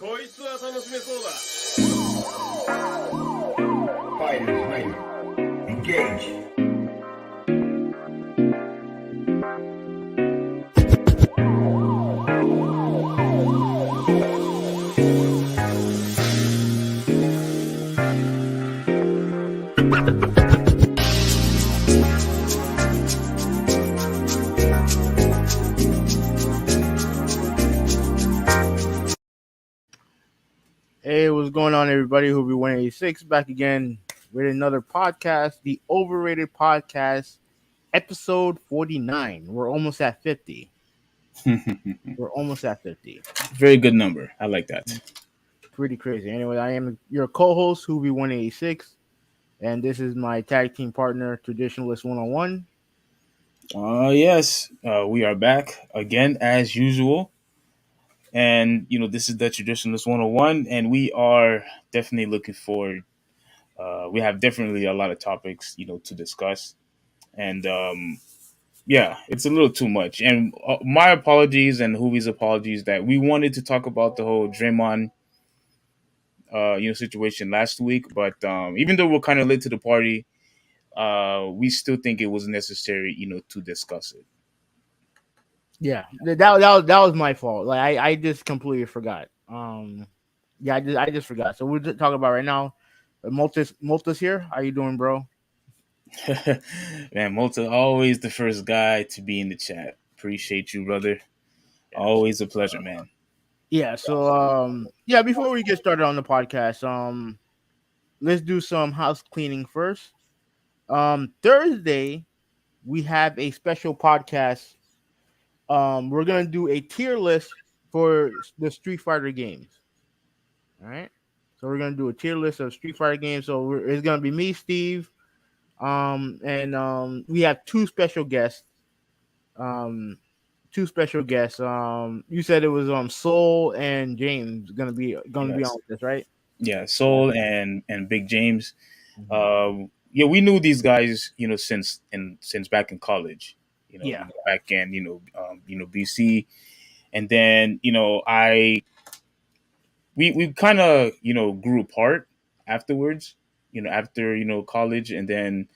こいつは楽しめそうだ。 Fighters ready. Engage. Hey, what's going on, everybody? Who be 186 back again with another podcast, the Overrated Podcast, episode 49. We're almost at 50. We're almost at 50. Very good number. I like that. Pretty crazy. Anyway, I am your co-host, Who be 186, and this is my tag team partner, Traditionalist 101. Yes, we are back again as usual. And, this is the Traditionalist 101, and we are definitely looking forward. We have definitely a lot of topics, to discuss. And, yeah, it's a little too much. And my apologies and Huvi's apologies that we wanted to talk about the whole Draymond, situation last week. But even though we're kind of late to the party, we still think it was necessary, to discuss it. Yeah, that was my fault. Like I just completely forgot. Yeah, I just forgot. So we're just talking about right now. Multis here. How you doing, bro? Man, Malta, always the first guy to be in the chat. Appreciate you, brother. Always a pleasure, man. Yeah, so before we get started on the podcast, let's do some house cleaning first. Thursday we have a special podcast. We're gonna do a tier list for the Street Fighter games. All right, so we're gonna do a tier list of Street Fighter games. So it's gonna be me, Steve, and we have two special guests. Um, Two special guests. You said it was Soul and James gonna be on Yes. with this, right? Yeah, Soul and Big James. Yeah, we knew these guys, since back in college. Yeah. Back in BC, and then we kind of grew apart afterwards. After college, and then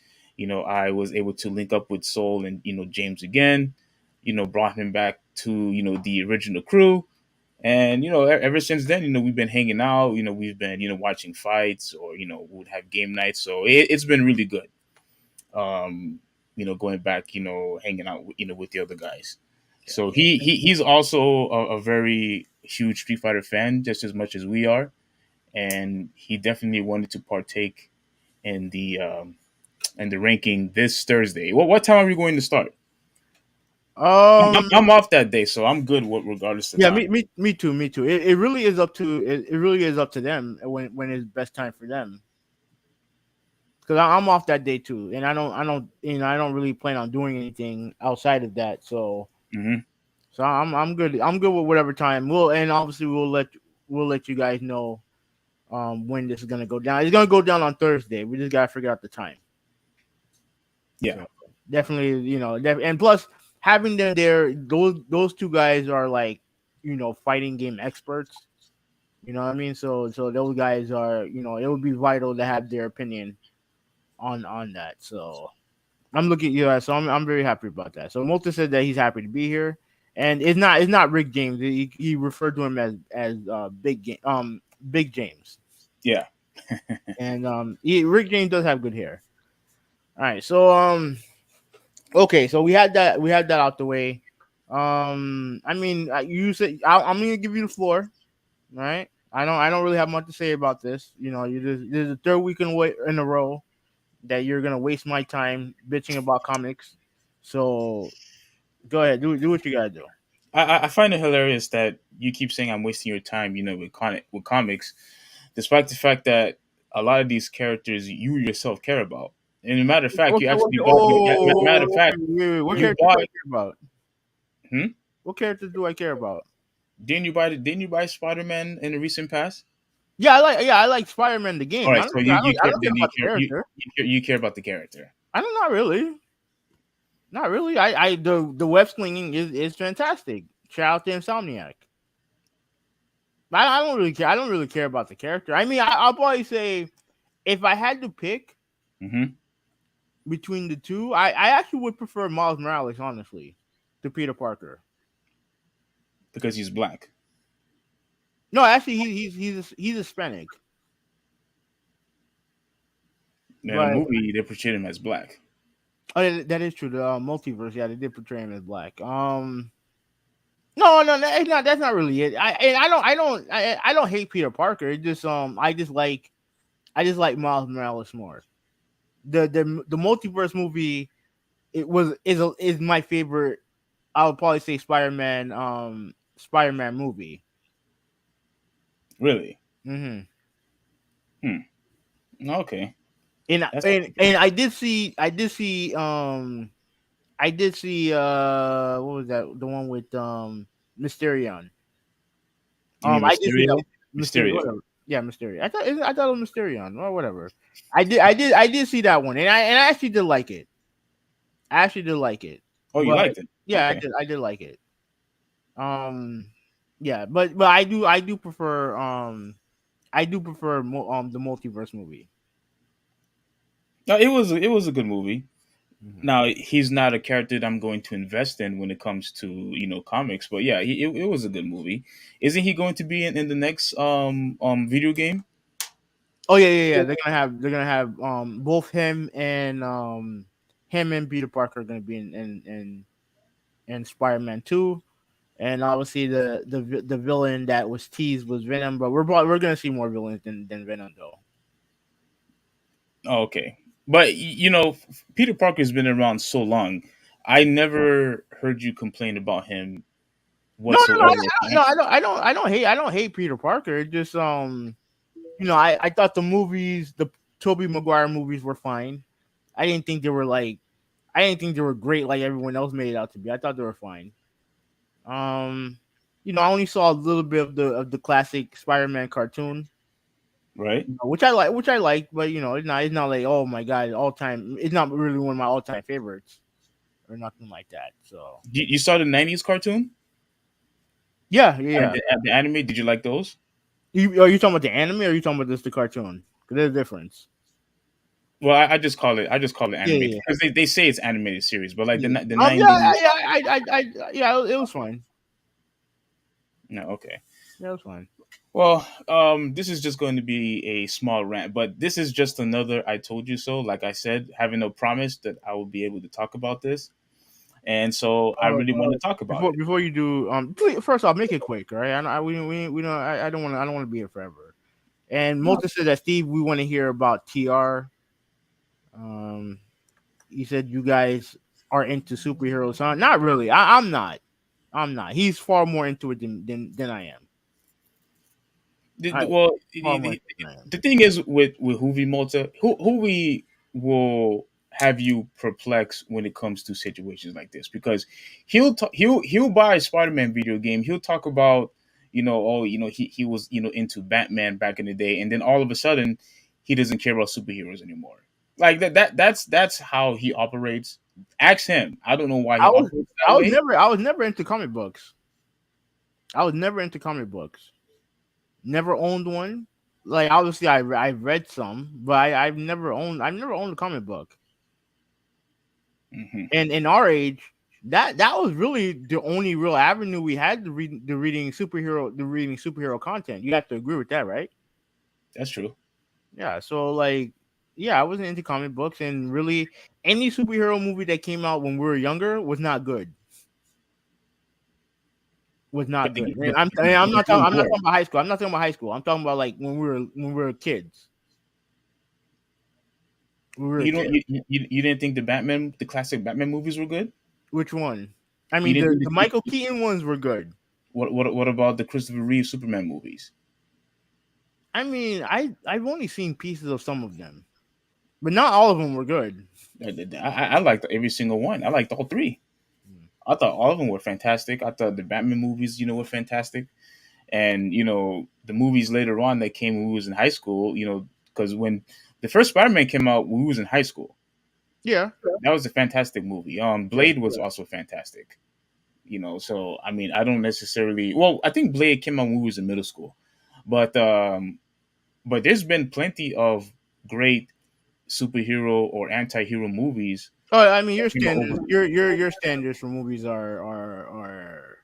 I was able to link up with Soul and James again. Brought him back to the original crew, and ever since then we've been hanging out. We've been watching fights, or we would have game nights. So it's been really good. Going back, hanging out with the other guys. So he's also a very huge Street Fighter fan, just as much as we are, and he definitely wanted to partake in the ranking this Thursday. What time are we going to start? I'm off that day, so I'm good regardless of time. Me too. It really is up to them when it's best time for them. Because I'm off that day too, and I don't really plan on doing anything outside of that. So, so I'm good. I'm good with whatever time. Obviously we'll let you guys know when this is gonna go down. It's gonna go down on Thursday. We just gotta figure out the time. Yeah, so definitely. And plus having them there, those two guys are like fighting game experts. You know what I mean? So those guys are it would be vital to have their opinion on that. So I'm looking, so I'm very happy about that. So Multa said that he's happy to be here, and it's not Rick James. He referred to him as Big James. Yeah. And Rick James does have good hair. All right, so okay, so we had that out the way. You said I'm gonna give you the floor. All right, I don't really have much to say about this. This is the third week in a row that you're gonna waste my time bitching about comics. So go ahead, do what you gotta do. I find it hilarious that you keep saying I'm wasting your time, with comics, despite the fact that a lot of these characters you yourself care about. And as a matter of fact, you actually bought. Matter of fact, what character do I care about? Hmm? What characters do I care about? Didn't you buy Spider-Man in the recent past? Yeah, I like Spider-Man the game. All right, so you care about the character. Not really. Not really. The web slinging is fantastic. Shout out to Insomniac. I don't really care. I don't really care about the character. I mean, I'll probably say if I had to pick Hmm. between the two, I actually would prefer Miles Morales, honestly, to Peter Parker. Because he's black. No, actually, he's Hispanic, In the but movie, they portrayed him as black. oh, that is true. The multiverse, yeah, they did portray him as black. No, no, it's not. That's not really it. I don't hate Peter Parker. It just I just like Miles Morales more. The multiverse movie is my favorite. I would probably say Spider-Man movie. Really? Hmm. Hmm. Okay. And That's and I did see what was that, the one with Mysterion. You mean I did see that Mysterio? Mysterio, Mysterio. whatever. Yeah, Mysterio. I thought it was Mysterion or whatever. I did see that one, and I actually did like it. I actually did like it, Oh, you but liked it? yeah, Okay. I did like it. Um, yeah, but I do prefer the multiverse movie. No, it was a good movie. Hmm. Now he's not a character that I'm going to invest in when it comes to comics, but yeah, it was a good movie. Isn't he going to be in the next video game? Oh yeah, yeah, yeah. They're gonna have both him and Peter Parker are gonna be in Spider-Man 2. And obviously the villain that was teased was Venom, but we're gonna see more villains than Venom though. Oh, okay, but Peter Parker's been around so long. I never heard you complain about him No, no, no, whatsoever. no. I don't hate Peter Parker. It just I thought the movies, the Tobey Maguire movies were fine. I didn't think they were like I didn't think they were great like everyone else made it out to be. I thought they were fine. Um, I only saw a little bit of the classic Spider-Man cartoon, Right? which I like, but it's not like, oh my god, all time. It's not really one of my all time favorites or nothing like that. So You saw the '90s cartoon yeah, yeah, and yeah. the anime. Did you like those? Are you talking about the anime or are you talking about just the cartoon? 'Cause there's a difference. Well, I just call it Yeah, animated yeah, because they say it's animated series, but like yeah. the Yeah, '90s. yeah, yeah. It was fine. No, okay. Yeah, it was fine. Well, this is just going to be a small rant, but this is just another "I told you so." Like I said, having no promise that I will be able to talk about this, and so I really want to talk about it. Before you do, please, first off, make it quick, all right? We don't I don't want to be here forever. And Molten said that Steve, we want to hear about TR. Um, he said you guys are into superheroes, huh? Not really. I'm not. I'm not. He's far more into it than I am. I Well, far more into it than I am. the thing is with Huvi Malta, who we will have you perplex when it comes to situations like this because he'll buy a Spider-Man video game. He'll talk about he was into Batman back in the day, and then all of a sudden he doesn't care about superheroes anymore. Like that's how he operates. Ask him. I don't know why he I was operates that way. I was never into comic books. I was never into comic books. Never owned one. Like obviously I've read some, but I've never owned a comic book. Hmm. And in our age, that was really the only real avenue we had to reading superhero content. You have to agree with that, right? That's true. Yeah. So like, yeah, I wasn't into comic books, and really any superhero movie that came out when we were younger was not good. Was not good. And I'm not talking about high school. I'm not talking about high school. I'm talking about like when we were kids. When we were You don't kids. you didn't think the classic Batman movies were good? Which one? I You mean, didn't the think Michael Keaton ones were good. what about the Christopher Reeve Superman movies? I mean, I've only seen pieces of some of them, but not all of them were good. I liked every single one. I liked all three. I thought all of them were fantastic. I thought the Batman movies, were fantastic, and the movies later on that came when we was in high school. Because when the first Spider-Man came out, we was in high school. Yeah, That was a fantastic movie. yeah, Blade was also fantastic. So I mean, I don't necessarily. Well, I think Blade came out when we was in middle school, but there's been plenty of great superhero or anti-hero movies. Oh, I mean, your Over. standards, your standards for movies are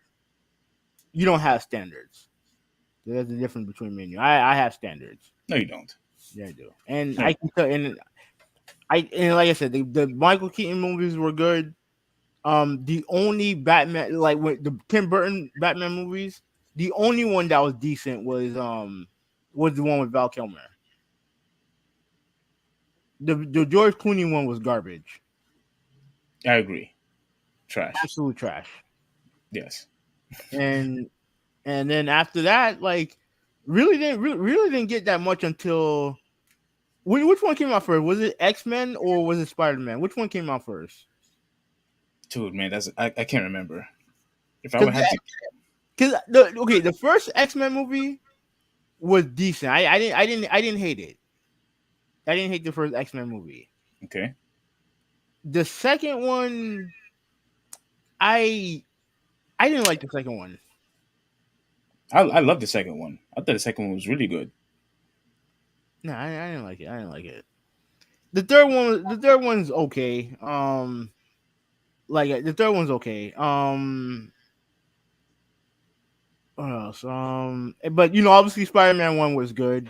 you don't have standards. There's a difference between me and you. I have standards. No, you don't. Yeah, I do. And No, I can tell, and like I said, the Michael Keaton movies were good. The only Batman, like with the Tim Burton Batman movies, the only one that was decent was the one with Val Kilmer. The George Clooney one was garbage, I agree. Trash. absolute trash. Yes. And then after that, like really didn't get that much until which one came out first? Was it X-Men or was it Spider-Man? Which one came out first? Dude, man, I can't remember. If I would have to. Because the first X-Men movie was decent. I didn't hate it. I didn't hate the first X-Men movie. Okay. The second one, I I didn't like the second one. I love the second one. I thought the second one was really good. No, I didn't like it. I didn't like it. The third one's okay. Like the third one's okay. What else? But obviously Spider-Man one was good.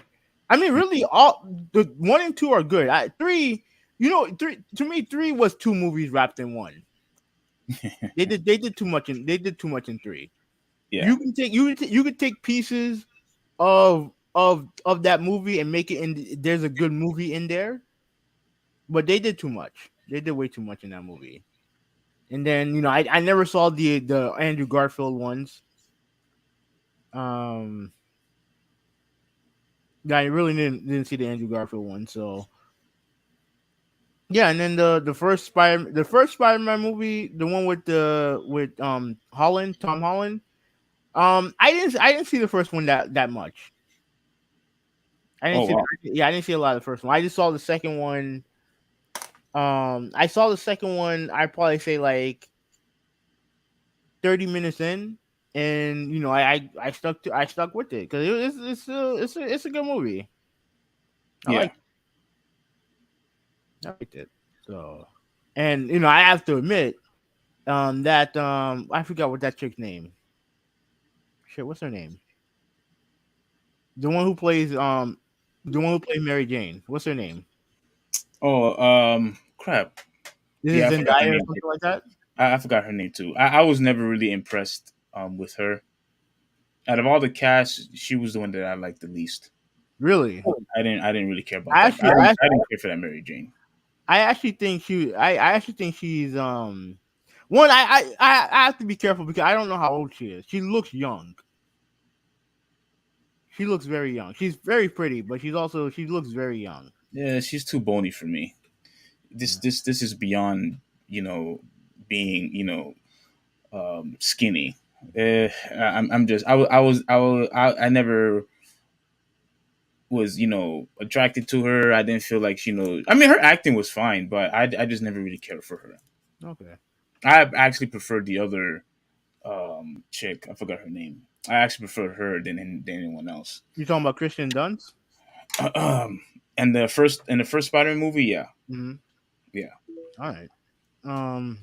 I mean, really, all the one and two are good. Three, three to me, three was two movies wrapped in one. They did too much in three. Yeah. You could take pieces of that movie and make it in. There's a good movie in there, but they did too much. They did way too much in that movie. And then I never saw the Andrew Garfield ones. Um, yeah, I really didn't see the Andrew Garfield one. So yeah, and then the first Spider-Man movie, the one with Holland, Tom Holland. I didn't see the first one that much. I didn't Oh see wow. yeah, I didn't see a lot of the first one. I just saw the second one. I saw the second one. I'd probably say like 30 minutes in, and I stuck with it because it's a good movie. I Yeah. like I liked it. So, and I have to admit, that I forgot what that chick's name. Shit, what's her name? The one who plays Mary Jane. What's her name? Oh crap. Yeah, I Is it forgot her Zendaya or name. something like that? I forgot her name too. I was never really impressed with her. Out of all the cast, she was the one that I liked the least. Really? I didn't really care about I that. actually, I I actually, didn't care for that Mary Jane. I actually think I actually think she's one. I have to be careful because I don't know how old she is. She looks young. She looks very young. She's very pretty, but she looks very young. Yeah, she's too bony for me. Yeah. This is beyond being skinny. I'm just I never was attracted to her. I didn't feel like I mean her acting was fine, but I just never really cared for her. Okay. I actually preferred the other chick. I forgot her name. I actually preferred her than anyone else. You talking about Kristen Dunst? Um, and the first Spider-Man movie, yeah, Mm-hmm. yeah. All right.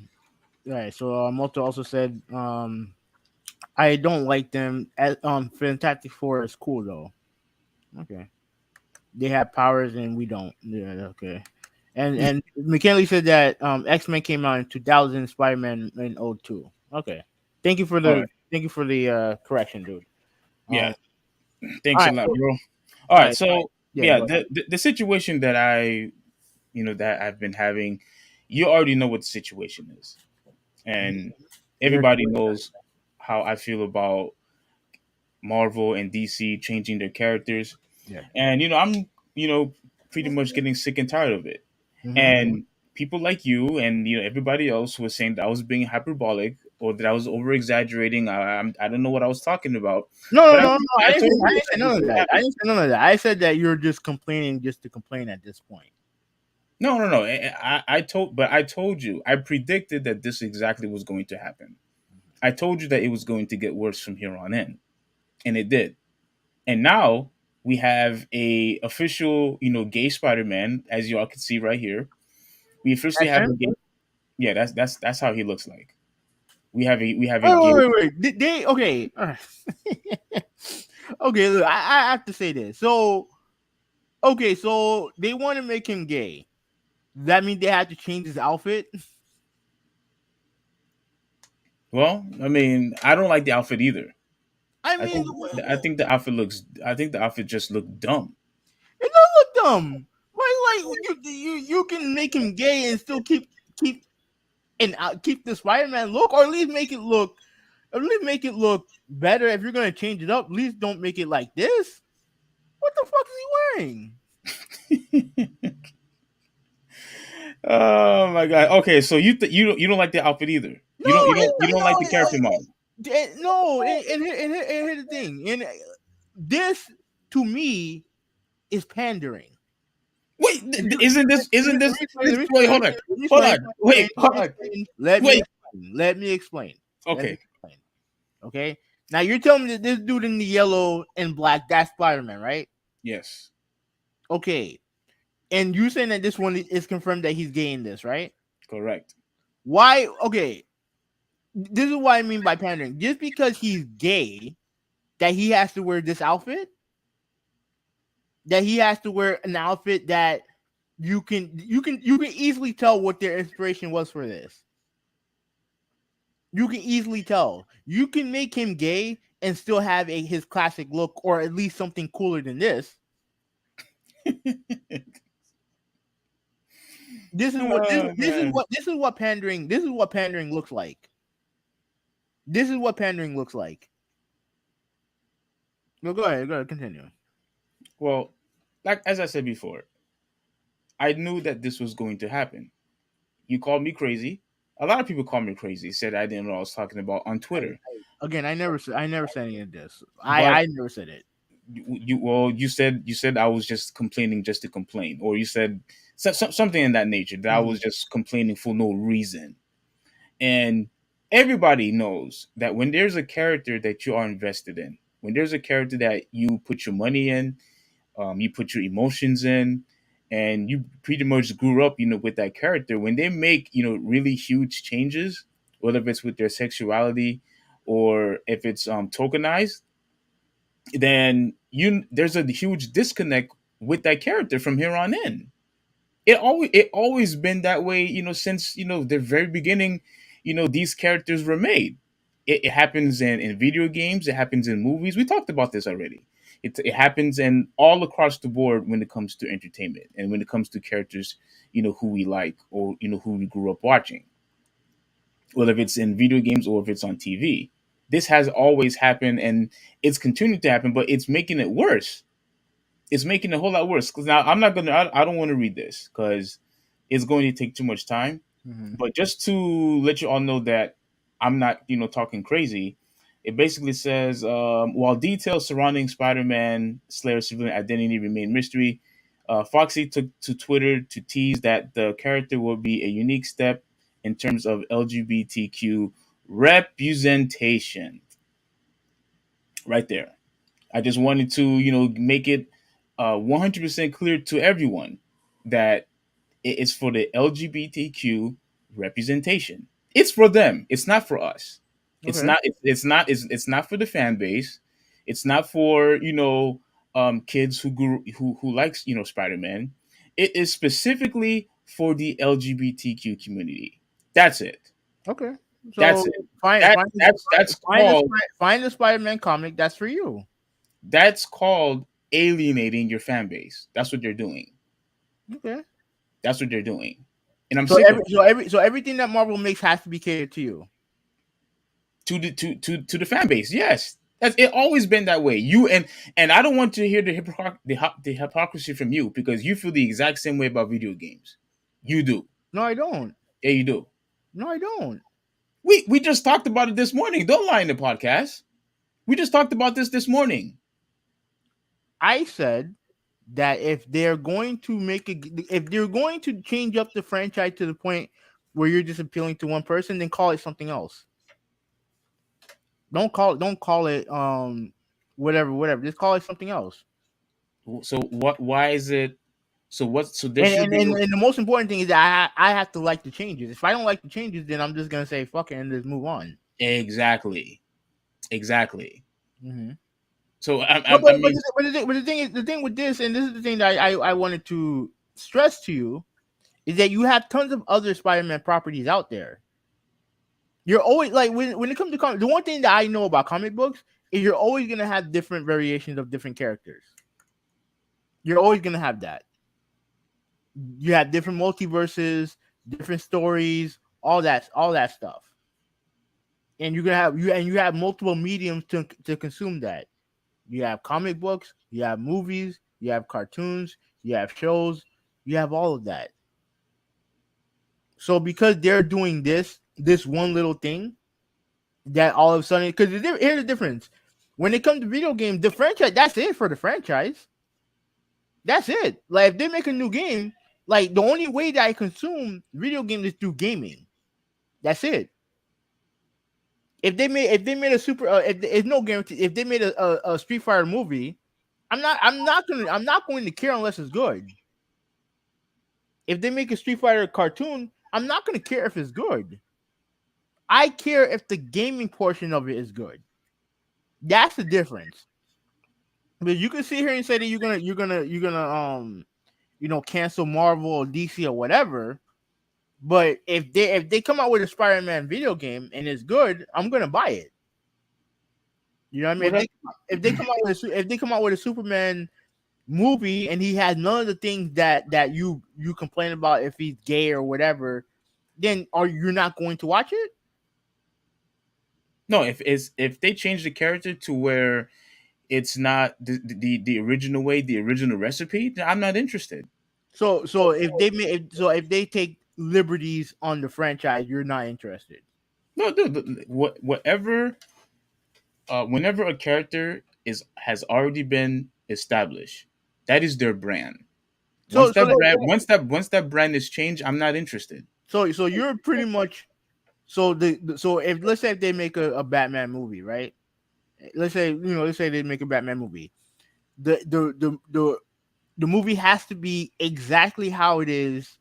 Right. So Moto also said I don't like them. Fantastic Four is cool though. Okay. They have powers and we don't. Yeah. Okay. And McKinley said that X-Men came out in 2000, Spider-Man in '02. Okay. Thank you for All the right, correction, dude. yeah. All Thanks a right. lot, bro. All All right, right. so Yeah. yeah, Go ahead. the situation that that I've been having, you already know what the situation is, and Your everybody knows how I feel about Marvel and DC changing their characters, yeah. and I'm pretty much getting sick and tired of it. Mm-hmm. And people like you and everybody else was saying that I was being hyperbolic or that I was over exaggerating. I don't know what I was talking about, No, but no, no, no. I told I you didn't say this none of was that. I happening. didn't say none of that. I said that you're just complaining just to complain at this point. No, no, no. I told you. I predicted that this exactly was going to happen. I told you that it was going to get worse from here on in, and it did. And now we have a official, gay Spider-Man, as you all can see right here. We officially That's have a him. gay. Yeah, that's how he looks like. We have a Wait, gay. wait, wait, wait. They okay? All right. Okay, look, I have to say this. So, okay, so they want to make him gay. Does that mean they have to change his outfit? Well, I mean, I don't like the outfit either. I I mean, think I think the outfit looks. I think the outfit just looked dumb. it does look dumb. Like you can make him gay and still keep and keep the Spider-Man look, or at least make it look, at least make it look better. If you're gonna change it up, at least don't make it like this. What the fuck is he wearing? Oh my god. Okay, so you don't like the outfit either. No, You don't like the no, character model. no. And here's the thing. And this to me is pandering. Wait, isn't this Let me wait, hold explain. on. Let me Hold explain. on. Wait, hold on. Let me Wait. explain. Let me explain. Let me Okay. explain. Okay. Now you're telling me that this dude in the yellow and black, that's Spider-Man, right? Yes. Okay. And you saying that this one is confirmed that he's gay in this, right? Correct. Why? Okay. This is what I mean by pandering. Just because he's gay, that he has to wear this outfit, that he has to wear an outfit that you can easily tell what their inspiration was for this. You can easily tell. You can make him gay and still have his classic look, or at least something cooler than this. This is what Oh man. this is what pandering looks like. This is what pandering looks like. No, go ahead, continue. Well, like as I said before, I knew that this was going to happen. You called me crazy. A lot of people called me crazy. Said I didn't know what I was talking about on Twitter. Again, I never said any of this. But I never said it. you said I was just complaining just to complain, or you said something in that nature that I was just complaining for no reason. And everybody knows that when there's a character that you are invested in, when there's a character that you put your money in, you put your emotions in, and you pretty much grew up, with that character. When they make, really huge changes, whether if it's with their sexuality or if it's tokenized, then there's a huge disconnect with that character from here on in. It always been that way, since the very beginning. These characters were made. It happens in video games. It happens in movies. We talked about this already. It happens in all across the board when it comes to entertainment and when it comes to characters, who we like or who we grew up watching. Whether if it's in video games or if it's on TV, this has always happened and it's continuing to happen, but it's making it worse. It's making it a whole lot worse. Because now I'm not gonna. I don't want to read this because it's going to take too much time. But just to let you all know that I'm not, talking crazy. It basically says, while details surrounding Spider-Man Slayer's civilian identity remain mystery, Foxy took to Twitter to tease that the character will be a unique step in terms of LGBTQ representation. Right there. I just wanted to, make it 100% clear to everyone that it is for the LGBTQ representation. It's for them. It's not for us. It's Okay. not. It's not for the fan base. It's not for kids who likes Spider Man. It is specifically for the LGBTQ community. That's it. Okay. That's So it. find That find that's find the called find the Spider-Man comic. That's for you. that's called alienating your fan base. That's what they're doing. Okay. That's what they're doing, and I'm So sick of it. everything that Marvel makes has to be catered to you. To the fan base. Yes, that's it. Always been that way. And I don't want to hear the hypocrisy from you because you feel the exact same way about video games. You do. No, I don't. Yeah, you do. No, I don't. We just talked about it this morning. Don't lie in the podcast. We just talked about this morning. I said that if they're going to change up the franchise to the point where you're just appealing to one person, then call it something else. Don't call it whatever. Just call it something else. So what? Why is it? So what? So there And should and, be and, no. and the most important thing is that I have to like the changes. If I don't like the changes, then I'm just gonna say fuck it and just move on. Exactly. Exactly. Hmm. So But I but but mean, the thing with this, and this is the thing that I wanted to stress to you, is that you have tons of other Spider-Man properties out there. You're always like when it comes to the one thing that I know about comic books is you're always gonna have different variations of different characters. You're always gonna have that. You have different multiverses, different stories, all that stuff. And you're gonna have you have multiple mediums to consume that. You have comic books, you have movies, you have cartoons, you have shows, you have all of that. So because they're doing this one little thing, that all of a sudden, because here's the difference. When it comes to video games, the franchise, that's it for the franchise. That's it. Like if they make a new game, like the only way that I consume video games is through gaming. That's it. If they made a super, if it's no guarantee. If they made a Street Fighter movie, I'm not going to care unless it's good. If they make a Street Fighter cartoon, I'm not going to care if it's good. I care if the gaming portion of it is good. That's the difference. But you can sit here and say that you're gonna cancel Marvel or DC or whatever. But if they come out with a Spider-Man video game and it's good, I'm gonna buy it. You know what I well, mean? that, If they come out with a Superman movie and he has none of the things that you complain about if he's gay or whatever, then are you not going to watch it? no, if they change the character to where it's not the original way, the original recipe, then I'm not interested. So if they take liberties on the franchise, you're not interested. No, dude, whatever. Whenever a character is has already been established, that is their brand. So so that, Once that brand is changed, I'm not interested. so you're pretty much so if let's say if they make a Batman movie, right? Let's say they make a Batman movie. The movie has to be exactly how it is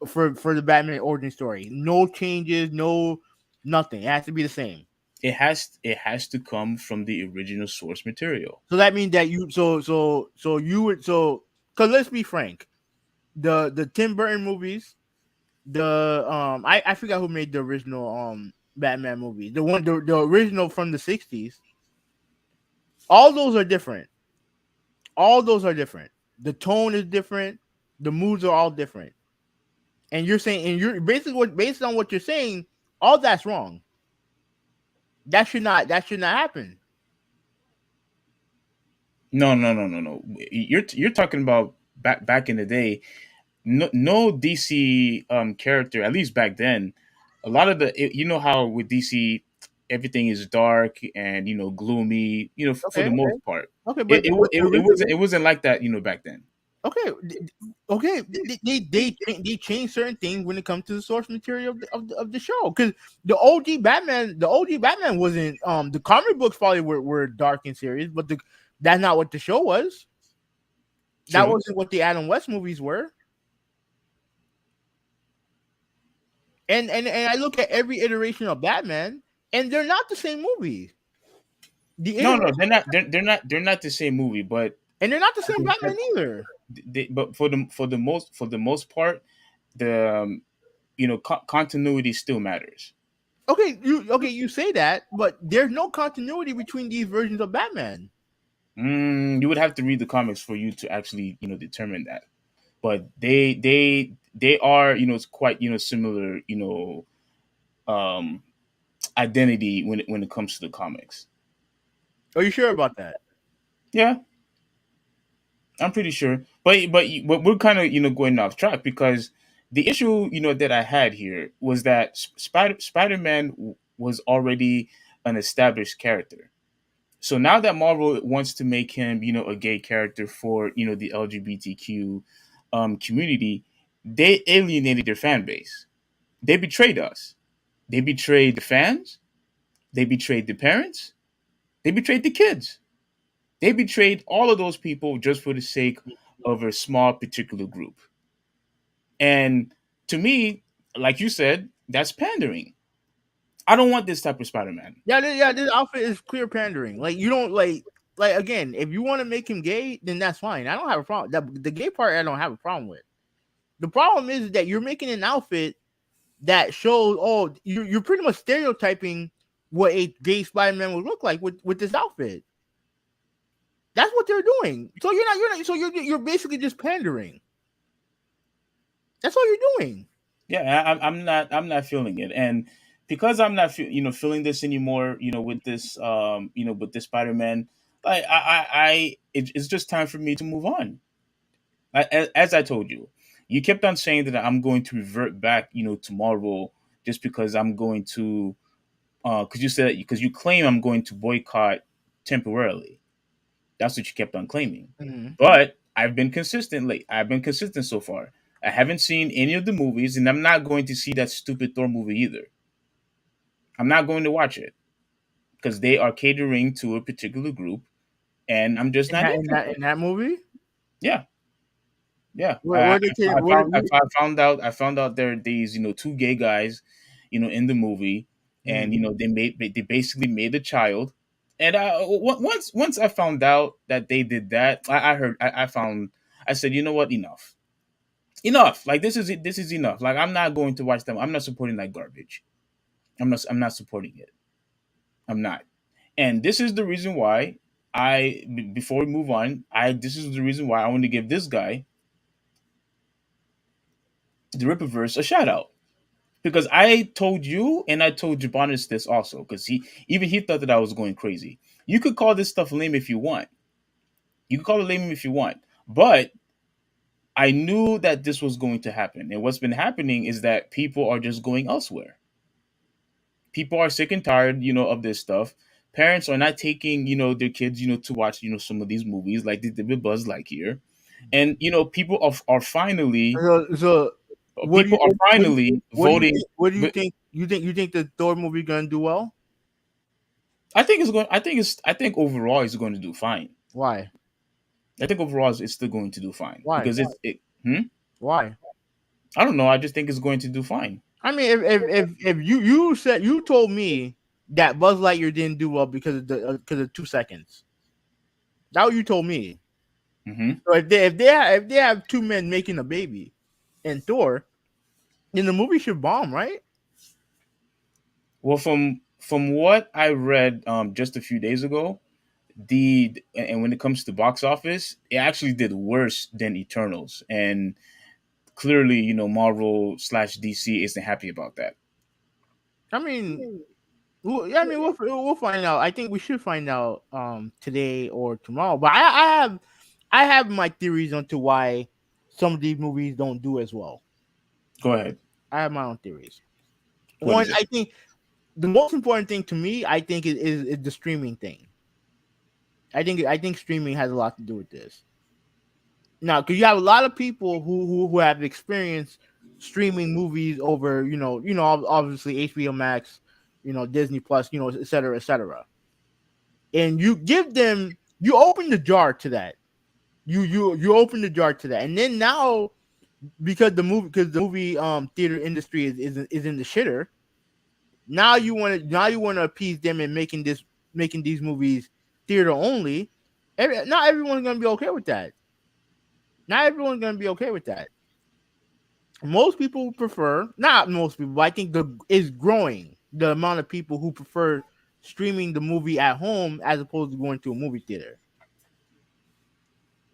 for the Batman origin story. No changes, no nothing. It has to be the same. It has to come from the original source material. So that means that you would because let's be frank, the Tim Burton movies, I forgot who made the original Batman movie. The original from the 60s. All those are different. All those are different. The tone is different. The moods are all different. And you're basically based on what you're saying, all that's wrong. That should not happen. No, no, no, no, no. You're talking about back in the day. No DC character, at least back then. A lot of you know how with DC everything is dark and gloomy. For Okay, the okay, most part, okay, but it wasn't like that. Back then. okay, okay. They change certain things when it comes to the source material of the show. Because the OG Batman wasn't the comic books probably were dark and serious, but that's not what the show was. That True. wasn't what the Adam West movies were. And I look at every iteration of Batman, and they're not the same movie. The No, no, iteration, they're not the same movie, but and they're not the same Batman either. but for the most part, the continuity still matters. Okay, you say that, but there's no continuity between these versions of Batman. You would have to read the comics for you to actually determine that. But they are it's quite similar um identity when it comes to the comics. Are you sure about that? Yeah, I'm pretty sure. But we're kind of going off track because the issue that I had here was that Spider-Man was already an established character. So now that Marvel wants to make him a gay character for the LGBTQ community, they alienated their fan base. They betrayed us. They betrayed the fans, They betrayed the parents. They betrayed the kids. They betrayed all of those people just for the sake of a small particular group. And to me, like you said, that's pandering. I don't want this type of Spider-Man. Yeah. This outfit is clear pandering. Like you don't like again. If you want to make him gay, then that's fine. I don't have a problem. The gay part, I don't have a problem with. The problem is that you're making an outfit that shows, oh, you're pretty much stereotyping what a gay Spider-Man would look like with this outfit. That's what they're doing. So you're basically just pandering. That's all you're doing. Yeah, I'm not feeling it, and because I'm not feeling this anymore, with this with this Spider-Man, it's just time for me to move on. As I told you, you kept on saying that I'm going to revert back, to Marvel just because I'm going to, because you claim I'm going to boycott temporarily. That's what you kept on claiming. Mm-hmm. But I've been consistent. I've been consistent so far. I haven't seen any of the movies, and I'm not going to see that stupid Thor movie either. I'm not going to watch it because they are catering to a particular group, and I'm just not interested. In that movie. Yeah, yeah. Where they can, where, I found out there are these two gay guys, in the movie, and they basically made a child. And once I found out that they did that, I said, you know what, enough. Like this is enough. Like I'm not going to watch them. I'm not supporting that garbage. I'm not supporting it. I'm not. And this is the reason why before we move on, this is the reason why I want to give this guy, the Rippaverse, a shout out. Because I told you and I told Jabonis this also, because he thought that I was going crazy. You could call this stuff lame if you want. You can call it lame if you want. But I knew that this was going to happen. And what's been happening is that people are just going elsewhere. People are sick and tired, of this stuff. Parents are not taking, their kids, to watch, some of these movies like they did with Buzz Lightyear. And, people are finally so what do people you are finally voting. what do you think? You think the Thor movie gonna do well? I think overall it's going to do fine. Why? I think overall it's still going to do fine Why? because Why? I don't know. I just think it's going to do fine. I mean, if you said, you told me that Buzz Lightyear didn't do well because of 2 seconds. That's what you told me. Mm-hmm. So if they have two men making a baby in Thor, then the movie should bomb, right? Well, from what I read just a few days ago, and when it comes to box office, it actually did worse than Eternals, and clearly, Marvel / DC isn't happy about that. I mean, we'll find out. I think we should find out today or tomorrow. But I have my theories onto why some of these movies don't do as well. Go ahead. I have my own theories. What One, is it? I think the most important thing to me, I think, is the streaming thing. I think streaming has a lot to do with this. Now, because you have a lot of people who have experienced streaming movies over, obviously HBO Max, Disney Plus, et cetera, et cetera. And you open the jar to that. You open the jar to that, and then now because the movie theater industry is in the shitter. Now you want to appease them and making these movies theater only. Not everyone's gonna be okay with that. Not everyone's gonna be okay with that. Most people prefer, not most people, but I think is growing the amount of people who prefer streaming the movie at home as opposed to going to a movie theater.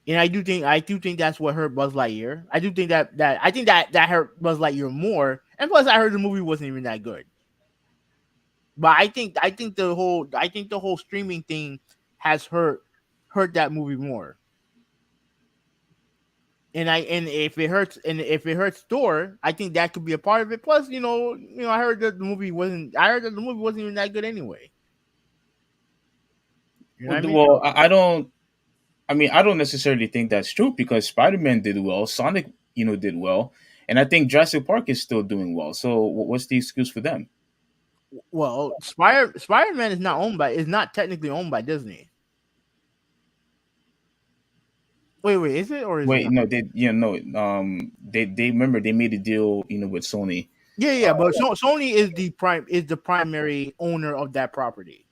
And I do think that's what hurt Buzz Lightyear. I do think that hurt Buzz Lightyear more. And plus, I heard the movie wasn't even that good. But I think the whole streaming thing has hurt that movie more. And if it hurts Thor, I think that could be a part of it. Plus, I heard that the movie wasn't even that good anyway. You know what I mean? Well, I don't necessarily think that's true because Spider-Man did well, Sonic, did well, and I think Jurassic Park is still doing well. So what's the excuse for them? Well, Spider Man is not technically owned by Disney. Wait, is it or is it Wait, not? no, they no, they remember they made a deal, with Sony. Yeah. But Sony is the primary owner of that property,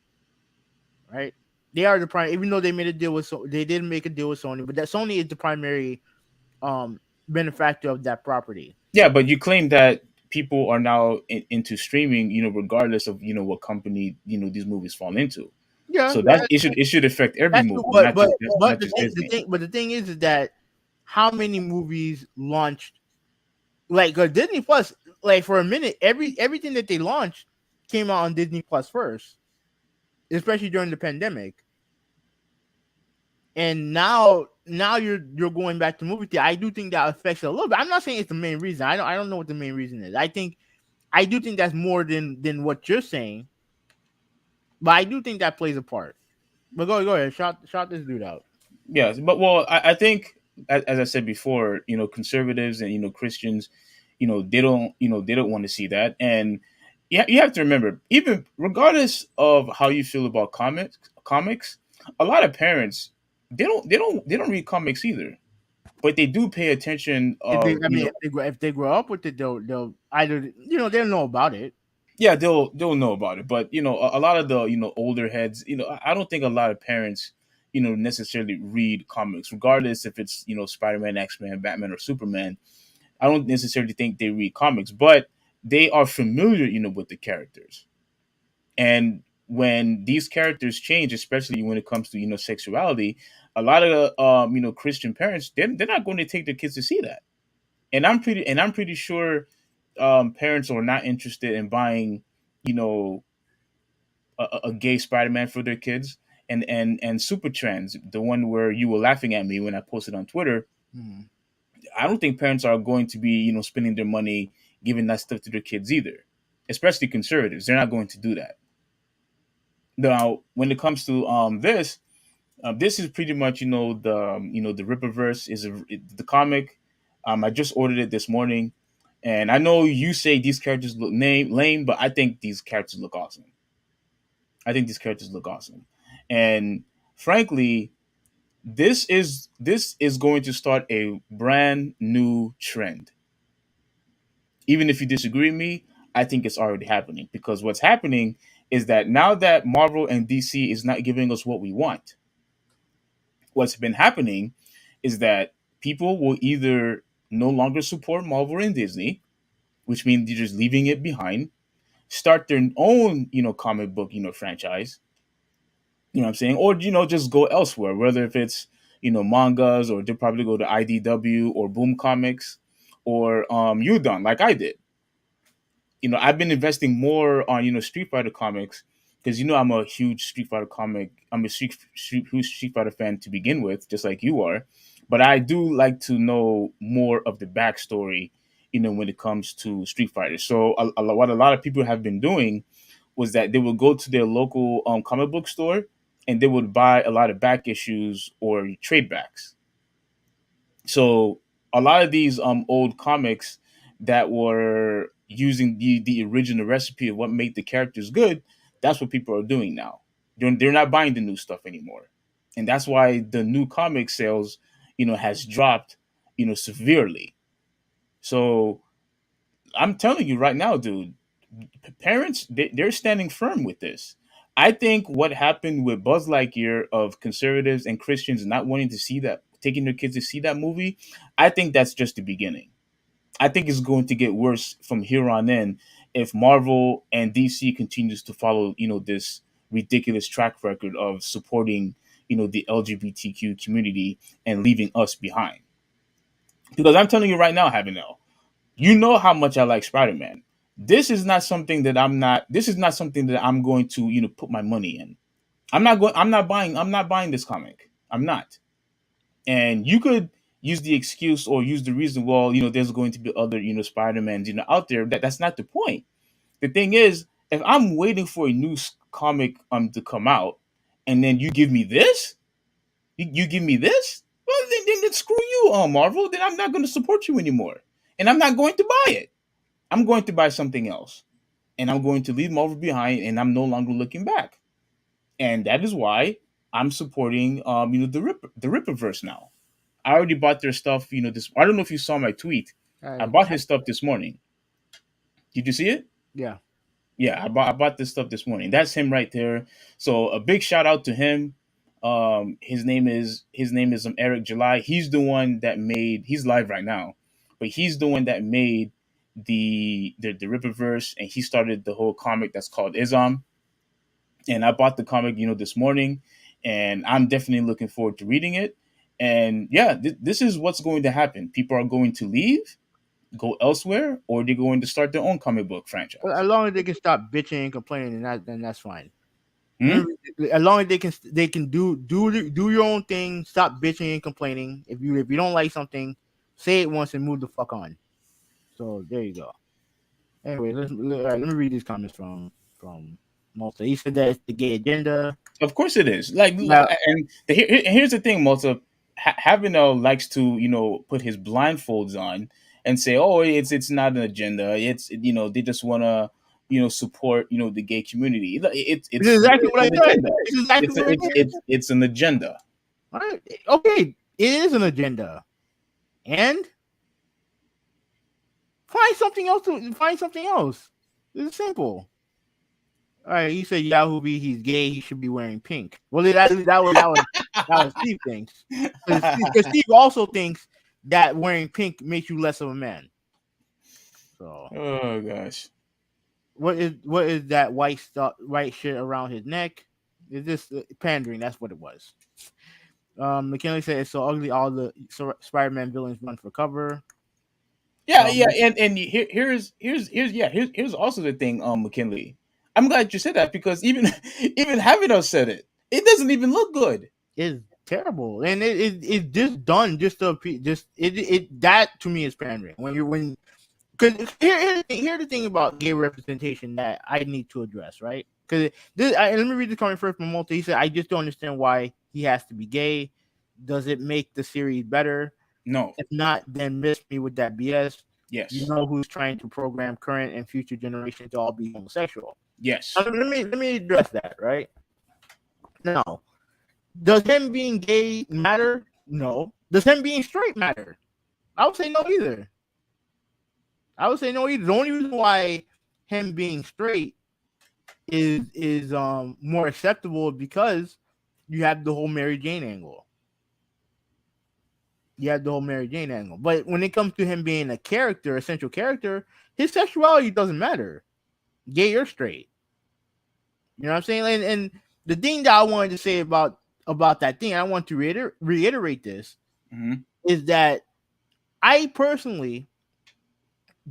right? They are the prime, even though they made a deal with they didn't make a deal with Sony, but that Sony is the primary um benefactor of that property. Yeah, but you claim that people are now into streaming, regardless of what company these movies fall into. Yeah, So that it should affect every that's true. movie, not just not The just thing, Disney. the thing is that how many movies launched like Disney Plus, like for a minute, everything that they launched came out on Disney Plus first, especially during the pandemic. And now you're going back to movie theater. I do think that affects it a little bit. I'm not saying it's the main reason. I don't know what the main reason is. I do think that's more than what you're saying, but I do think that plays a part. But go ahead, shout this dude out. Yes, but well, I think as I said before, conservatives and Christians, they don't want to see that, and you have to remember, even regardless of how you feel about comics, a lot of parents they don't read comics either, but they do pay attention If they, of I mean, if they grow up with it, they'll either they'll know about it. yeah, they'll know about it, but a lot of the older heads, I don't think a lot of parents necessarily read comics, regardless if it's Spider-Man, X-Men, Batman, or Superman. I don't necessarily think they read comics, but they are familiar with the characters. And when these characters change, especially when it comes to sexuality, a lot of Christian parents, they're not going to take their kids to see that. And I'm pretty sure parents are not interested in buying you know a gay Spider-Man for their kids. And Super Trends, the one where you were laughing at me when I posted on Twitter, Hmm. I don't think parents are going to be spending their money giving that stuff to their kids either, especially conservatives. They're not going to do that. Now, when it comes to this is pretty much the Rippaverse is the comic. I just ordered it this morning, and I know you say these characters look lame, but I think these characters look awesome. I think these characters look awesome, and frankly, this is going to start a brand new trend. Even if you disagree with me, I think it's already happening, because what's happening is that now that Marvel and DC is not giving us what we want, what's been happening is that people will either no longer support Marvel and Disney, which means they're just leaving it behind, start their own, comic book, franchise, what I'm saying? Or, just go elsewhere, whether if it's, mangas, or they'll probably go to IDW or Boom Comics or Udon, like I did. I've been investing more on Street Fighter comics, because I'm a huge Street Fighter comic. I'm a huge Street Fighter fan to begin with, just like you are. But I do like to know more of the backstory, when it comes to Street Fighter. So what a lot of people have been doing was that they would go to their local comic book store, and they would buy a lot of back issues or trade backs. So a lot of these old comics that were using the original recipe of what made the characters good, that's what people are doing now. They're not buying the new stuff anymore, and that's why the new comic sales has dropped severely. So I'm telling you right now, dude, parents, they're standing firm with this. I think what happened with Buzz Lightyear, of conservatives and Christians not wanting to see that, taking their kids to see that movie, I think that's just the beginning. I think it's going to get worse from here on in if Marvel and DC continues to follow, this ridiculous track record of supporting, the LGBTQ community and leaving us behind. Because I'm telling you right now, Habanel, you know how much I like Spider-Man. This is not something that I'm going to, put my money in. I'm not buying this comic. I'm not. And you could use the excuse or use the reason, well, there's going to be other, Spider-Mans, out there. That's not the point. The thing is, if I'm waiting for a new comic to come out, and then you give me this, you give me this, well, then screw you, Marvel. Then I'm not going to support you anymore, and I'm not going to buy it. I'm going to buy something else. and I'm going to leave Marvel behind, and I'm no longer looking back. And that is why I'm supporting the Rippaverse now. I already bought their stuff. This I don't know if you saw my tweet. I I, bought his stuff this morning. Did you see it? yeah. Yeah, I bought this stuff this morning. That's him right there. So a big shout out to him. His name is Eric July. He's the one that made. He's live right now, but he's the one that made the Rippaverse, and he started the whole comic that's called Islam. And I bought the comic, this morning, and I'm definitely looking forward to reading it. And yeah, this is what's going to happen. People are going to leave, go elsewhere, or they're going to start their own comic book But as franchise. long as they can stop bitching and complaining, then that's fine. Hmm? As long as they can do your own thing, stop bitching and complaining. If you don't like something, say it once and move the fuck on. So there you go. Anyway, all right, let me read these comments from Malta. He said that it's the gay agenda. Of course it is. Like, Now, and here's the thing, Malta. Havino likes to, put his blindfolds on and say, "Oh, it's not an agenda. It's they just want to, support, the gay community. this is It's exactly what I an said. agenda. This is exactly It's a, what I did. it's an agenda." All right. Okay, it is an agenda, and find something else. Find something else. It's simple. All right, he said Yahoo B, he's gay. He should be wearing pink. Well, that was Steve thinks, because Steve also thinks that wearing pink makes you less of a man. So Oh gosh. what is that white stuff, white shit around his neck? Is this pandering? That's what it was. McKinley said it's so ugly. All the Spider-Man villains run for cover. Yeah, Um, yeah, and here's also the thing, McKinley. I'm glad you said that because even even Havino said it. It doesn't even look good. is terrible, and it's just done just to just it that to me is pandering. When because here's the thing about gay representation that I need to address, right? Because let me read the comment first from Malta. He said, "I just don't understand why he has to be gay. Does it make the series better? No. If not, then miss me with that BS. You Yes. know who's trying to program current and future generations to all be homosexual." Yes. Let me address that, right? Now, does him being gay matter? No. Does him being straight matter? I would say no either. The only reason why him being straight is more acceptable because you have the whole Mary Jane angle. But when it comes to him being a character, a central character, his sexuality doesn't matter, gay or straight. You know what I'm saying? And the thing that I wanted to say about that thing, I want to reiterate this, Hmm. is that I personally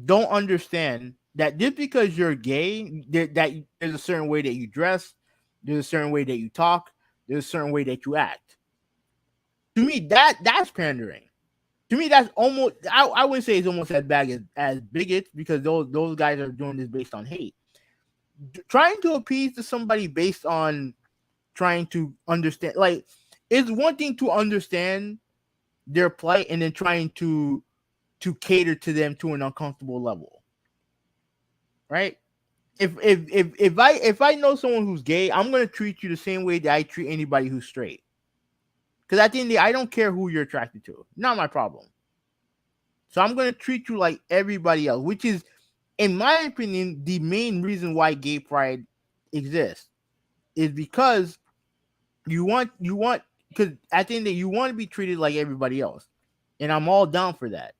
don't understand that just because you're gay, that there's a certain way that you dress, there's a certain way that you talk, there's a certain way that you act. To me, that's pandering. To me, that's almost I wouldn't say it's almost as bad as bigots, because those guys are doing this based on hate. Trying to appease to somebody based on trying to understand, like, it's one thing to understand their plight and then trying to cater to them to an uncomfortable level, right? If I know someone who's gay, I'm gonna treat you the same way that I treat anybody who's straight. Because at the end of the day, I don't care who you're attracted to. Not my problem. So I'm gonna treat you like everybody else, which is, in my opinion, the main reason why gay pride exists, is because you want because at the end of the day, you want to be treated like everybody else. And I'm all down for that.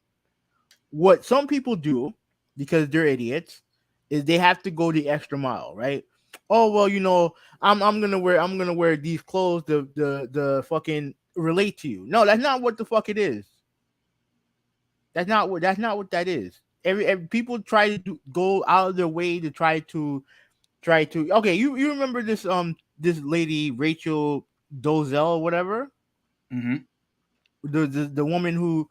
What some people do, because they're idiots, is they have to go the extra mile, right? Oh well, I'm gonna wear these clothes the fucking relate to you. No, that's not what the fuck it is. That's not what that is. Every people try to go out of their way to try to. Okay, you remember this lady Rachel Dozell, whatever, Hmm. the woman who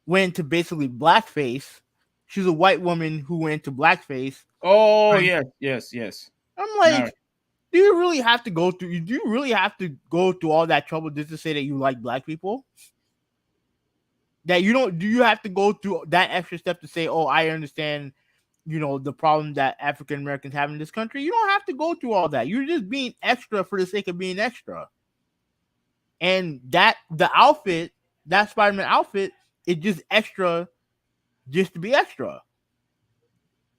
went to basically blackface. She's a white woman who went to blackface. Oh Right. yes, yes, yes. I'm Now, like, do you really have to go through? Do you really have to go through all that trouble just to say that you like black people? That you don't? Do you have to go through that extra step to say, "Oh, I understand the problem that African Americans have in this country. You don't have to go through all that. You're just being extra for the sake of being extra. And that the outfit, that Spider-Man outfit, is just extra, just to be extra.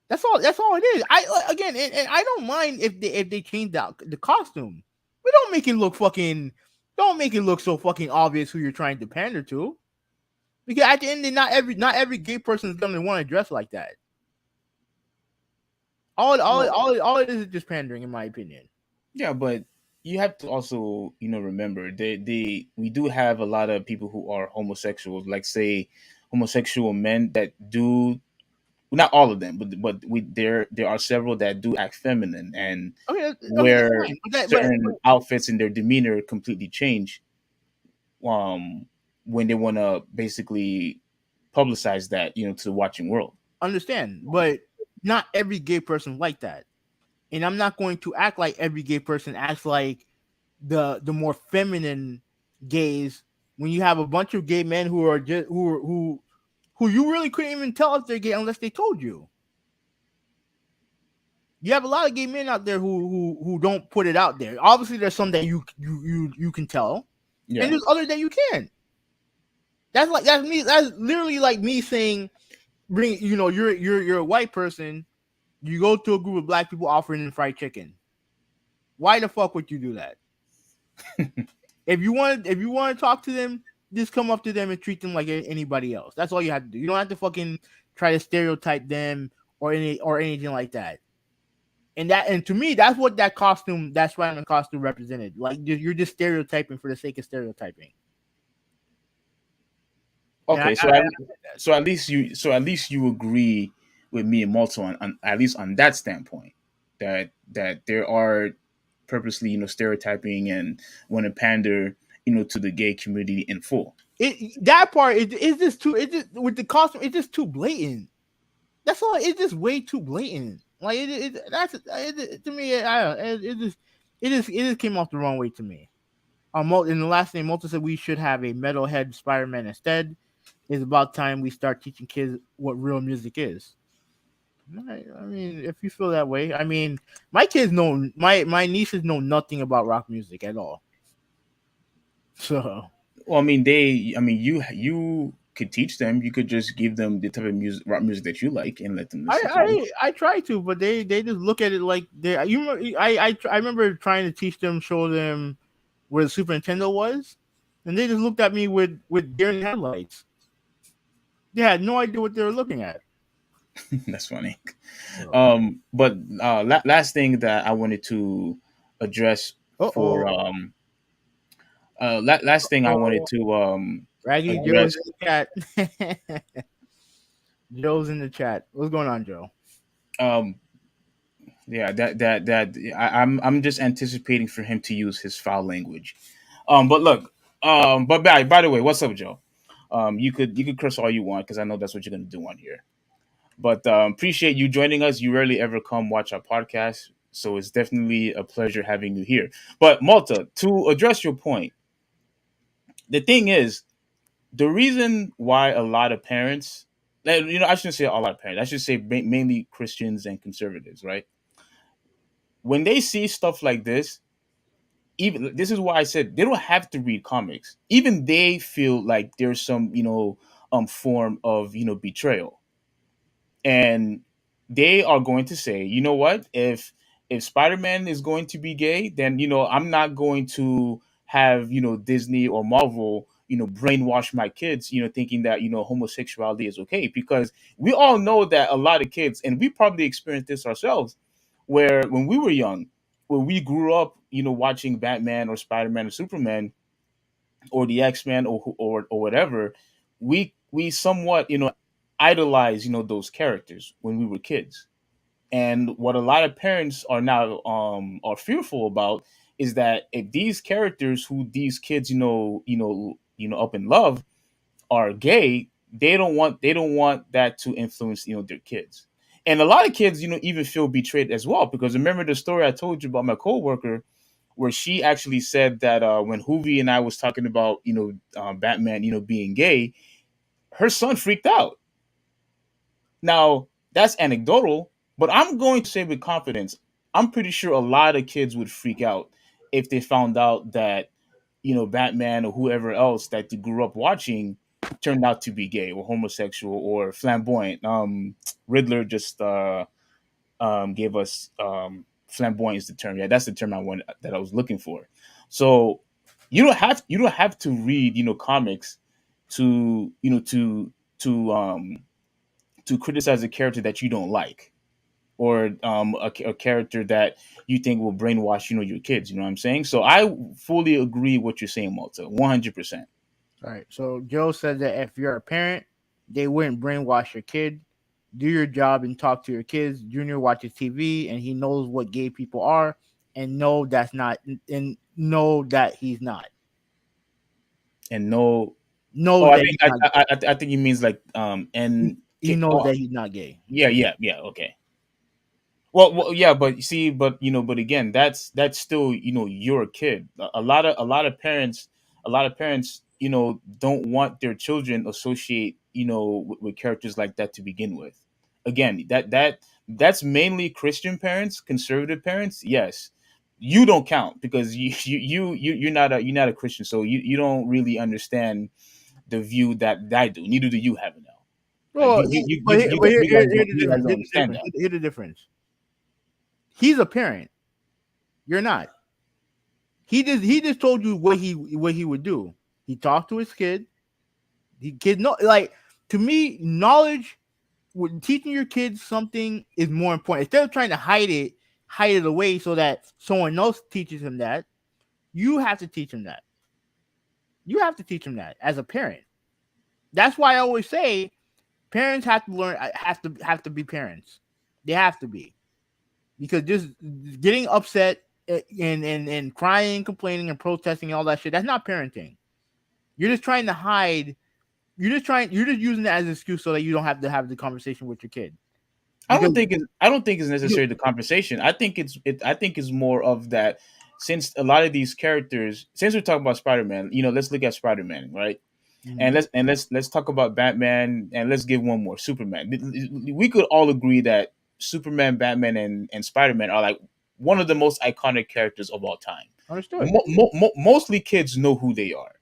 That's all. That's all it is. I again, and I don't mind if they change the costume. We don't make it look fucking. Don't make it look so fucking obvious who you're trying to pander to. Because at the end, of the day, not every gay person is gonna want to dress like that. All it is just pandering, in my opinion. Yeah, but you have to also, remember we do have a lot of people who are homosexuals, like say homosexual men that do, not all of them, but there are several that do act feminine and Okay, that's where fine. certain outfits and their demeanor completely change when they want to basically publicize that, to the watching world. Understand, but not every gay person like that, and I'm not going to act like every gay person acts like the more feminine gays. When you have a bunch of gay men who are just who you really couldn't even tell if they're gay unless they told you. You have a lot of gay men out there who don't put it out there. Obviously, there's some that you can tell, Yeah. and there's others that you can't. That's me. That's literally like me saying, bring you're a white person. You go to a group of black people offering them fried chicken. Why the fuck would you do that? If you want to talk to them, just come up to them and treat them like anybody else. That's all you have to do. You don't have to fucking try to stereotype them or anything like that. And to me, that's what that Spider-Man costume represented. Like you're just stereotyping for the sake of stereotyping. Okay, so at least you agree with me and Malto on at least on that standpoint that there are purposely stereotyping and want to pander to the gay community in full. That part is just too. It just with the costume, it's just too blatant. That's all. It's just way too blatant. Like to me. It just came off the wrong way to me. In the last name, Malta said we should have a metalhead Spider-Man instead. It's about time we start teaching kids what real music is. I mean, if you feel that way, I mean, my kids know my nieces know nothing about rock music at all. So, well, I mean, you could teach them. You could just give them the type of rock music that you like, and let them listen to it. I try to, but they just look at it like they. I remember trying to teach them, show them where the Super Nintendo was, and they just looked at me with deer in headlights. They had no idea what they were looking at. That's funny. So. But last thing that I wanted to address for last thing I wanted to Raggy Joe's address. in the chat. Joe's in the chat. What's going on, Joe? Yeah, I'm just anticipating for him to use his foul language. But look, but by the way, what's up, Joe? You could curse all you want because I know that's what you're gonna do on here. But appreciate you joining us. You rarely ever come watch our podcast, so it's definitely a pleasure having you here. But Malta, to address your point, the thing is, the reason why a lot of parents, I shouldn't say a lot of parents, I should say mainly Christians and conservatives, right? When they see stuff like this, even this is why I said they don't have to read comics. Even they feel like there's some, form of, betrayal, and they are going to say, you know what, if Spider-Man is going to be gay, then I'm not going to have Disney or Marvel brainwash my kids thinking that homosexuality is okay, because we all know that a lot of kids, and we probably experienced this ourselves, where when we were young, when we grew up watching Batman or Spider-Man or Superman or the X-Men or whatever, we somewhat idolize those characters when we were kids. And what a lot of parents are now are fearful about is that if these characters who these kids up in love are gay, they don't want that to influence their kids. And a lot of kids even feel betrayed as well, because remember the story I told you about my coworker, where she actually said that when Hoovy and I was talking about Batman being gay, her son freaked out. Now that's anecdotal, but I'm going to say with confidence, I'm pretty sure a lot of kids would freak out if they found out that, Batman or whoever else that they grew up watching turned out to be gay or homosexual or flamboyant. Riddler just gave us flamboyant is the term. Yeah, that's the term that I was looking for. So you don't have to read comics to to criticize a character that you don't like, or a character that you think will brainwash your kids. You know what I'm saying? So I fully agree with what you're saying, Malta. 100%. All right. So Joe said that if you're a parent, they wouldn't brainwash your kid. Do your job and talk to your kids. Junior watches TV and he knows what gay people are, and know that he's not. And no, oh, Knows I that think he's not. I think he means like He, and he knows oh, that he's not gay. yeah, yeah, yeah. Okay. Well, yeah, but you see, but again, that's still you're a kid. A lot of parents, don't want their children associate with characters like that to begin with. Again, that's mainly Christian parents, conservative parents. Yes, you don't count because you're not a Christian, so you don't really understand the view that I do. Neither do you have it now. Like Well, but you guys don't here's the understand difference. that. Here's the difference. He's a parent. You're not. He just told you what he would do. He talked to his kid. The kid know, like, to me, knowledge, teaching your kids something is more important. Instead of trying to hide it away so that someone else teaches him that, you have to teach him that. You have to teach him that as a parent. That's why I always say parents have to learn, have to be parents. They have to be, because just getting upset and crying, complaining, and protesting and all that shit, that's not parenting. You're just trying to hide. You're just using that as an excuse so that you don't have to have the conversation with your kid. Because I don't think it's you, necessarily the conversation. I think it's more of that, since a lot of these characters, since we're talking about Spider-Man, let's look at Spider-Man, right? And Mhm. let's talk about Batman, and let's give one more, Superman. We could all agree that Superman, Batman, and Spider-Man are like one of the most iconic characters of all time. Understood. Mostly kids know who they are,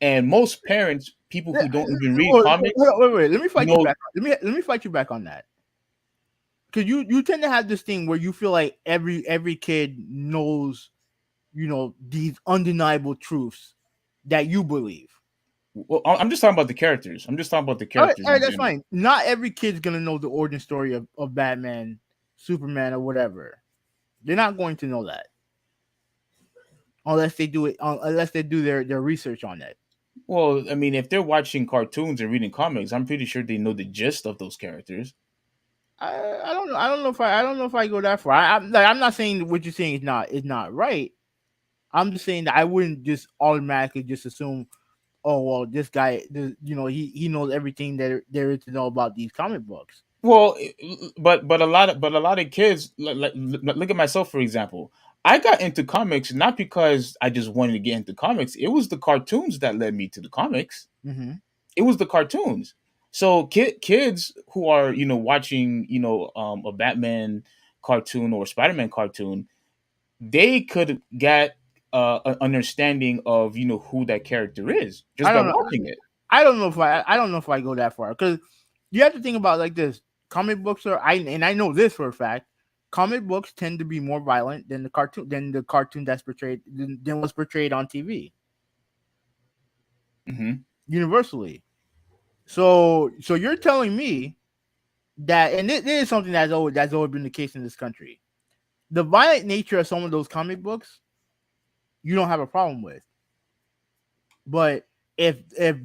and most parents, people Yeah, who don't even read hold comics, on, wait. Let me fight you know. back. Let me fight you back on that. Because you tend to have this thing where you feel like every kid knows, these undeniable truths that you believe. Well, I'm just talking about the characters. I'm just talking about the characters All right, in that's general. fine. Not every kid's gonna know the origin story of Batman, Superman, or whatever. They're not going to know that unless they do their research on it. Well, I mean, if they're watching cartoons and reading comics, I'm pretty sure they know the gist of those characters. I don't know. I don't know if I go that far. I'm not saying what you're saying is not right. I'm just saying that I wouldn't just automatically just assume, oh well, this guy, he knows everything that there is to know about these comic books. Well, but a lot of kids, look at myself for example. I got into comics not because I just wanted to get into comics. It was the cartoons that led me to the comics. Mm-hmm. It was the cartoons. So kids who are watching a Batman cartoon or Spider-Man cartoon, they could get an understanding of who that character is just I by don't know. watching it. I don't know if I go that far, because you have to think about it like this. Comic books I know this for a fact. Comic books tend to be more violent than the cartoon that's portrayed than what's portrayed on TV Hmm. universally. So you're telling me that, and this is something that's always been the case in this country. The violent nature of some of those comic books, you don't have a problem with. But if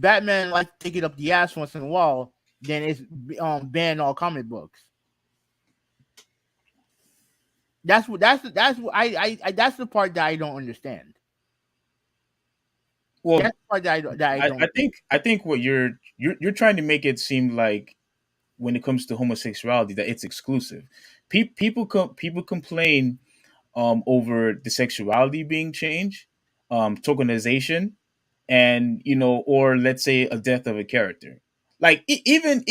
Batman likes to take it up the ass once in a while, then it's ban all comic books. That's the part that I don't understand. Well, That's the part that I I don't get. think I think what you're trying to make it seem like when it comes to homosexuality that it's exclusive. People complain over the sexuality being changed, tokenization, and or let's say a death of a character. Like even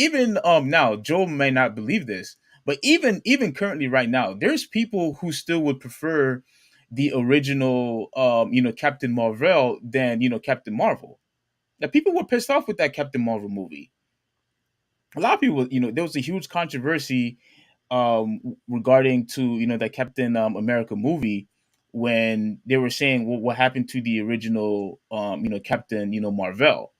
now, Joe may not believe this, but even currently right now, there's people who still would prefer the original Captain Marvel than Captain Marvel. Now people were pissed off with that Captain Marvel movie. A lot of people, there was a huge controversy regarding to that Captain America movie when they were saying, well, what happened to the original Captain Marvel.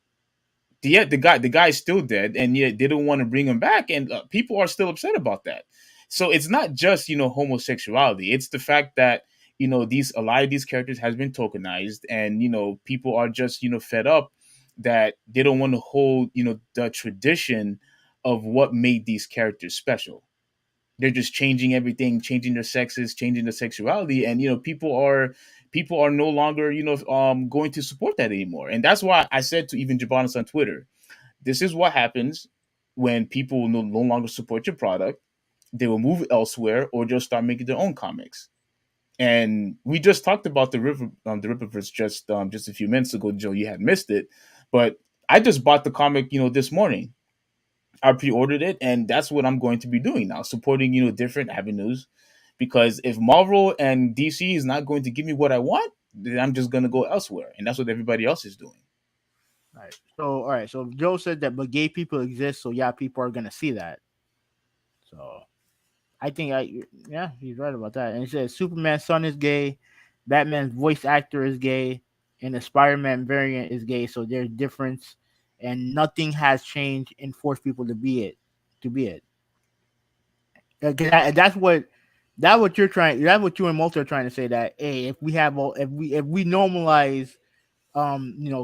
Yet the guy is still dead, and yet they don't want to bring him back, and people are still upset about that. So it's not just homosexuality; it's the fact that these a lot of these characters has been tokenized, and people are just fed up that they don't want to hold the tradition of what made these characters special. They're just changing everything, changing their sexes, changing their sexuality, and people are no longer going to support that anymore. And that's why I said to even Jabonis on Twitter, this is what happens when people no longer support your product. They will move elsewhere or just start making their own comics. And we just talked about the Riververse just a few minutes ago, Joe. You had missed it, but I just bought the comic, this morning. I pre-ordered it, and that's what I'm going to be doing now, supporting different avenues. Because if Marvel and DC is not going to give me what I want, then I'm just going to go elsewhere, and that's what everybody else is doing. Right. So all right. So Joe said that, but gay people exist. So yeah, people are gonna see that. So I think yeah, he's right about that. And he says Superman's son is gay, Batman's voice actor is gay, and the Spider-Man variant is gay. So there's difference, and nothing has changed and forced people to be it. To be it. 'Cause that's what you're trying. That's what you and Multi are trying to say. That hey, if we have all, if we normalize,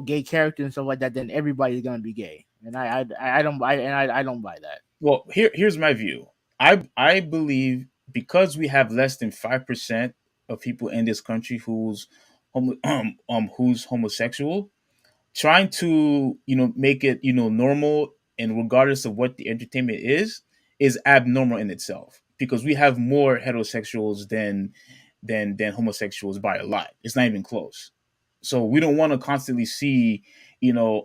gay characters and stuff like that, then everybody's gonna be gay. And I don't buy, and I don't buy that. Well, here's my view. I believe because we have less than 5% of people in this country who's homosexual, trying to make it normal and regardless of what the entertainment is abnormal in itself, because we have more heterosexuals than homosexuals by a lot. It's not even close. So we don't want to constantly see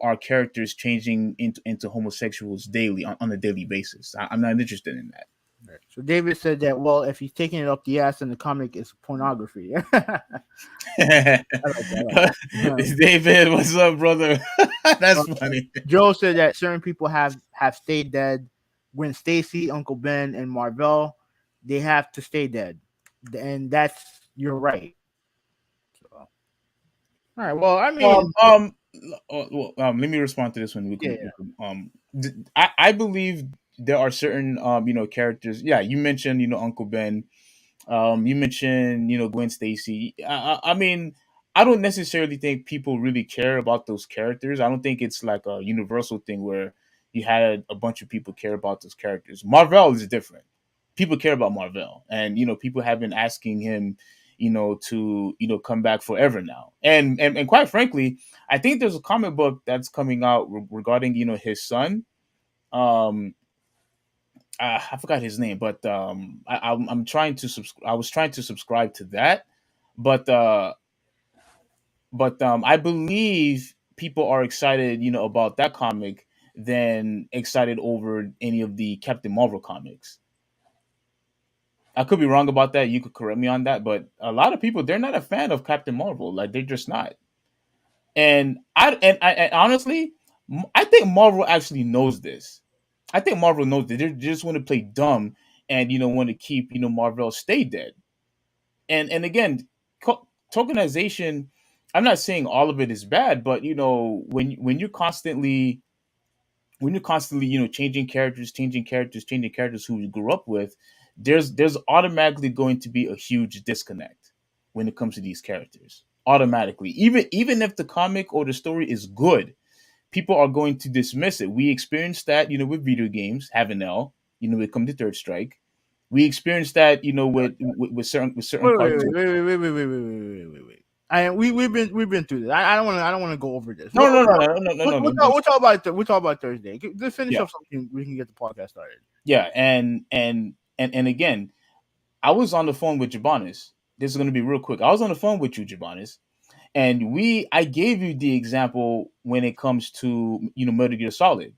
our characters changing into homosexuals daily on a daily basis. I'm not interested in that. Right. So David said that, well, if he's taking it up the ass in the comic, it's pornography. I like that. I like that. David, what's up, brother? That's funny. Joe said that certain people have stayed dead. When Stacy, Uncle Ben, and Marvel, they have to stay dead, and that's you're right. So, all right. Well, I mean, Let me respond to this one. yeah. I believe there are certain characters. Yeah, you mentioned Uncle Ben. You mentioned Gwen Stacy. I mean, I don't necessarily think people really care about those characters. I don't think it's like a universal thing where you had a bunch of people care about those characters. Marvel is different. People care about Marvel, and people have been asking him, to come back forever now. And quite frankly, I think there's a comic book that's coming out regarding his son. Um, I forgot his name, but I'm trying to I was trying to subscribe to that, but I believe people are excited, about that comic than excited over any of the Captain Marvel comics. I could be wrong about that. You could correct me on that, but a lot of people, they're not a fan of Captain Marvel. Like they're just not. And honestly, I think Marvel actually knows this. I think Marvel knows that they just want to play dumb and want to keep Marvel stay dead. And again, tokenization. I'm not saying all of it is bad, but when you're constantly changing characters who you grew up with, there's automatically going to be a huge disconnect when it comes to these characters. Automatically, even if the comic or the story is good, people are going to dismiss it. We experienced that, with video games, having L, it come to Third Strike. We experienced that, with certain Wait, wait, cartoons. wait, wait, wait, wait, wait, wait, wait, wait, wait. we've been through this. I don't want to go over this. No, no, no, no, no, no, no, no. We'll talk about Thursday. Let's finish Yeah, up something. We can get the podcast started. yeah, and again, I was on the phone with Jabonis. This is going to be real quick. I was on the phone with you, Jabonis, and I gave you the example when it comes to Metal Gear Solid.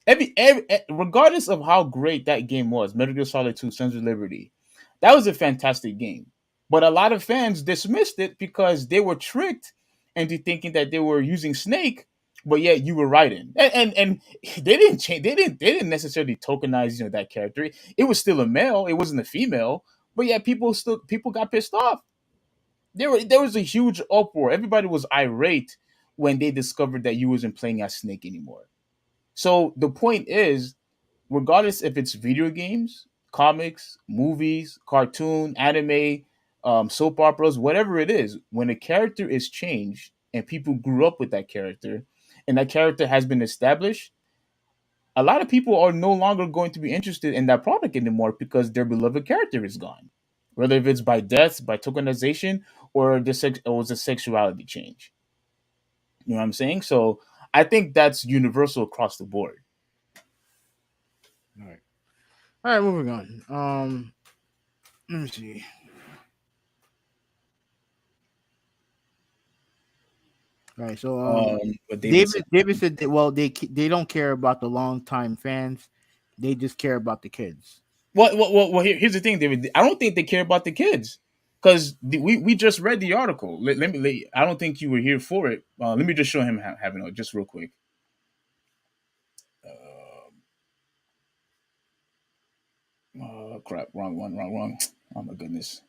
Regardless of how great that game was, Metal Gear Solid 2: Sons of Liberty, that was a fantastic game. But a lot of fans dismissed it because they were tricked into thinking that they were using Snake, but yet you were Raiden. And they didn't change. They didn't necessarily tokenize that character. It was still a male. It wasn't a female. But yeah, people got pissed off. There was a huge uproar. Everybody was irate when they discovered that you wasn't playing as Snake anymore. So the point is, regardless if it's video games, comics, movies, cartoon, anime, soap operas, whatever it is, when a character is changed and people grew up with that character and that character has been established, a lot of people are no longer going to be interested in that product anymore because their beloved character is gone. Whether if it's by death, by tokenization, or or was a sexuality change. You know what I'm saying? So I think that's universal across the board. All right. All right, moving on. Let me see. All right, so What David said. David said that, well, they don't care about the long time fans, they just care about the kids. Here's the thing, David. I don't think they care about the kids because we just read the article. I don't think you were here for it. Let me just show him having it just real quick. Crap, wrong one, wrong. Oh my goodness,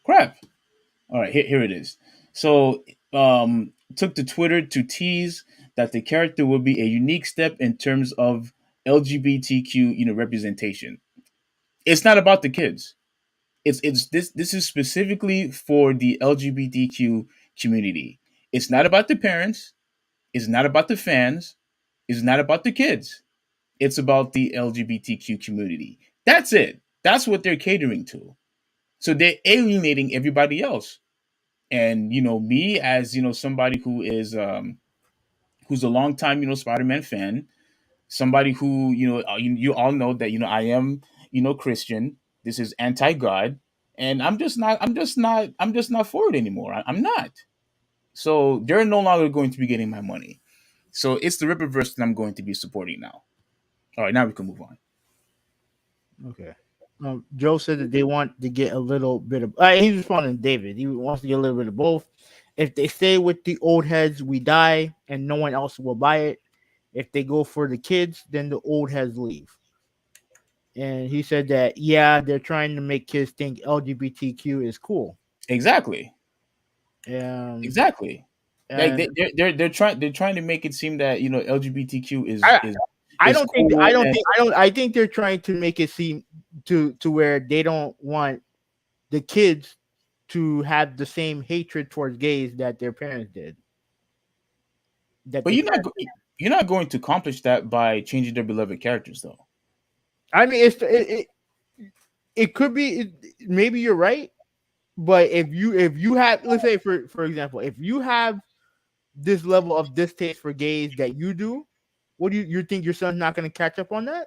crap. All right, here it is. So, took to Twitter to tease that the character will be a unique step in terms of LGBTQ, representation. It's not about the kids. It's this is specifically for the LGBTQ community. It's not about the parents. It's not about the fans. It's not about the kids. It's about the LGBTQ community. That's it. That's what they're catering to. So they're alienating everybody else. And me as somebody who is who's a long time Spider-Man fan, somebody who you all know that I am Christian. This is anti-God, and I'm just not for it anymore. I'm not. So they're no longer going to be getting my money. So it's the Ripperverse that I'm going to be supporting now. All right, now we can move on. Okay. Joe said that they want to get a little bit of. He's responding to David. He wants to get a little bit of both. If they stay with the old heads, we die, and no one else will buy it. If they go for the kids, then the old heads leave. And he said that they're trying to make kids think LGBTQ is cool. Exactly. Um, Exactly. Like and they're trying to make it seem that LGBTQ I is I is don't think cool. I don't And think I don't I think they're trying to make it seem to where they don't want the kids to have the same hatred towards gays that their parents did. That but their you're parents, not going to accomplish that by changing their beloved characters, though. I mean, it could be maybe you're right, but if you have, let's say for example, if you have this level of distaste for gays that you do, what do you think your son's not going to catch up on that?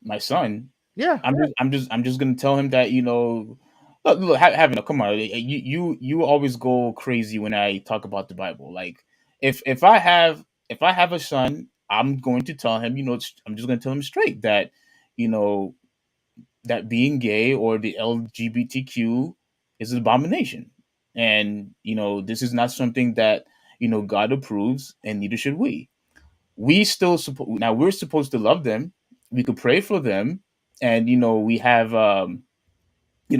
My son, Yeah, I'm just gonna tell him that look, having a come on, you always go crazy when I talk about the Bible. Like if I have a son, I'm going to tell him, I'm just gonna tell him straight that you know that being gay or the LGBTQ is an abomination, and this is not something that God approves, and neither should we. We still now we're supposed to love them. We could pray for them, and we have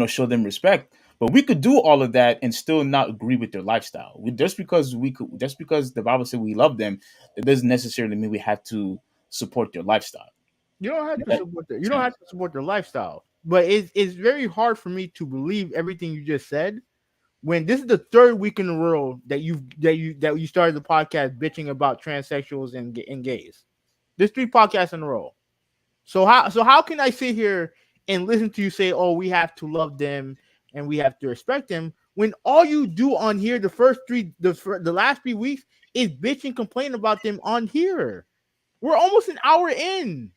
show them respect. But we could do all of that and still not agree with their lifestyle. Just because the Bible said we love them, that doesn't necessarily mean we have to support their lifestyle. you don't have to That support their, makes sense. lifestyle, but it's very hard for me to believe everything you just said when this is the third week in a row that you started the podcast bitching about transsexuals and gays. There's 3 podcasts in a row. So how can I sit here and listen to you say, "Oh, we have to love them and we have to respect them," when all you do on here the last 3 weeks is bitch and complain about them on here? We're almost an hour in.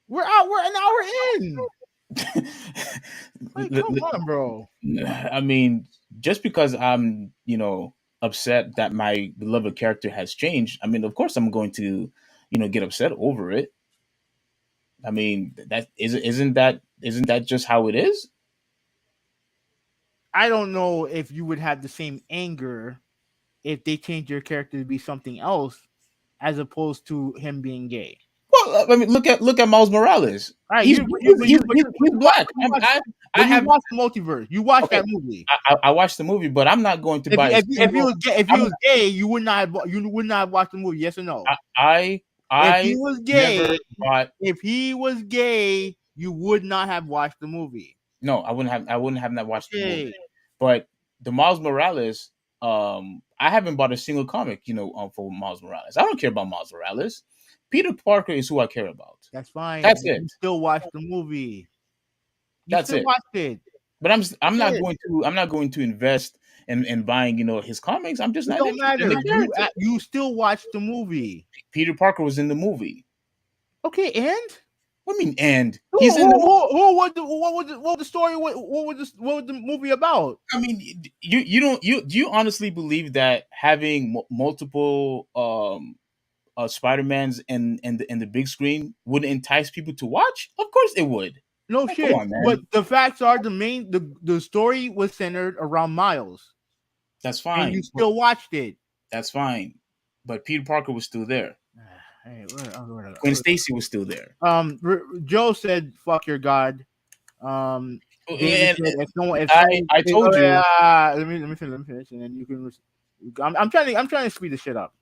We're an hour in. Like, come on, bro. I mean, just because I'm, upset that my beloved character has changed, I mean, of course I'm going to, get upset over it. I mean, isn't that just how it is? I don't know if you would have the same anger if they changed your character to be something else as opposed to him being gay. Well, I mean, look at Miles Morales. All right, He's you but you but he's you but he's, you, but he's you watch black. but you watch I but you have watch the multiverse. You watch okay. that movie. I watched the movie, but I'm not going to buy a If he single. was gay, if he I'm, was gay, you would not have watched the movie. Yes or no? I If he I was never gay, bought. if he was gay, you would not have watched the movie. No, I wouldn't have not watched the movie. Okay, But the Miles Morales, I haven't bought a single comic, for Miles Morales. I don't care about Miles Morales. Peter Parker is who I care about. that's fine. That's But it. you still watched the movie. You That's still it. watched it. But I'm not That's it. going to invest in buying, his comics. I'm just It not don't interested in matter. the character. You still watched the movie. Peter Parker was in the movie. Okay, and What do you mean? And who he's in the movie. who was what was the story? What was the movie about? I mean, you don't do you honestly believe that having multiple Spider-Mans and the big screen would entice people to watch? Of course it would. No Like, come shit. on, But man. the facts are the story was centered around Miles, That's and you fine. still watched it. That's fine. But Peter Parker was still there. Hey, Gwen Stacy was still there. Joe said, "Fuck your god." David And said, "If someone, I told oh, you. yeah, let me finish, and then you can." I'm trying to speed the shit up.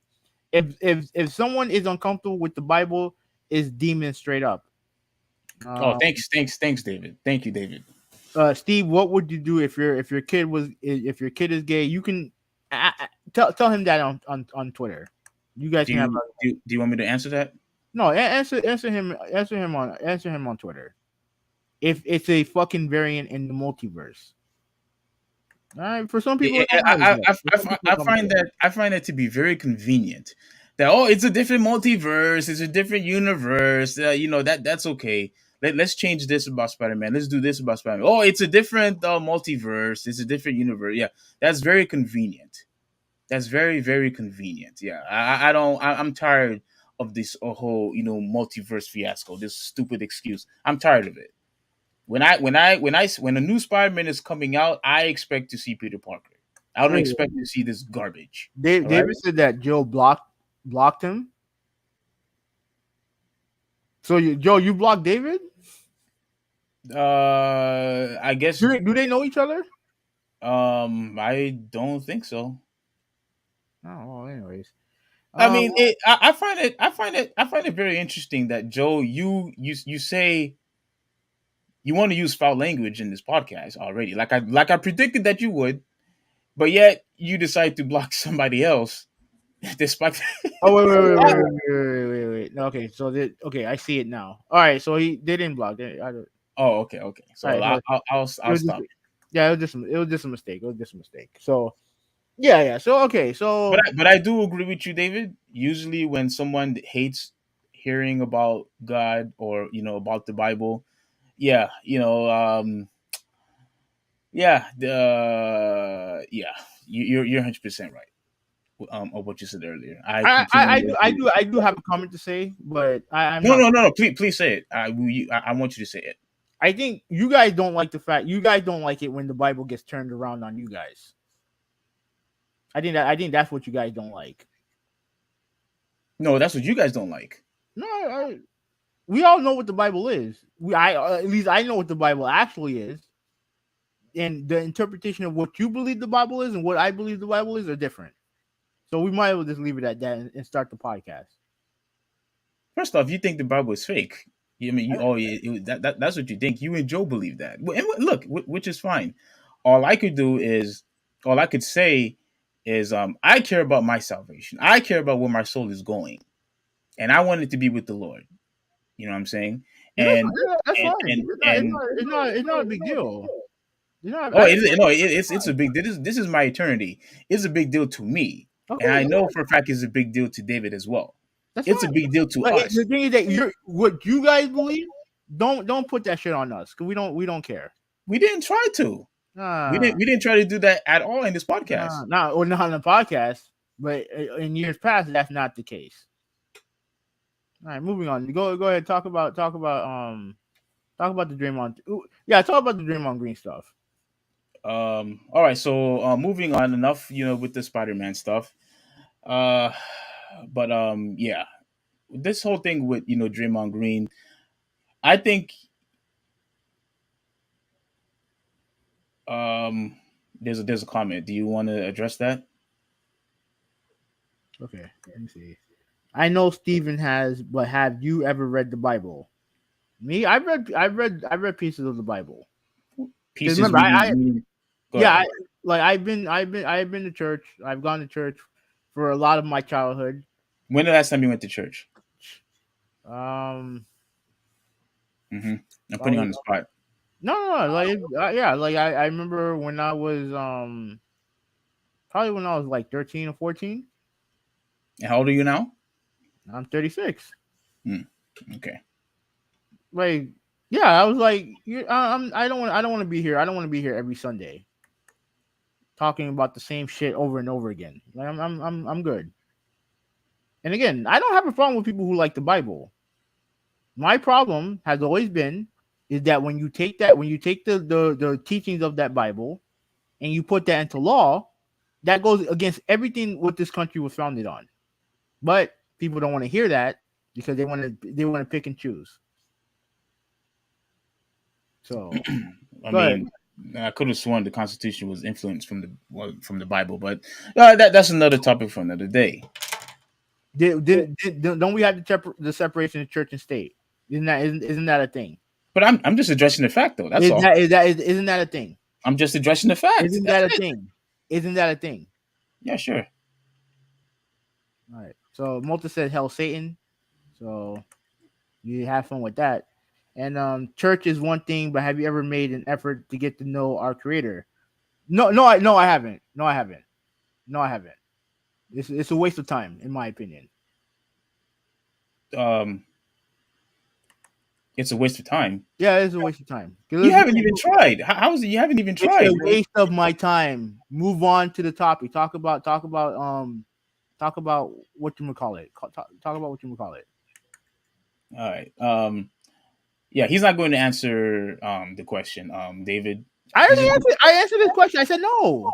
If someone is uncomfortable with the Bible, is demon straight up. Oh, Um, thanks, David. Thank you, David. Steve, what would you do if your kid is gay? You can tell him that on Twitter. You guys Do can have you do, do you want me to answer that? no answer him on Twitter. If it's a fucking variant in the multiverse, all right. For some people, it don't matter I, yet. I, For I, some I people, it I don't find matter. that I find it to be very convenient. That it's a different multiverse, it's a different universe. That's okay. Let's change this about Spider-Man. Let's do this about Spider-Man. Oh, it's a different multiverse. It's a different universe. Yeah, that's very convenient. That's very very convenient. Yeah, I don't. I'm tired of this whole multiverse fiasco. This stupid excuse. I'm tired of it. When a new Spider-Man is coming out, I expect to see Peter Parker. I don't Wait, expect to see this garbage. All right. David said that Joe blocked him. So Joe, you blocked David? I guess. Do they know each other? I don't think so. Oh, well, anyways. I mean, I find it very interesting that Joe, you say you want to use foul language in this podcast already, like I predicted that you would, but yet you decide to block somebody else, despite. Oh wait. No, okay, so okay, I see it now. All right, so they didn't block. Oh, okay. All So right, so I'll it was just, stop. yeah, it was just a mistake. It was just a mistake. So yeah. So okay, But so I do agree with you, David. Usually, when someone hates hearing about God or about the Bible, yeah, yeah, you're 100% right. Of what you said earlier, I completely agree. I do have a comment to say, but I'm No, not. no, no, no. Please say it. I want you to say it. I think you guys don't like the fact you guys don't like it when the Bible gets turned around on you guys. I think that's what you guys don't like. No, that's what you guys don't like. No, we all know what the Bible is. At least I know what the Bible actually is, and the interpretation of what you believe the Bible is and what I believe the Bible is are different. So we might as well just leave it at that and start the podcast. First off, you think the Bible is fake. I mean, that's what you think. You and Joe believe that. And look, which is fine. All I could do is, all I could say is, I care about my salvation. I care about where my soul is going, and I want it to be with the Lord. You know what I'm saying? Yeah, And that's and fine. and and It's not a big deal. oh, it's a big. This is my eternity. It's a big deal to me, and Okay, I know for a fact it's a big deal to David as well. that's It's fine. a big deal to But us. the thing is that what you guys believe, don't put that shit on us because we don't care. We didn't try to. We Nah, didn't. We didn't try to do that at all in this podcast. not on the podcast, but in years past, that's not the case. All right, moving on. Go ahead. Talk about the Draymond. Yeah, talk about the Draymond Green stuff. All right. So moving on. Enough. With the Spider-Man stuff. Uh, but yeah, this whole thing with Draymond Green. I think um there's a comment. Do you want to address that? Okay, let me see. I know Steven has, but have you ever read the Bible? Me, I've read pieces of the Bible. Because Pieces remember, meaning. Go yeah, ahead. I've been to church. I've gone to church for a lot of my childhood. When the last time you went to church? Um, hmm I'm putting you probably on the spot. no, like yeah, like I remember when I was probably when I was like 13 or 14. And how old are you now? I'm 36. Hmm. Okay. Like yeah, I was like, I don't want to be here. I don't want to be here every Sunday talking about the same shit over and over again. Like I'm good. And again, I don't have a problem with people who like the Bible. My problem has always been is that when you take the teachings of that Bible and you put that into law, that goes against everything what this country was founded on. But people don't want to hear that because they want to pick and choose. So I go ahead. mean, I could have sworn the Constitution was influenced from the Bible, but that's another topic for another day. Don't we have the separation of church and state? Isn't that a thing? But I'm just addressing the fact, though. That's all. Isn't that a thing? I'm just addressing the fact. Isn't That's that a it. thing? Isn't that a thing? Yeah, sure. All right. So Malta said hell Satan. So you have fun with that. And church is one thing, but have you ever made an effort to get to know our creator? No, I haven't. No, I haven't. No, I haven't. It's a waste of time, in my opinion. Um, it's a waste of time. Yeah, it's a waste of time. You haven't even tried. How is it? You haven't even It's tried, a bro. waste of my time. Move on to the topic. Talk about what you call it. Talk about what you call it. All right. Yeah, he's not going to answer the question. David. I He's already just answered. I answered this question. I said no.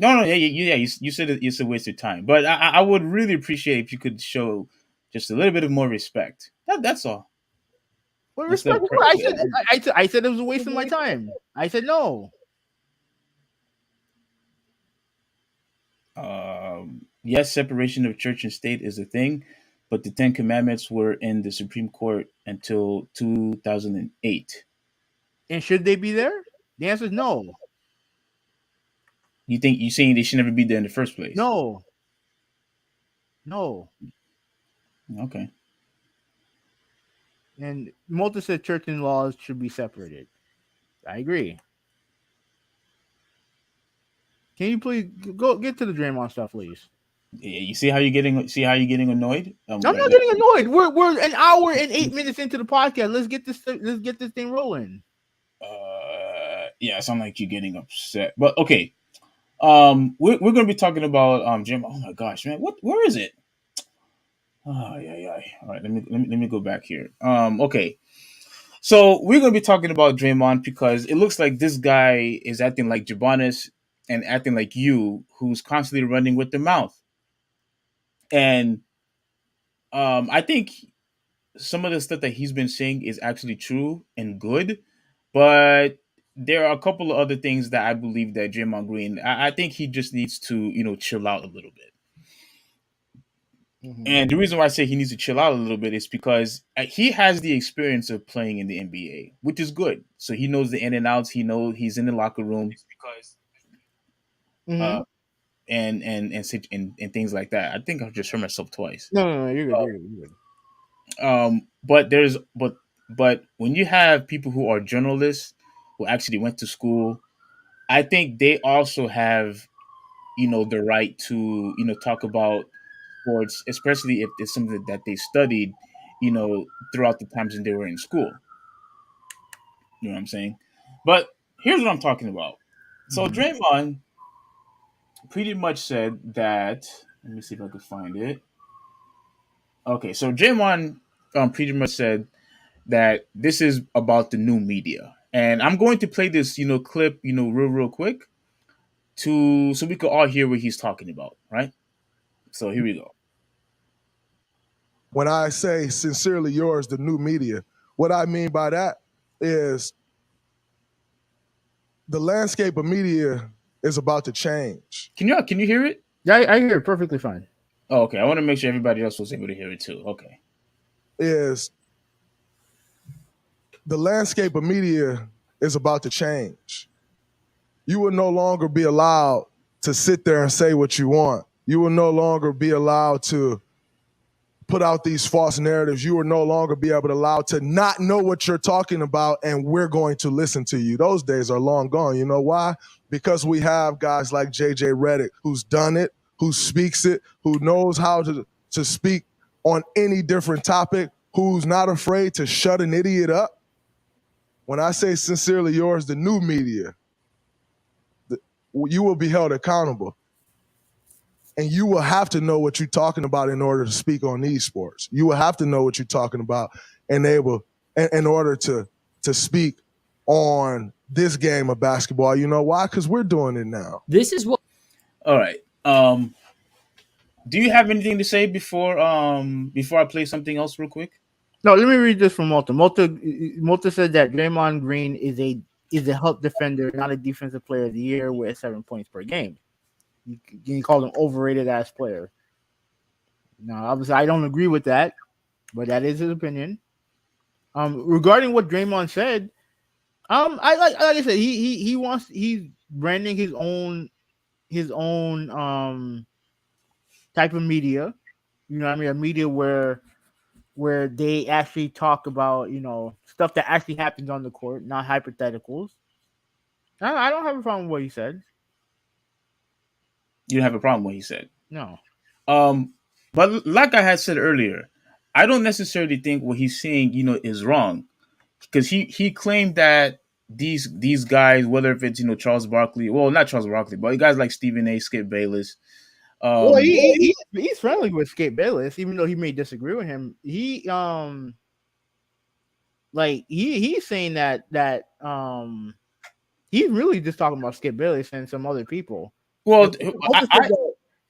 no. Yeah, you said it's a waste of time, but I would really appreciate if you could show just a little bit of more respect. That's all. With Instead respect, of I said I said it was a waste of my time. I said no. yes, separation of church and state is a thing, but the Ten Commandments were in the Supreme Court until 2008. And should they be there? The answer is no. You saying they should never be there in the first place? No. No. Okay. And Malta said church and laws should be separated. I agree. Can you please go get to the Draymond stuff, please? Yeah, you see how you're getting annoyed. I'm not getting annoyed. We're an hour and 8 minutes into the podcast. Let's get this thing rolling. Yeah, it sounds like you're getting upset. But okay. We're gonna be talking about Jim. Oh my gosh, man, where is it? Oh yeah, yeah. All right, let me go back here. Okay. So we're gonna be talking about Draymond because it looks like this guy is acting like Jabonis and acting like you, who's constantly running with the mouth. And I think some of the stuff that he's been saying is actually true and good, but there are a couple of other things that I believe that Draymond Green, I think he just needs to, chill out a little bit. Mm-hmm. And the reason why I say he needs to chill out a little bit is because he has the experience of playing in the NBA, which is good. So he knows the in and outs. He knows he's in the locker room, Mm-hmm. uh, and things like that. I think I've just heard myself twice. No, you're good. You're good. But but when you have people who are journalists who actually went to school, I think they also have the right to talk about sports, especially if it's something that they studied, throughout the times when they were in school. You know what I'm saying? But here's what I'm talking about. So Mhm. Draymond pretty much said that. Let me see if I could find it. Okay, so Draymond pretty much said that this is about the new media, and I'm going to play this clip real quick to so we can all hear what he's talking about, right? So here we go. When I say sincerely yours, the new media, what I mean by that is the landscape of media is about to change. Can you hear it? Yeah, I hear it perfectly fine. Oh, okay, I want to make sure everybody else was able to hear it too. Okay. Is the landscape of media is about to change. You will no longer be allowed to sit there and say what you want. You will no longer be allowed to put out these false narratives. You will no longer be able to allow to not know what you're talking about, and we're going to listen to you. Those days are long gone. You know why? Because we have guys like JJ Redick who's done it, who speaks it, who knows how to speak on any different topic, who's not afraid to shut an idiot up. When I say sincerely yours, the new media, you will be held accountable. And you will have to know what you're talking about in order to speak on these sports. You will have to know what you're talking about in order to speak on this game of basketball. You know why? Because we're doing it now. This is what All right. Do you have anything to say before I play something else real quick? No, let me read this from Malta. Malta said that Draymond Green is a help defender, not a defensive player of the year with 7 points per game. You called him overrated ass player. Now, obviously, I don't agree with that, but that is his opinion. Regarding what Draymond said, like I said, he's branding his own type of media. You know what I mean? A media where they actually talk about, stuff that actually happens on the court, not hypotheticals. I don't have a problem with what he said. You don't have a problem with what he said. No. But like I had said earlier, I don't necessarily think what he's saying, is wrong, because he claimed that these guys, whether if it's Charles Barkley, well, not Charles Barkley, but guys like Stephen A, Skip Bayless. Well, he's friendly with Skip Bayless, even though he may disagree with him. He's saying that he's really just talking about Skip Bayless and some other people. Well,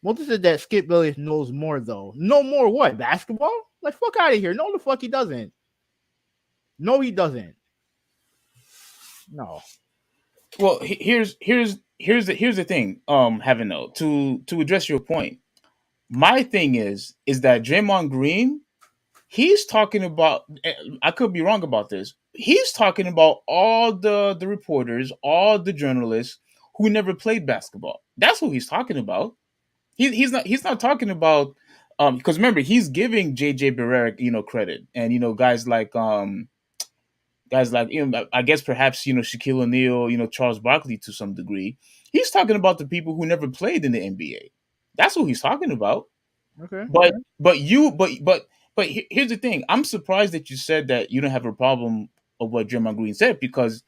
Multi said that Skip Bayless knows more though. No more what? Basketball? Like, fuck out of here. No, the fuck he doesn't. No, he doesn't. No. Well, here's the thing. Having though to address your point, my thing is that Draymond Green, he's talking about. I could be wrong about this. He's talking about all the reporters, all the journalists who never played basketball. That's who he's talking about. He's not talking about because remember, he's giving JJ Barea credit, and guys like I guess perhaps Shaquille O'Neal, Charles Barkley to some degree. He's talking about the people who never played in the NBA. That's what he's talking about. Okay. But here's the thing. I'm surprised that you said that you don't have a problem of what Draymond Green said, because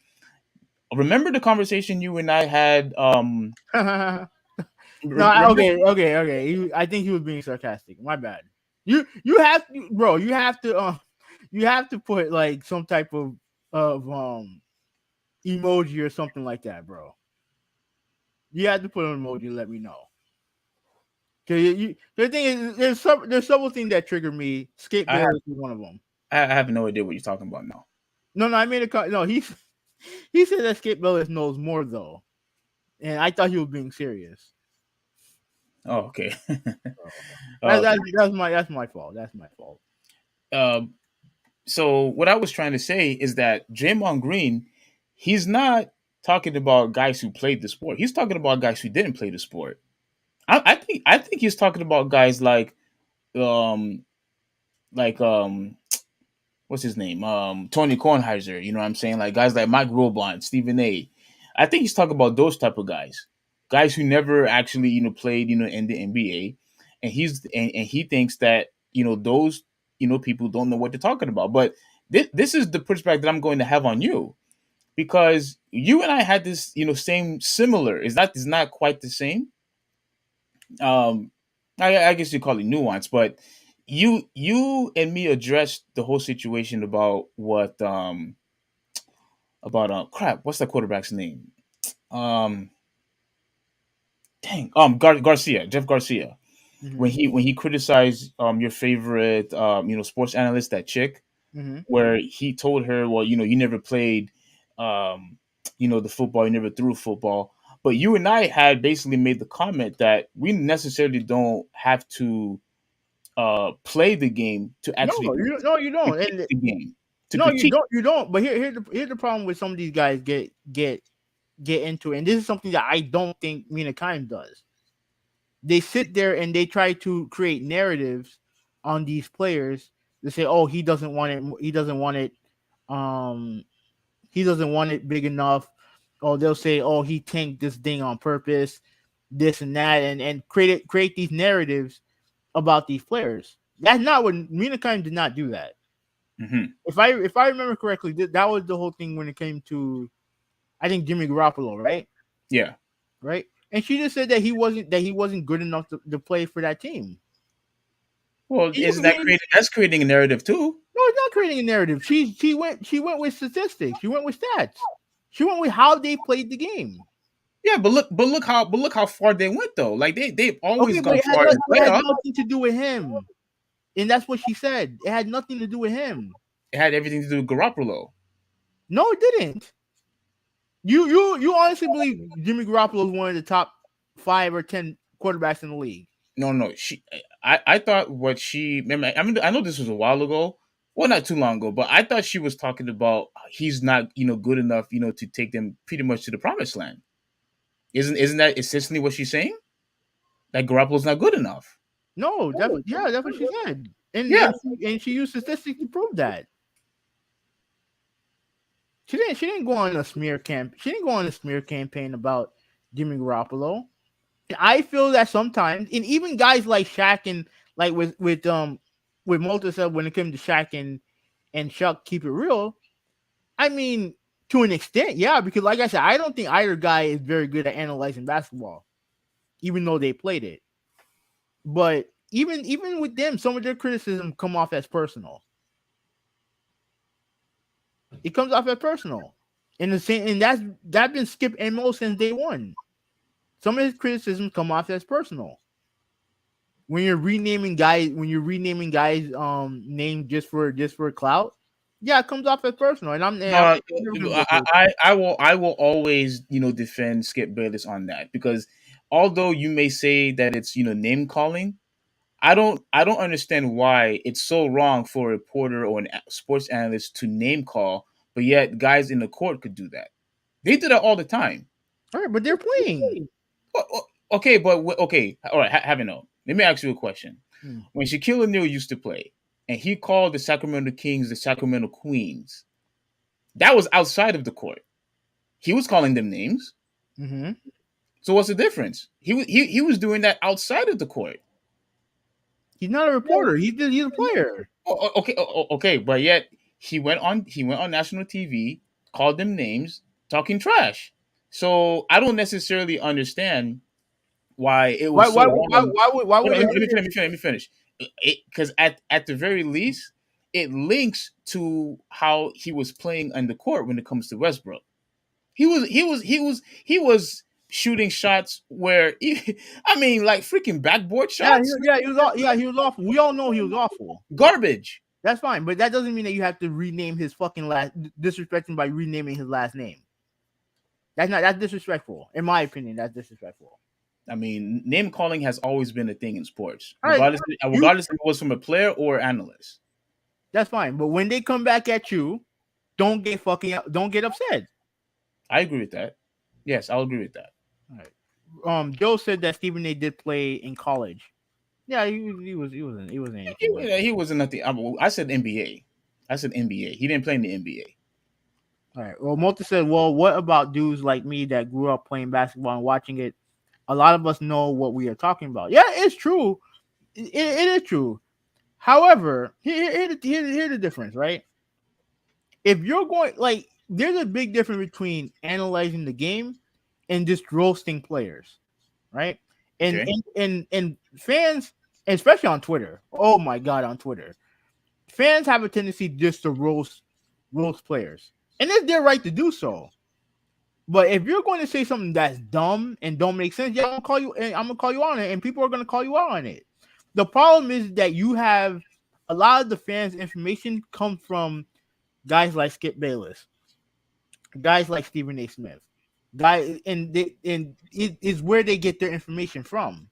remember the conversation you and I had. No, Remember? okay. I think he was being sarcastic. My bad. You have to, bro. You have to put like some type of emoji or something like that, bro. You have to put an emoji to let me know. The thing is, there's several things that trigger me. Skip Bayless is one of them. I have no idea what you're talking about now. No, I made a no. He said that Skip Bayless knows more though, and I thought he was being serious. Oh, okay. That's my fault. That's my fault. So what I was trying to say is that Draymond Green, he's not talking about guys who played the sport. He's talking about guys who didn't play the sport. I think he's talking about guys like um like what's his name? Tony Kornheiser, you know what I'm saying? Like guys like Mike Robon, Stephen A. I think he's talking about those type of guys. Guys who never actually, played, in the NBA. And he thinks that, those, people don't know what they're talking about. But this is the pushback that I'm going to have on you. because you and I had this, same similar. Is not quite the same. Um, I guess you call it nuance, but you and me addressed the whole situation about crap. What's the quarterback's name? Um, Garcia, Jeff Garcia, when Mm-hmm. he criticized your favorite sports analyst, that chick, Mm-hmm. where he told her, well, you never played um the football, you never threw football. But you and I had basically made the comment that we necessarily don't have to play the game to No, actually you don't. critique And the game, to no, you critique. don't. You don't. But here's the problem with some of these guys get into, and this is something that I don't think Mina Kimes does. They sit there and they try to create narratives on these players. They say, "Oh, he doesn't want it. He doesn't want it. Um, he doesn't want it big enough." Or they'll say, "Oh, he tanked this thing on purpose, this and that," and create these narratives about these players. That's not what Mina Kimes did not do that. Hmm. If I remember correctly, that was the whole thing when it came to, I think, Jimmy Garoppolo, right? Yeah. Right? And she just said that he wasn't good enough to play for that team. Well, He, isn't that he, creating that's creating a narrative too? no, it's not creating a narrative. She went with statistics. She went with stats. She went with how they played the game. Yeah, but look how far they went though. Like they've Okay, always but gone far in the it had playoffs. nothing to do with him. And that's what she said. It had nothing to do with him. It had everything to do with Garoppolo. No, it didn't. You honestly believe Jimmy Garoppolo is one of the top 5 or 10 quarterbacks in the league? No, no. I thought what she. I mean, I know this was a while ago. Well, not too long ago, but I thought she was talking about he's not, good enough, to take them pretty much to the promised land. Isn't that essentially what she's saying? That Garoppolo's not good enough. No, that's what she said. And Yeah. she used statistics to prove that. She didn't go on a smear camp. She didn't go on a smear campaign about Jimmy Garoppolo. I feel that sometimes, and even guys like Shaq and like with Malta said when it came to Shaq and Chuck, keep it real. I mean, to an extent, yeah, because like I said, I don't think either guy is very good at analyzing basketball, even though they played it. But even with them, some of their criticism come off as personal. It comes off as personal. And the same, and that's been Skip and Mo since day one. Some of his criticisms come off as personal. When you're renaming guys name just for clout, yeah, it comes off as personal. And I'm Uh, never gonna I, go for it. I will always defend Skip Bayless on that, because although you may say that it's name calling, I don't understand why it's so wrong for a reporter or sports analyst to name call, but yet guys in the court could do that. They do that all the time. All right, but they're playing. Okay, but okay, all right. Have a note. Let me ask you a question. Hmm. When Shaquille O'Neal used to play, and he called the Sacramento Kings the Sacramento Queens, that was outside of the court. He was calling them names. Mm-hmm. So what's the difference? He was doing that outside of the court. He's not a reporter. He's a player. Okay, but yet he went on national TV, called them names, talking trash. So I don't necessarily understand why it Why was so why why wrong. why would why Hold would on, it let me finish. Because at the very least, it links to how he was playing on the court when it comes to Westbrook. He was shooting shots where I mean, like freaking backboard Yeah, shots, he was awful. We all know he was awful. garbage. That's fine, but that doesn't mean that you have to rename his fucking last disrespect him by renaming his last name. That's disrespectful. In my opinion, that's disrespectful. I mean, name calling has always been a thing in sports, All right, you regardless if it was from a player or analyst. that's fine. But when they come back at you, don't get upset. I agree with that. Yes, I'll agree with that. All right. Joe said that Stephen A did play in college. Yeah, he wasn't He, anything. he wasn't nothing. I said NBA. I said NBA. He didn't play in the NBA. All right. Well, Multi said, well, what about dudes like me that grew up playing basketball and watching it? A lot of us know what we are talking about. Yeah, it's true. It is true. Here's the difference, right? If you're going like there's a big difference between analyzing the game and just roasting players, right? And Okay. and fans, especially on Twitter. Oh my god, on Twitter, fans have a tendency just to roast players, and it's their right to do so. But if you're going to say something that's dumb and don't make sense, yeah, I'm gonna call you. I'm gonna call you on it, and people are gonna call you out on it. The problem is that you have a lot of the fans' information come from guys like Skip Bayless, guys like Stephen A. Smith, guys, and it is where they get their information from.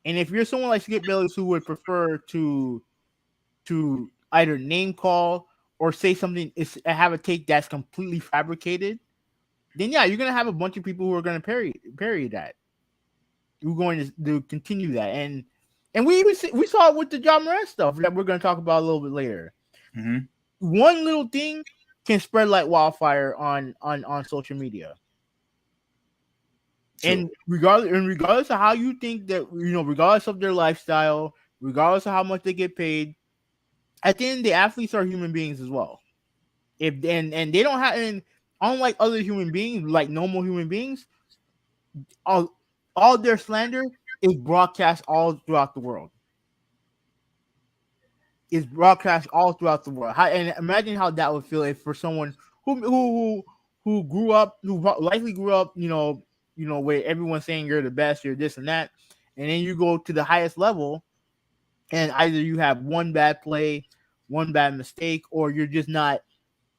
And if you're someone like Skip Bayless who would prefer to either name call or say something is have a take that's completely fabricated, then yeah, you're gonna have a bunch of people who are gonna parry that. We're going to continue that, and we saw it with the Ja Morant stuff that we're gonna talk about a little bit later. Mm-hmm. One little thing can spread like wildfire on social media. True. And regardless of how you think that, regardless of their lifestyle, regardless of how much they get paid, at the end, the athletes are human beings as well. If and they don't have, and unlike other human beings, like normal human beings, all their slander is broadcast all throughout the world. Is broadcast all throughout the world. And imagine how that would feel if for someone who grew up, who likely grew up, where everyone's saying you're the best, you're this and that, and then you go to the highest level, and either you have one bad play, one bad mistake, or you're just not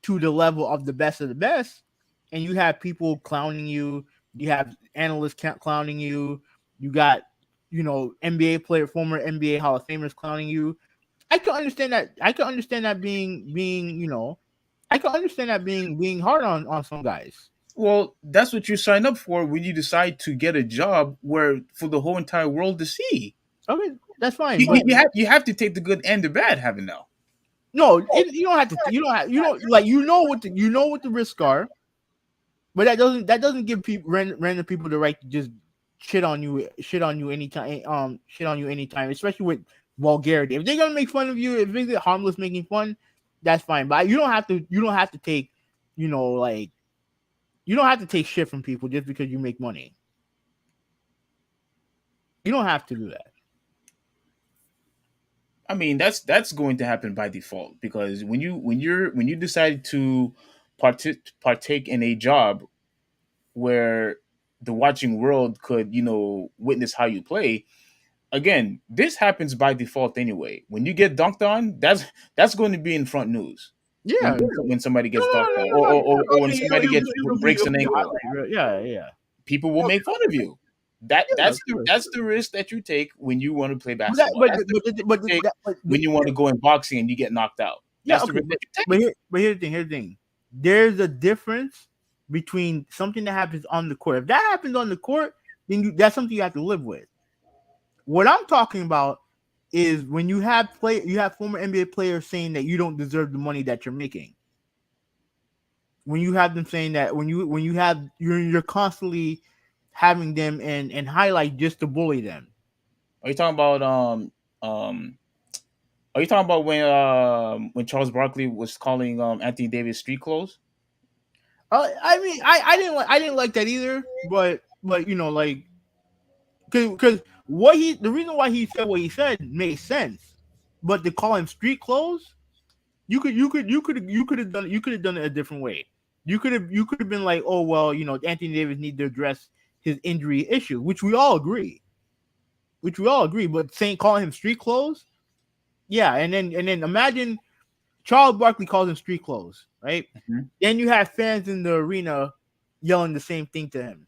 to the level of the best, and you have people clowning you, you have analysts clowning you, you got NBA player, former NBA Hall of Famers clowning you. I can understand that. I can understand that I can understand that being hard on some guys. Well, that's what you sign up for when you decide to get a job where for the whole entire world to see. Okay, that's fine, You, but you, you have you have to take the good and the bad, having now. no, you don't have to. You don't have. You don't like. What the risks are, but that doesn't give people random people the right to just shit on you anytime. Shit on you anytime, especially with vulgarity. If they're gonna make fun of you, if it's harmless making fun, that's fine. But you don't have to. You don't have to take. Like you don't have to take shit from people just because you make money. You don't have to do that. I mean, that's going to happen by default because when you decide to partake in a job where the watching world could witness how you play. Again, this happens by default anyway. When you get dunked on, that's going to be in front news. Yeah. When somebody No, gets no, dunked no, on, no, no, or when okay, somebody breaks it'll an be ankle, highlight. Yeah, yeah. people will make fun of you. That Yeah, that's of the course. that's the risk that you take when you want to play But that, basketball. but That's the risk but you take that, but when you want to go in boxing and you get knocked out. yeah, That's the okay, risk that you but take. here's the thing. Here's the thing. There's a difference between something that happens on the court. If that happens on the court, then that's something you have to live with. What I'm talking about is when you have former NBA players saying that you don't deserve the money that you're making. When you have them saying that you're constantly having them and highlight just to bully them. Are you talking about um Are you talking about when Charles Barkley was calling Anthony Davis street clothes? I mean, I didn't like that either, but like because the reason why he said what he said made sense, but to call him street clothes, you could have done it a different way. You could have been like, oh well, Anthony Davis needs to address his injury issue, which we all agree. But calling him street clothes, yeah, and then imagine Charles Barkley calls him street clothes, right? Mm-hmm. Then you have fans in the arena yelling the same thing to him.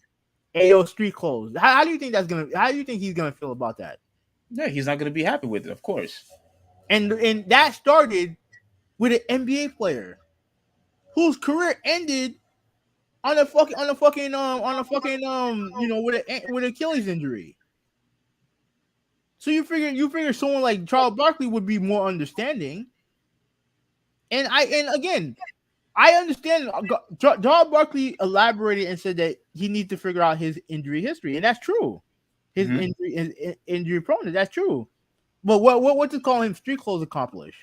Hey, yo, street clothes. How do you think how do you think he's gonna feel about that? Yeah, he's not going to be happy with it, of course. And that started with an NBA player whose career ended on a fucking with an Achilles injury. So you figure someone like Charles Barkley would be more understanding. And again, I understand. Charles Barkley elaborated and said that he needs to figure out his injury history, and that's true. His injury proneness, that's true. But what to call him street clothes accomplish?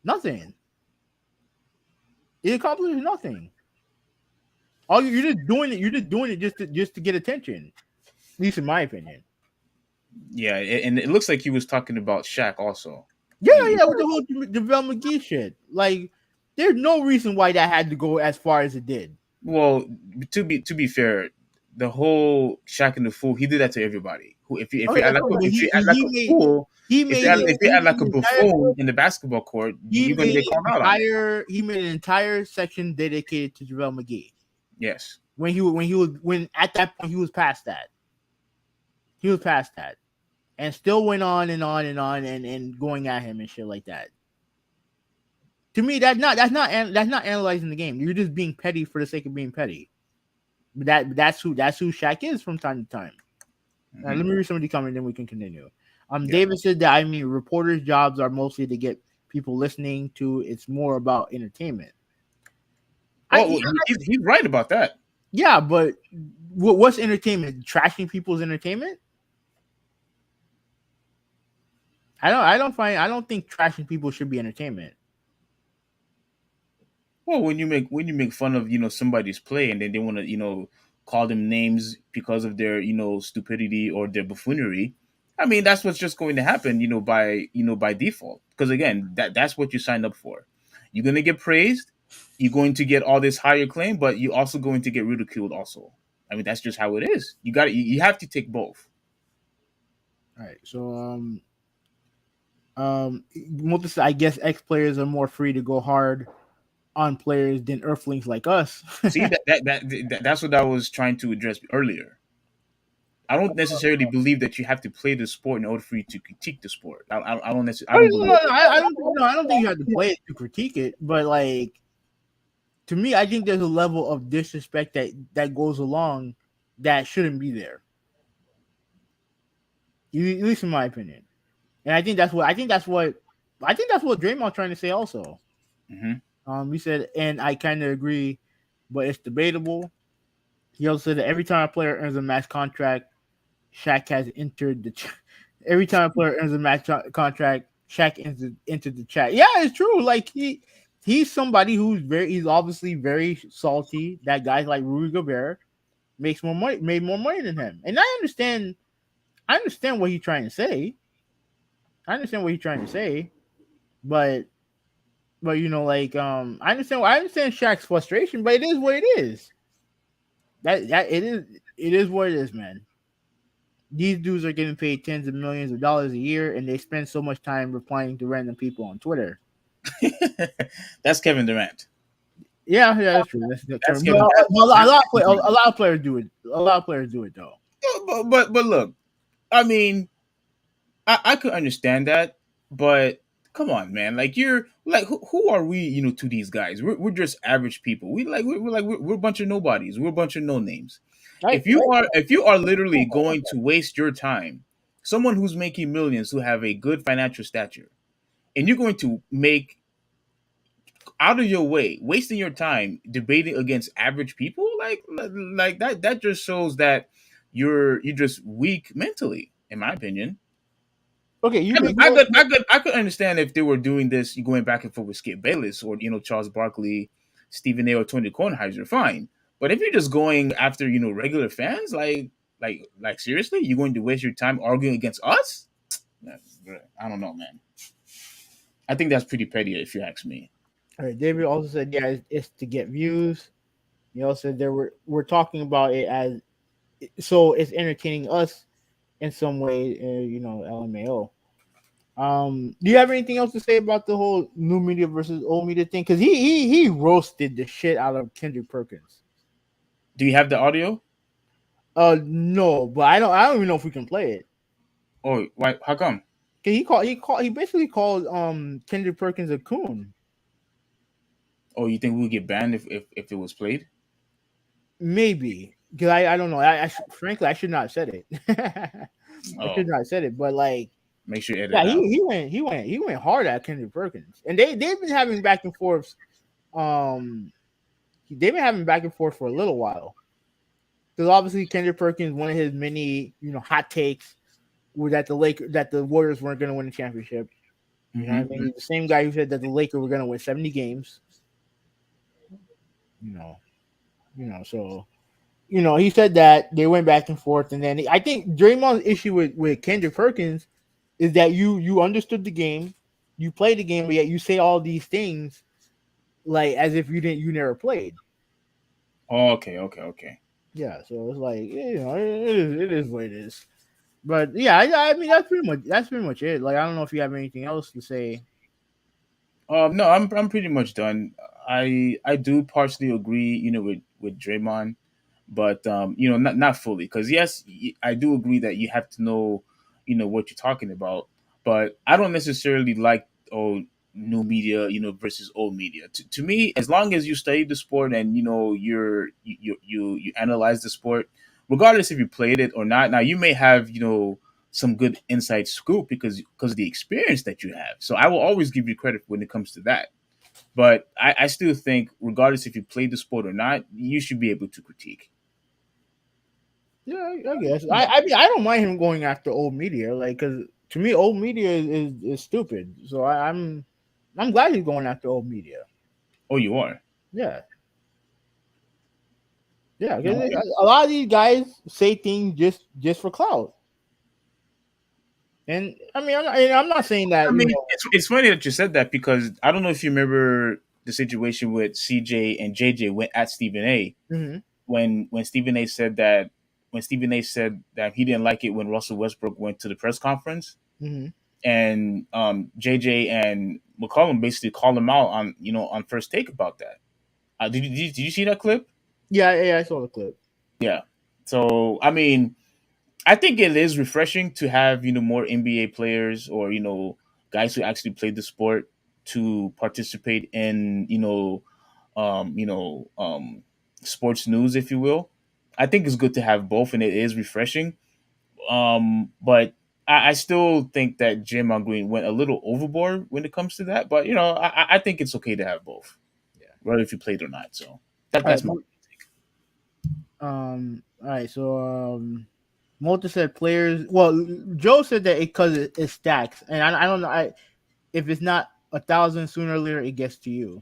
Nothing. It accomplishes nothing. All you're just doing it. You're just doing it just to get attention. At least in my opinion. Yeah, and it looks like he was talking about Shaq also. Yeah, yeah, with the whole JaVale McGee shit. Like, there's no reason why that had to go as far as it did. Well, to be fair, the whole Shaq and the Fool, he did that to everybody. Who if Oh you yeah, act like no, but if you act like a fool, he if made it. you He act made like a an entire buffoon in the basketball court, you're going to get called out on it. he made an entire section dedicated to JaVale McGee. Yes. When at that point he was past that. He was past that. And still went on and on and on and going at him and shit like that. To me, that's not analyzing the game. You're just being petty for the sake of being petty. But that's who Shaq is from time to time. Mm-hmm. Let me read some of the comments, then we can continue. David said that reporters' jobs are mostly to get people listening to. It's more about entertainment. He's right about that. Yeah, but what's entertainment? Trashing people's entertainment? I don't think trashing people should be entertainment. Well, when you make fun of somebody's play and then they want to call them names because of their stupidity or their buffoonery, I mean that's what's just going to happen by default, because again that's what you signed up for. You're going to get praised, you're going to get all this higher claim, but you're also going to get ridiculed also. I mean that's just how it is. You have to take both. All right, so I guess ex players are more free to go hard on players than earthlings like us. See, that's what I was trying to address earlier. I don't necessarily believe that you have to play the sport in order for you to critique the sport. I don't necessarily. I don't think you have to play it to critique it, but like, to me, I think there's a level of disrespect that goes along that shouldn't be there. At least in my opinion, and I think that's what Draymond's trying to say also. Mm-hmm. He said, and I kind of agree, but it's debatable. He also said that every time a player earns a max contract, Shaq has entered every time a player earns a max contract, Shaq entered the chat. Yeah, it's true. Like he's somebody he's obviously very salty that guys like Rudy Gobert made more money than him. And I understand what he's trying to say. But I understand Shaq's frustration, but it is what it is. It is what it is, man. These dudes are getting paid tens of millions of dollars a year, and they spend so much time replying to random people on Twitter. That's Kevin Durant. Yeah, that's true. That's Kevin. A lot of players do it. A lot of players do it though. But look, I mean, I could understand that, but come on, man. Like you're like who are we? To these guys, we're just average people. We're a bunch of nobodies. We're a bunch of no names. If you are literally going to waste your time, someone who's making millions, who have a good financial stature, and you're going to make out of your way, wasting your time debating against average people, like that just shows that you're just weak mentally, in my opinion. Okay, I could understand if they were doing this, going back and forth with Skip Bayless or Charles Barkley, Stephen A. or Tony Kornheiser, fine. But if you're just going after regular fans, like seriously, you're going to waste your time arguing against us? I don't know, man. I think that's pretty petty, if you ask me. All right, David also said, yeah, it's to get views. He also said we're talking about it as so it's entertaining us in some way, LMAO. Do you have anything else to say about the whole new media versus old media thing? Because he roasted the shit out of Kendrick Perkins. Do you have the audio? No, but I don't even know if we can play it. Oh, why? How come? He basically called Kendrick Perkins a coon. Oh, you think we would get banned if it was played? Maybe, because I don't know. Frankly, I should not have said it. I should not have said it, but like, make sure you edit it out. He went hard at Kendrick Perkins, and they've been having back and forth. They've been having back and forth for a little while, because obviously Kendrick Perkins, one of his many hot takes was that the Warriors weren't going to win the championship. You know what I mean? He's the same guy who said that the Lakers were going to win 70 games. You know, so he said that they went back and forth, and then I think Draymond's issue with Kendrick Perkins is that you understood the game, you played the game, but yet you say all these things like as if you never played. Oh, okay, okay, okay. Yeah, so it's like it is what it is. But yeah, I mean that's pretty much it. Like I don't know if you have anything else to say. No, I'm pretty much done. I do partially agree, with Draymond, but not fully, because yes, I do agree that you have to know, what you're talking about, but I don't necessarily like, new media, versus old media. To me, as long as you study the sport and you analyze the sport, regardless if you played it or not. Now you may have, some good inside scoop because of the experience that you have. So I will always give you credit when it comes to that. But I still think, regardless if you played the sport or not, you should be able to critique. Yeah, I guess. I mean I don't mind him going after old media, like because to me old media is stupid. So I'm glad he's going after old media. Oh, you are. Yeah, yeah. No, Because a lot of these guys say things just for clout, and I mean I'm not saying that I mean, it's funny that you said that, because I don't know if you remember the situation with CJ and JJ went at Stephen A. hmm When Stephen A. said that he didn't like it when Russell Westbrook went to the press conference, hmm and JJ and McCollum basically called him out on First Take about that. Did you see that clip? yeah, I saw the clip. Yeah. So I mean, I think it is refreshing to have more NBA players, or guys who actually played the sport, to participate in um, you know um, sports news, if you will. I think it's good to have both, and it is refreshing. But I still think that Jim on Green went a little overboard when it comes to that. But I think it's okay to have both, Yeah. whether if you played or not. So that's my. All right. So Malta said players. Well, Joe said that because it stacks, and I don't know. If it's not 1,000 sooner or later, it gets to you.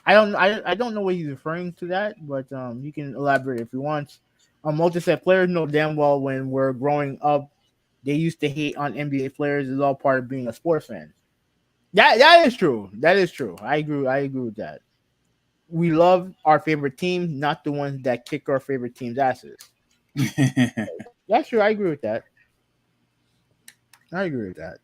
I don't know what he's referring to that, but you can elaborate if you want. Malta said players know damn well when we're growing up, they used to hate on NBA players. It's all part of being a sports fan. That is true. That is true. I agree with that. We love our favorite team, not the ones that kick our favorite team's asses. That's true. I agree with that. I agree with that.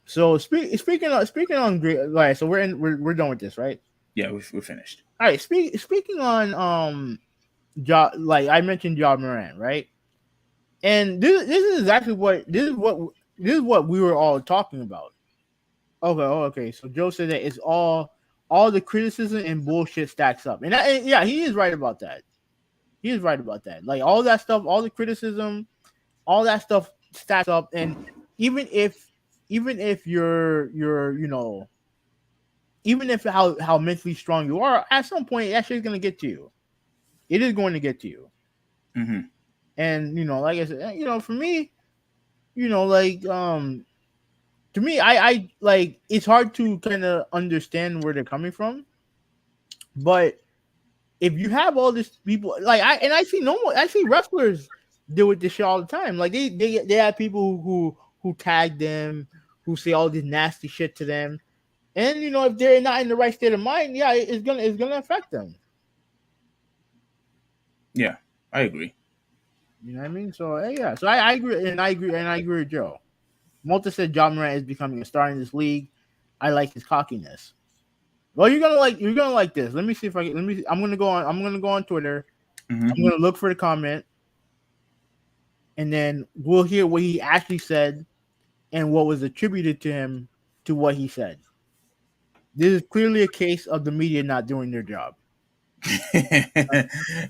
So speaking on great, right? So we're done with this, right? Yeah, we're finished. All right. Speaking on like I mentioned, Ja Morant, right? And this is exactly what we were all talking about. Okay. So Joe said that it's all the criticism and bullshit stacks up, and yeah, he is right about that. He is right about that. Like all that stuff, all the criticism, all that stuff stacks up, and even if you're even if how mentally strong you are, at some point that shit's gonna get to you. It is going to get to you. Hmm. And like I said, for me, like to me, I like it's hard to kind of understand where they're coming from, but if you have all this people like I see I see wrestlers deal with this shit all the time. Like they have people who tag them, who say all this nasty shit to them, and if they're not in the right state of mind, yeah, it's gonna affect them. Yeah, I agree. You know what I mean? So yeah, so I agree, and I agree with Joe. Malta said John Morant is becoming a star in this league. I like his cockiness. Well, you're gonna like this. Let me see if I can. Let me. I'm gonna go on Twitter. I'm Hmm. gonna look for the comment, and then we'll hear what he actually said and what was attributed to him to what he said. This is clearly a case of the media not doing their job. So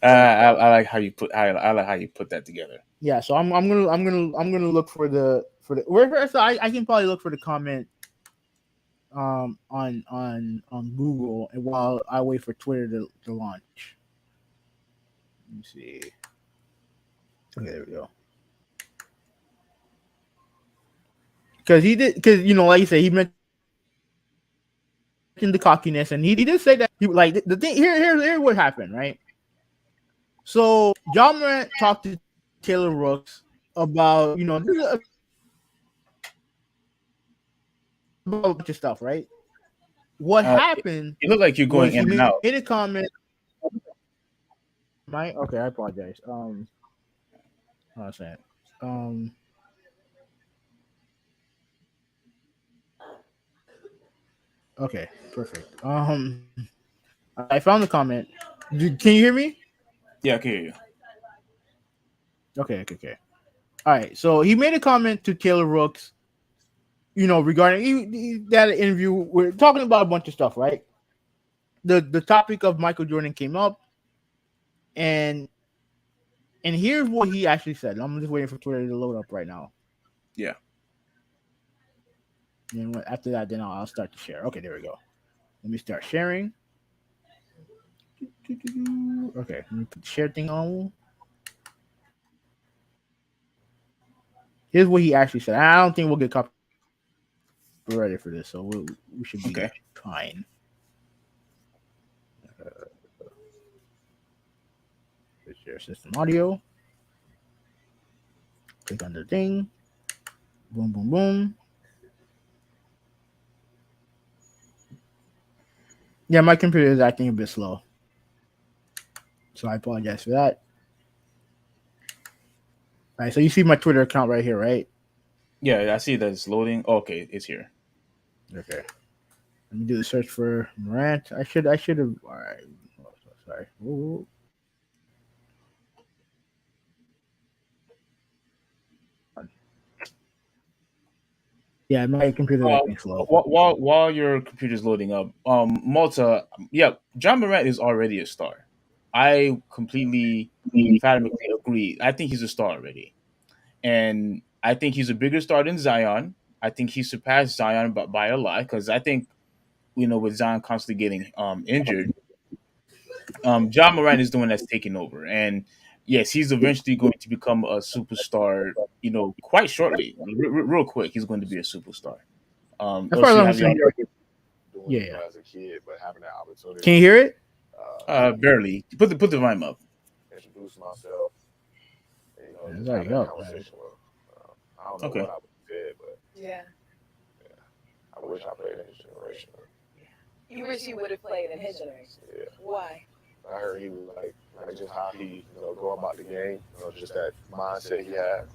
I like how you put. I like how you put that together. yeah, so I'm gonna look for the where so I can probably look for the comment on Google and while I wait for Twitter to launch. Let me see. Okay, there we go. Because he did, because like you said, he mentioned the cockiness, and he did say that he like the thing. Here what happened, right? So John Morant talked to Taylor Rooks about this is about a bunch of stuff, right? What happened You look like you're going was in he and made out. a comment. Okay, I apologize. Hold on a second. Okay, perfect. I found the comment. Can you hear me? Yeah, I can hear you. Okay. All right. So he made a comment to Taylor Rooks, regarding that interview. We're talking about a bunch of stuff, right? The topic of Michael Jordan came up, and here's what he actually said. I'm just waiting for Twitter to load up right now. Yeah. And after that, then I'll start to share. Okay, there we go. Let me start sharing. Okay, let me put the share thing on. Here's what he actually said. I don't think we'll get copyrighted for this, so we should be Okay. fine. Share system audio. Click on the thing. Boom, boom, boom. Yeah, my computer is acting a bit slow, so I apologize for that. All right, so you see my Twitter account right here, right? Yeah, I see that it's loading. Okay, it's here. Okay. Let me do the search for Morant. I should have. All right. Oh, sorry. Ooh. Yeah, my computer is acting slow. While your computer's loading up, Malta, yeah, John Morant is already a star. I completely, emphatically agree. I think he's a star already, and I think he's a bigger star than Zion. I think he surpassed Zion by a lot because I think with Zion constantly getting injured, John Morant is the one that's taking over, and yes, he's eventually going to become a superstar. Quite shortly, real quick, he's going to be a superstar. As far as Also, you I'm have concerned, Doing yeah. as a kid, but having that opportunity. Can you hear it? barely put the volume up. Introduce myself. It's Just already having a up. conversation with. I don't know Okay. what I would have said, but Yeah. I wish I played in his generation. You wish you would have played in his generation. Yeah. Why? I heard he was like just how he go about the game, just that mindset he had.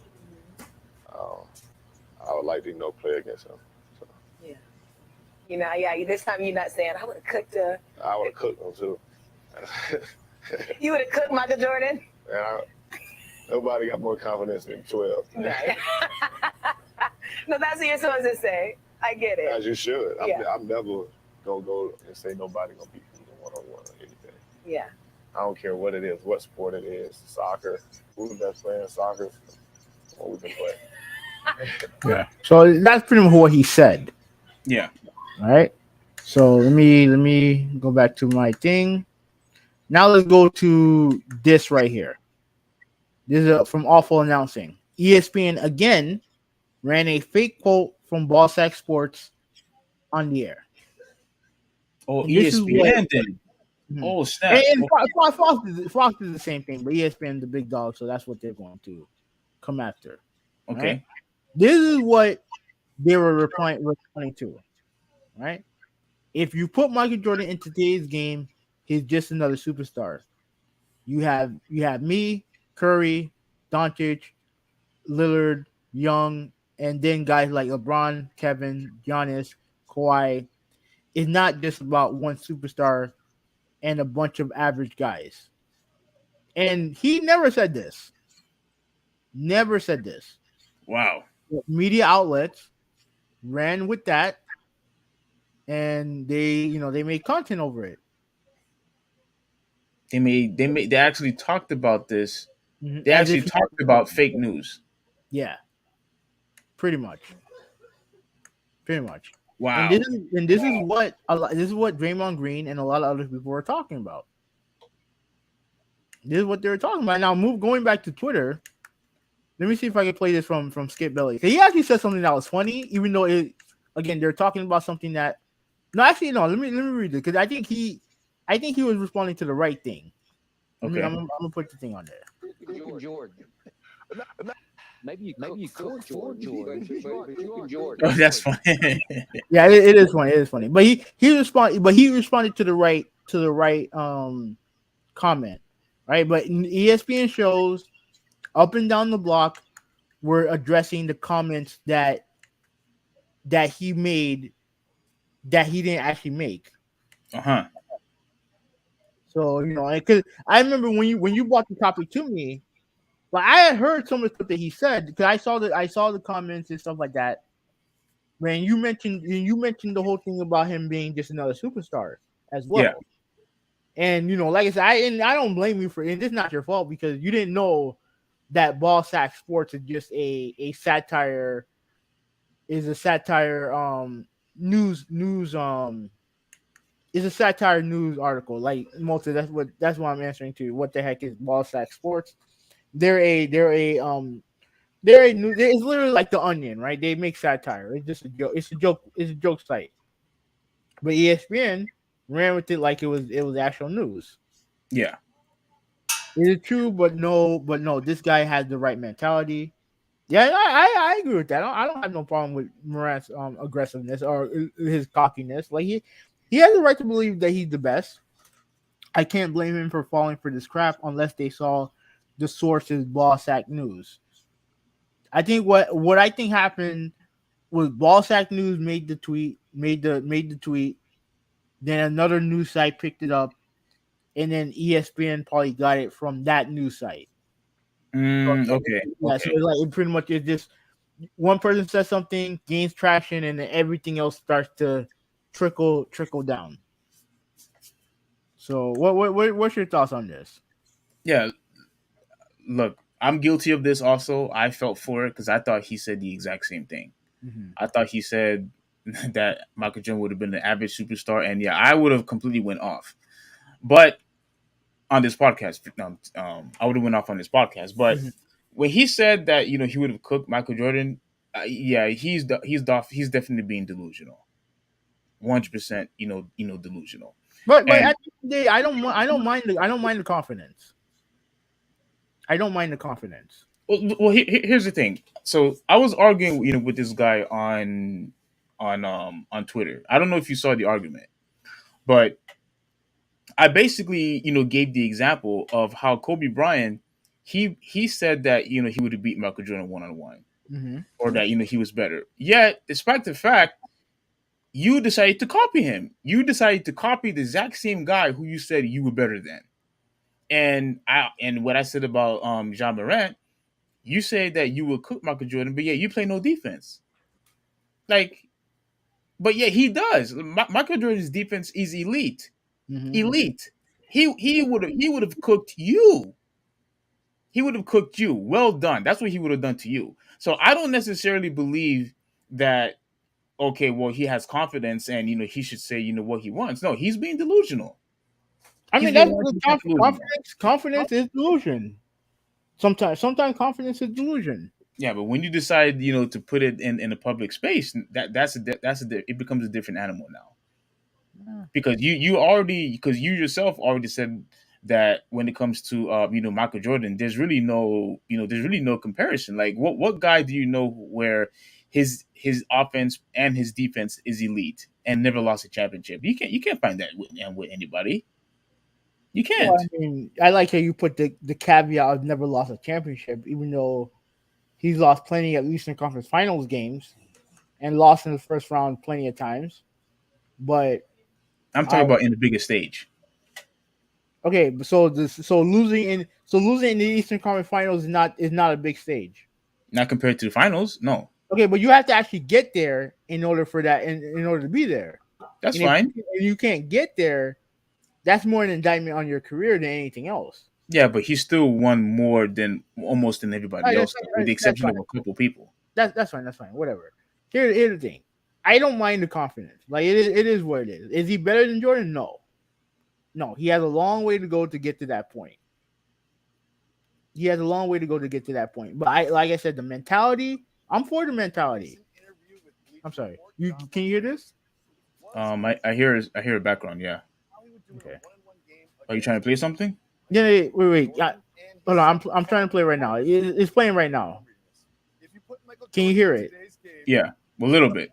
I would like to play against him. So. Yeah. This time you're not saying I would have cooked her. I would have cooked him too. You would have cooked Michael Jordan. And nobody got more confidence than 12. No. No, that's what you're supposed to say. I get it. As you should. Yeah. I'm never gonna go and say nobody gonna beat me one-on-one or anything. Yeah. I don't care what it is, what sport it is, soccer. Who's the best player in soccer? What we can play. Yeah. So that's pretty much what he said. Yeah. All right. So let me go back to my thing. Now let's go to this right here. This is from Awful Announcing. ESPN again ran a fake quote from Ballsack Sports on the air. Oh, And this is what- ESPN then. Oh snap! And Okay. Fox is the same thing, but ESPN the big dog, so that's what they're going to come after. Okay. Right? This is what they were replying to. Right? If you put Michael Jordan into today's game, he's just another superstar. You have me, Curry, Doncic, Lillard, Young, and then guys like LeBron, Kevin, Giannis, Kawhi. It's not just about one superstar and a bunch of average guys. And he never said this. Never said this. Wow. Media outlets ran with that, and they made content over it. They actually talked about this. Mm-hmm. They actually talked about fake news. Yeah. Pretty much. Wow. And this is what Draymond Green and a lot of other people were talking about. This is what they were talking about. Now, going back to Twitter. Let me see if I can play this from Skip Bayless. He actually said something that was funny, even though they're talking about something that No, actually, no. Let me read it because I think he was responding to the right thing. Okay. I'm gonna put the thing on there. Cooking Jordan. Maybe you cook for Jordan, but cooking Oh, Jordan. that's funny. Yeah, it is funny. It is funny. But he responded to the right comment, right? But ESPN shows up and down the block were addressing the comments that he made that he didn't actually make. Uh-huh. So because I remember when you brought the topic to me, like I had heard some of the stuff that he said because I saw the comments and stuff like that. When you mentioned the whole thing about him being just another superstar as Yeah. well. And like I said, I don't blame you for it. It's not your fault because you didn't know that Ball Sack Sports is just a satire news is a satire news article. Like most of that's what I'm answering to. What the heck is Ball Sack Sports? They're a new. It's literally like the Onion, right? They make satire. It's just a joke. It's a joke. It's a joke site. But ESPN ran with it like it was actual news. Yeah. Is it true? But no. This guy has the right mentality. Yeah, I agree with that. I don't have no problem with Morant's aggressiveness or his cockiness. Like he has the right to believe that he's the best. I can't blame him for falling for this crap unless they saw the source's ball sack news. I think what I think happened was ball sack news made the tweet, then another news site picked it up, and then ESPN probably got it from that news site. Okay. Yeah, so Okay. it's like it pretty much is just one person says something, gains traction, and then everything else starts to trickle down. So what's your thoughts on this? Yeah. Look, I'm guilty of this also. I felt for it because I thought he said the exact same thing. Mm-hmm. I thought he said that Michael Jordan would have been an average superstar, and yeah, I would have completely went off. But on this podcast, I would have went off on this podcast. But Mm-hmm. when he said that he would have cooked Michael Jordan, yeah, he's definitely being delusional, 100%. Delusional. But And at the end of the day, I don't mind the confidence. I don't mind the confidence. here's the thing. So I was arguing, with this guy on Twitter. I don't know if you saw the argument, but I basically, gave the example of how Kobe Bryant, he said that he would have beat Michael Jordan 1-on-1, Mm-hmm. or that he was better. Yet, despite the fact you decided to copy him, you decided to copy the exact same guy who you said you were better than. And what I said about Ja Morant, you say that you will cook Michael Jordan, but yeah, you play no defense. Like, but yeah, he does. Michael Jordan's defense is elite. Mm-hmm. Elite. He would have cooked you. He would have cooked you. Well done. That's what he would have done to you. So I don't necessarily believe that. Okay, well, he has confidence, and he should say what he wants. No, he's being delusional. I He's mean being that's 100% delusional. confidence is delusion. Sometimes confidence is delusion. Yeah, but when you decide, to put it in a public space, it becomes a different animal now. Yeah. Because you yourself already said that when it comes to Michael Jordan, there's really no comparison. Like what guy do you know where his offense and his defense is elite and never lost a championship? You can't find that with anybody. You Well, can't. I mean, I like how you put the caveat of never lost a championship, even though he's lost plenty of Eastern Conference Finals games and lost in the first round plenty of times. But I'm talking I about in the biggest stage, okay, so losing in the Eastern Conference Finals is not a big stage. not compared to the finals. No, Okay, but you have to actually get there in order for that in order to be there. that's And if fine. you can't get there, that's more an indictment on your career than anything else. Yeah, but he still won more than almost than everybody Alright, else, though, with the that's exception fine. of a couple people. That's fine. That's fine. Whatever. Here's the thing. I don't mind the confidence. Like it is what it is. Is he better than Jordan? No. No, he has a long way to go to get to that point. He has a long way to go to get to that point. But like I said, the mentality, I'm for the mentality. I'm sorry. You can you hear this? I hear a background. Yeah. Okay. Are you trying to play something? Yeah, yeah, wait. Hold on. I'm trying to play right now. It's playing right now. Can you hear it? Yeah, a little bit.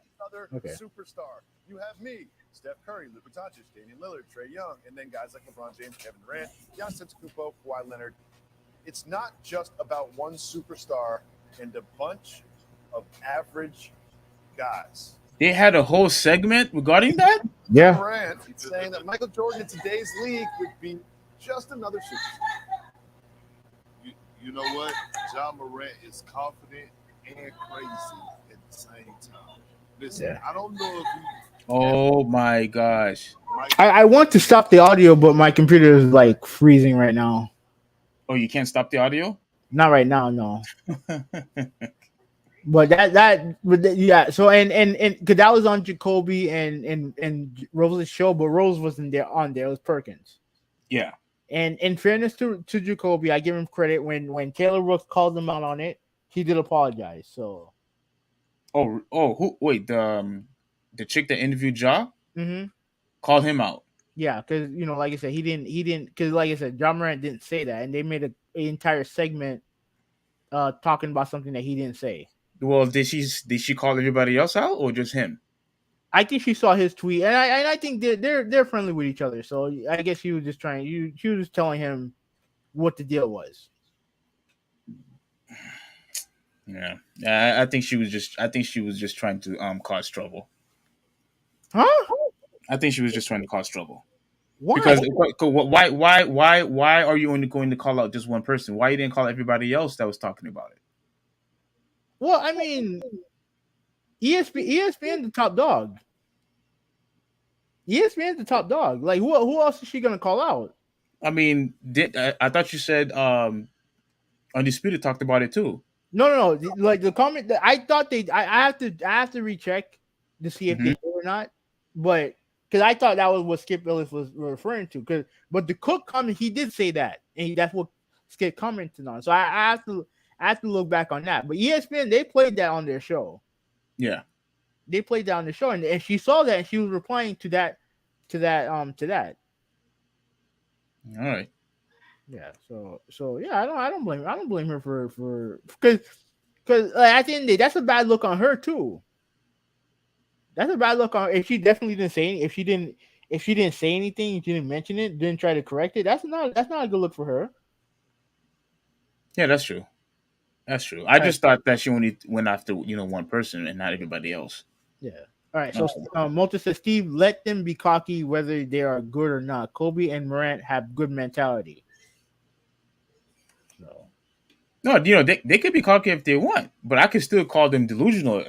Okay. Superstar. You have me, Steph Curry, Luka Doncic, Damian Lillard, Trey Young, and then guys like LeBron James, Kevin Durant, Giannis Antetokounmpo, Kawhi Leonard. It's not just about one superstar and a bunch of average guys. They had a whole segment regarding that. Yeah. Morant saying that Michael Jordan in today's league would be just another superstar. You know what? Ja Morant is confident and crazy at the same time. Listen, Yeah. I don't know if Oh my gosh. I want to stop the audio, but my computer is like freezing right now. Oh, you can't stop the audio? Not right now, no. But yeah. So and because that was on Jacoby and Rose's show, but Rose wasn't there on there. It was Perkins. Yeah. And in fairness to Jacoby, I give him credit when Taylor Rooks called him out on it, he did apologize. So. Who? Wait, the chick that interviewed Ja Mm-hmm. called him out. Yeah, because like I said, he didn't because like I said, Ja Morant didn't say that, and they made an entire segment talking about something that he didn't say. Well, did she call everybody else out or just him? I think she saw his tweet, and I think they're friendly with each other. So I guess she was just she was just telling him what the deal was. Yeah. I think she was just trying to cause trouble. Huh? I think she was just trying to cause trouble. Why? Because why are you only going to call out just one person? Why you didn't call everybody else that was talking about it? Well, I mean, ESPN the top dog. ESPN's the top dog. Like who else is she gonna call out? I mean, I thought you said Undisputed talked about it too. No. Like the comment that I thought I have to recheck to see if they did or not. But because I thought that was what Skip Bayless was referring to. But the Cook comment, he did say that, and that's what Skip commented on. So I have to look back on that. But ESPN, they played that on their show. Yeah. They played that on the show, and she saw that, and she was replying to that. All right. Yeah. So yeah, I don't blame her for because like, at the end of the day, that's a bad look on her too. That's a bad look on her. If she definitely didn't say if she didn't say anything, she didn't mention it, didn't try to correct it. That's not a good look for her. Yeah, that's true. That's true. I just thought that she only went after one person and not everybody else. Yeah. All right. So Multi says, Steve, let them be cocky whether they are good or not. Kobe and Morant have good mentality. So. No, they could be cocky if they want, but I could still call them delusional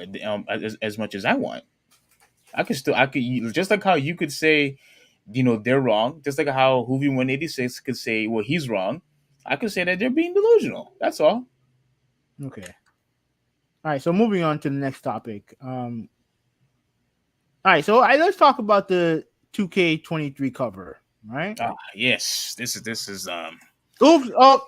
as much as I want. I could just like how you could say, they're wrong, just like how Hoovy 186 could say, well, he's wrong. I could say that they're being delusional. That's all. Okay. All right. So moving on to the next topic. All right. So let's talk about the 2K23 cover. Right. Yes. This is Oops. Oh.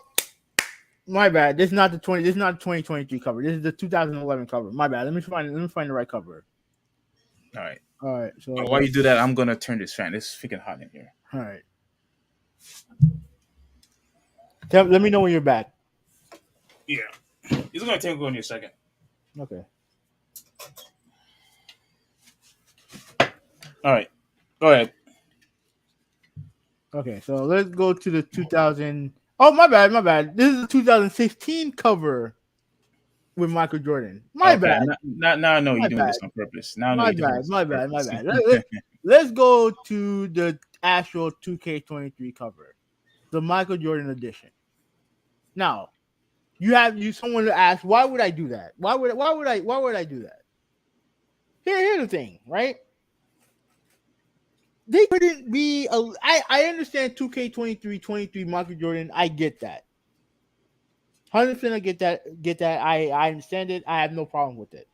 My bad. This is not the 2023 cover. This is the 2011 cover. My bad. Let me find the right cover. All right. All right. So while you do that, I'm gonna turn this fan. It's freaking hot in here. All right. Let me know when you're back. Yeah. It's gonna take only a second. Okay. All right. Go ahead. Okay. So let's go to the 2000. Oh, my bad. This is the 2016 cover with Michael Jordan. My bad. Now I know you're doing this on purpose. Now I know you're doing this on purpose. My bad. Let's go to the actual 2K23 cover, the Michael Jordan edition. Now, you someone to ask, why would I do that? Why would I do that? Here's the thing, right? They couldn't be. I understand 2K23 Michael Jordan. I get that. 100%. I get that. I understand it. I have no problem with it.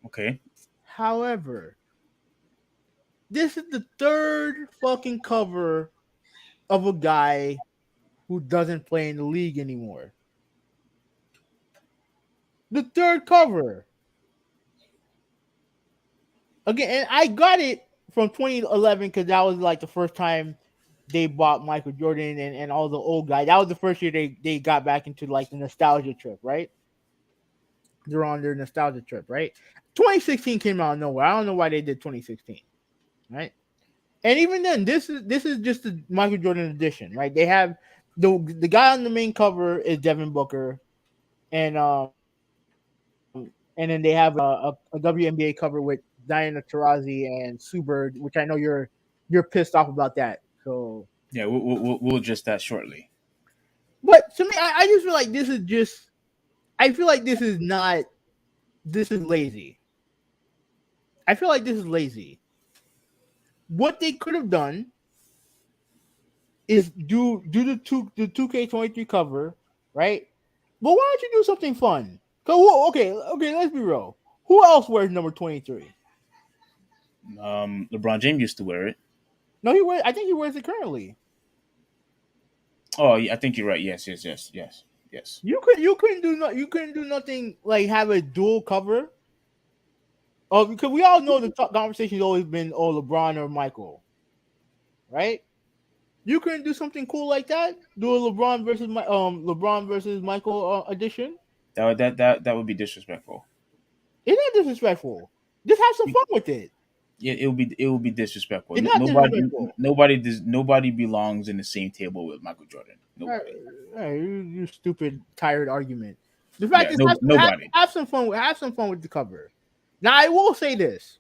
Okay. However, this is the third fucking cover of a guy who doesn't play in the league anymore. The third cover. Again, and I got it from 2011 because that was like the first time they bought Michael Jordan and all the old guys. That was the first year they got back into like the nostalgia trip, right? They're on their nostalgia trip, right? 2016 came out of nowhere. I don't know why they did 2016, right? And even then, this is just the Michael Jordan edition, right? They have the guy on the main cover is Devin Booker, and then they have a WNBA cover with Diana Taurasi and Sue Bird, which I know you're pissed off about that. So, Yeah, we'll adjust that shortly. but to me, I just feel like this is just. I feel like this is not. This is lazy. I feel like this is lazy. What they could have done is do the 2K23 cover, right? But why don't you do something fun? Okay, let's be real. Who else wears number 23? LeBron James used to wear it. No, he wears. I think he wears it currently. Oh, yeah, I think you're right. Yes, yes, yes, yes, yes. You couldn't do nothing like have a dual cover. Oh, because we all know the conversation's always been LeBron or Michael, right? You couldn't do something cool like that. Do a LeBron versus Michael edition. That would be disrespectful. It's not disrespectful. Just have some fun with it. Yeah, it would be disrespectful. It's not disrespectful. Nobody belongs in the same table with Michael Jordan. Nobody. You stupid tired argument. The fact Yeah, is, no, nobody. have some fun. Have some fun with the cover. Now, I will say this.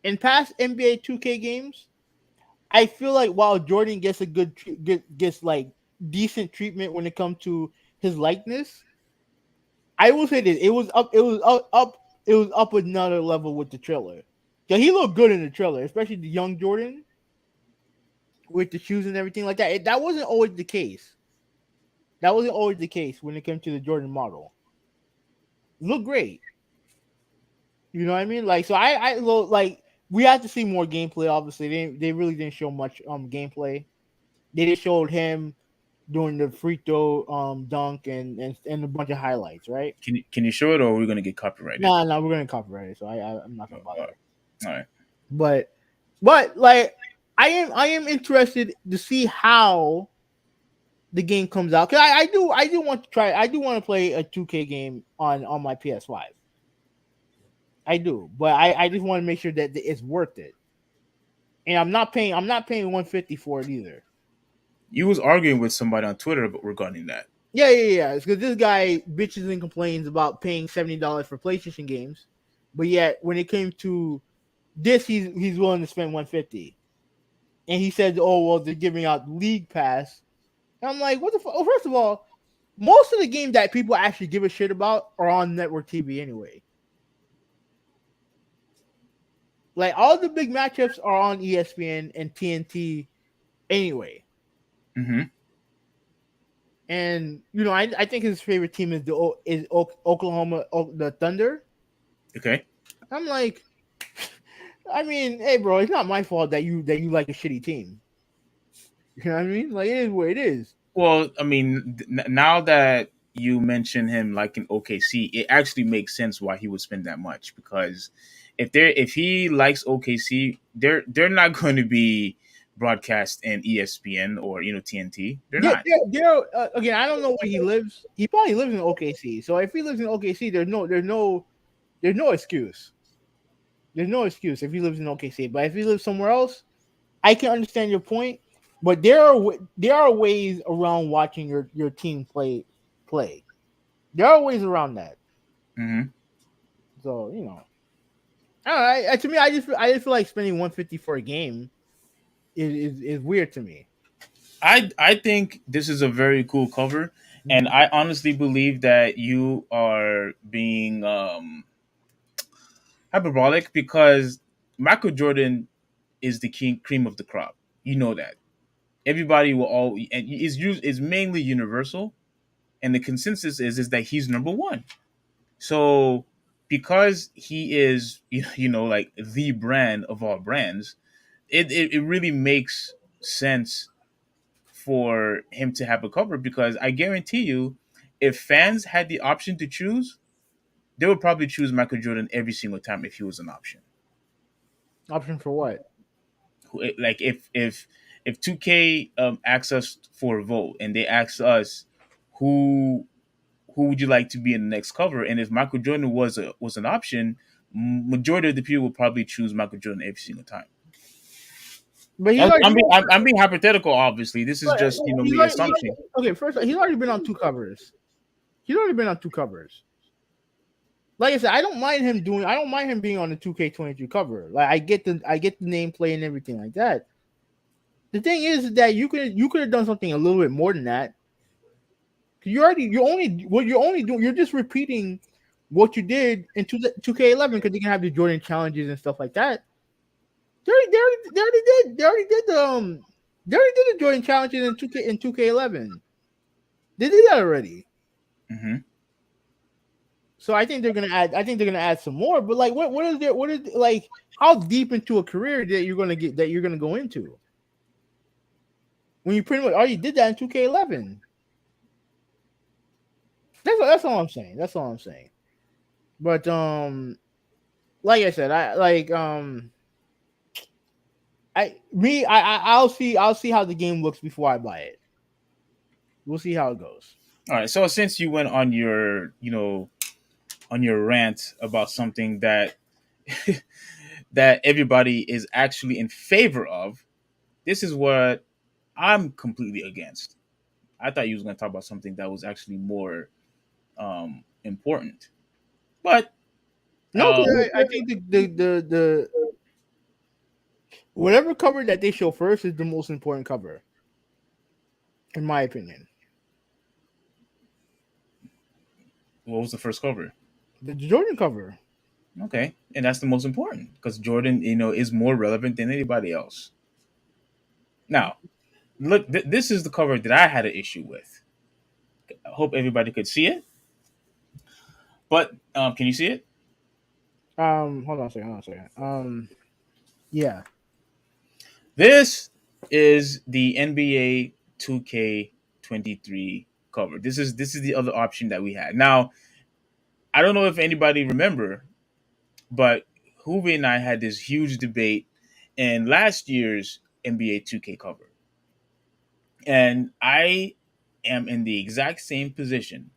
In past NBA 2K games, I feel like while Jordan gets a gets like decent treatment when it comes to his likeness, I will say this: it was up another level with the trailer. Yeah, he looked good in the trailer, especially the young Jordan with the shoes and everything like that. That wasn't always the case. That wasn't always the case when it came to the Jordan model. Look great. You know what I mean? Like, so like we have to see more gameplay. Obviously, they really didn't show much gameplay. They just showed him doing the free throw dunk and a bunch of highlights, right? Can you show it, or are we gonna get copyrighted? No, we're gonna copyright it, so I'm not gonna bother. All right. But like I am interested to see how the game comes out. Cause I do want to try. I do want to play a 2K game on my PS5. I do, but I just want to make sure that it's worth it. And I'm not paying 150 for it either. You was arguing with somebody on Twitter regarding that. Yeah. Because this guy bitches and complains about paying $70 for PlayStation games, but yet when it came to this, he's willing to spend 150. And he said, "Oh well, they're giving out League Pass." And I'm like, "What the fuck?" Oh, first of all, most of the games that people actually give a shit about are on network TV anyway. Like all the big matchups are on ESPN and TNT anyway. Mm-hmm. And I think his favorite team is Oklahoma, the Thunder. Okay. I'm like, I mean, hey, bro, it's not my fault that you like a shitty team. You know what I mean? Like, it is what it is. Well, I mean, now that you mention him like in OKC, it actually makes sense why he would spend that much, because if he likes OKC, they're not going to be broadcast in ESPN or TNT. They're not. Again, I don't know where he lives. He probably lives in OKC. So if he lives in OKC, there's no excuse. There's no excuse if he lives in OKC. But if he lives somewhere else, I can understand your point. But there are ways around watching your team play. There are ways around that. Mm-hmm. So I don't know. To me, I just feel like spending 150 for a game is weird to me. I think this is a very cool cover, and I honestly believe that you are being hyperbolic, because Michael Jordan is the cream of the crop. You know that. Everybody will all, and is mainly universal, and the consensus is that he's number one. So because he is like the brand of all brands, it really makes sense for him to have a cover, because I guarantee you, if fans had the option to choose, they would probably choose Michael Jordan every single time if he was an option. Option for what? Like if 2K asks us for a vote and they ask us who who would you like to be in the next cover, and if Michael Jordan was an option, majority of the people would probably choose Michael Jordan every single time. But he's already I'm being hypothetical. Obviously, this is just he's me already, assumption. okay. First, he's already been on 2 covers. He's already been on 2 covers. Like I said, I don't mind him being on the 2K22 cover. Like I get the nameplate and everything like that. The thing is that you could have done something a little bit more than that. You're only doing, you're just repeating what you did in 2K11 because you can have the Jordan challenges and stuff like that. They already did the Jordan challenges in 2K11. They did that already. Mm-hmm. So I think they're gonna add some more. But like, what is like, how deep into a career that you're gonna go into when you pretty much already did that in 2K11? That's all I'm saying. That's all I'm saying. But like I said, I'll see how the game looks before I buy it. We'll see how it goes. All right. So since you went on your rant about something that that everybody is actually in favor of, this is what I'm completely against. I thought you was going to talk about something that was actually more important, but No, I think the whatever cover that they show first is the most important cover, in my opinion. what was the first cover? The Jordan cover. Okay, and that's the most important because Jordan, is more relevant than anybody else. Now, look, this is the cover that I had an issue with. I hope everybody could see it, but can you see it? Hold on a second. Yeah. This is the NBA 2K23 cover. This is the other option that we had. Now, I don't know if anybody remember, but Hubi and I had this huge debate in last year's NBA 2K cover. And I am in the exact same position.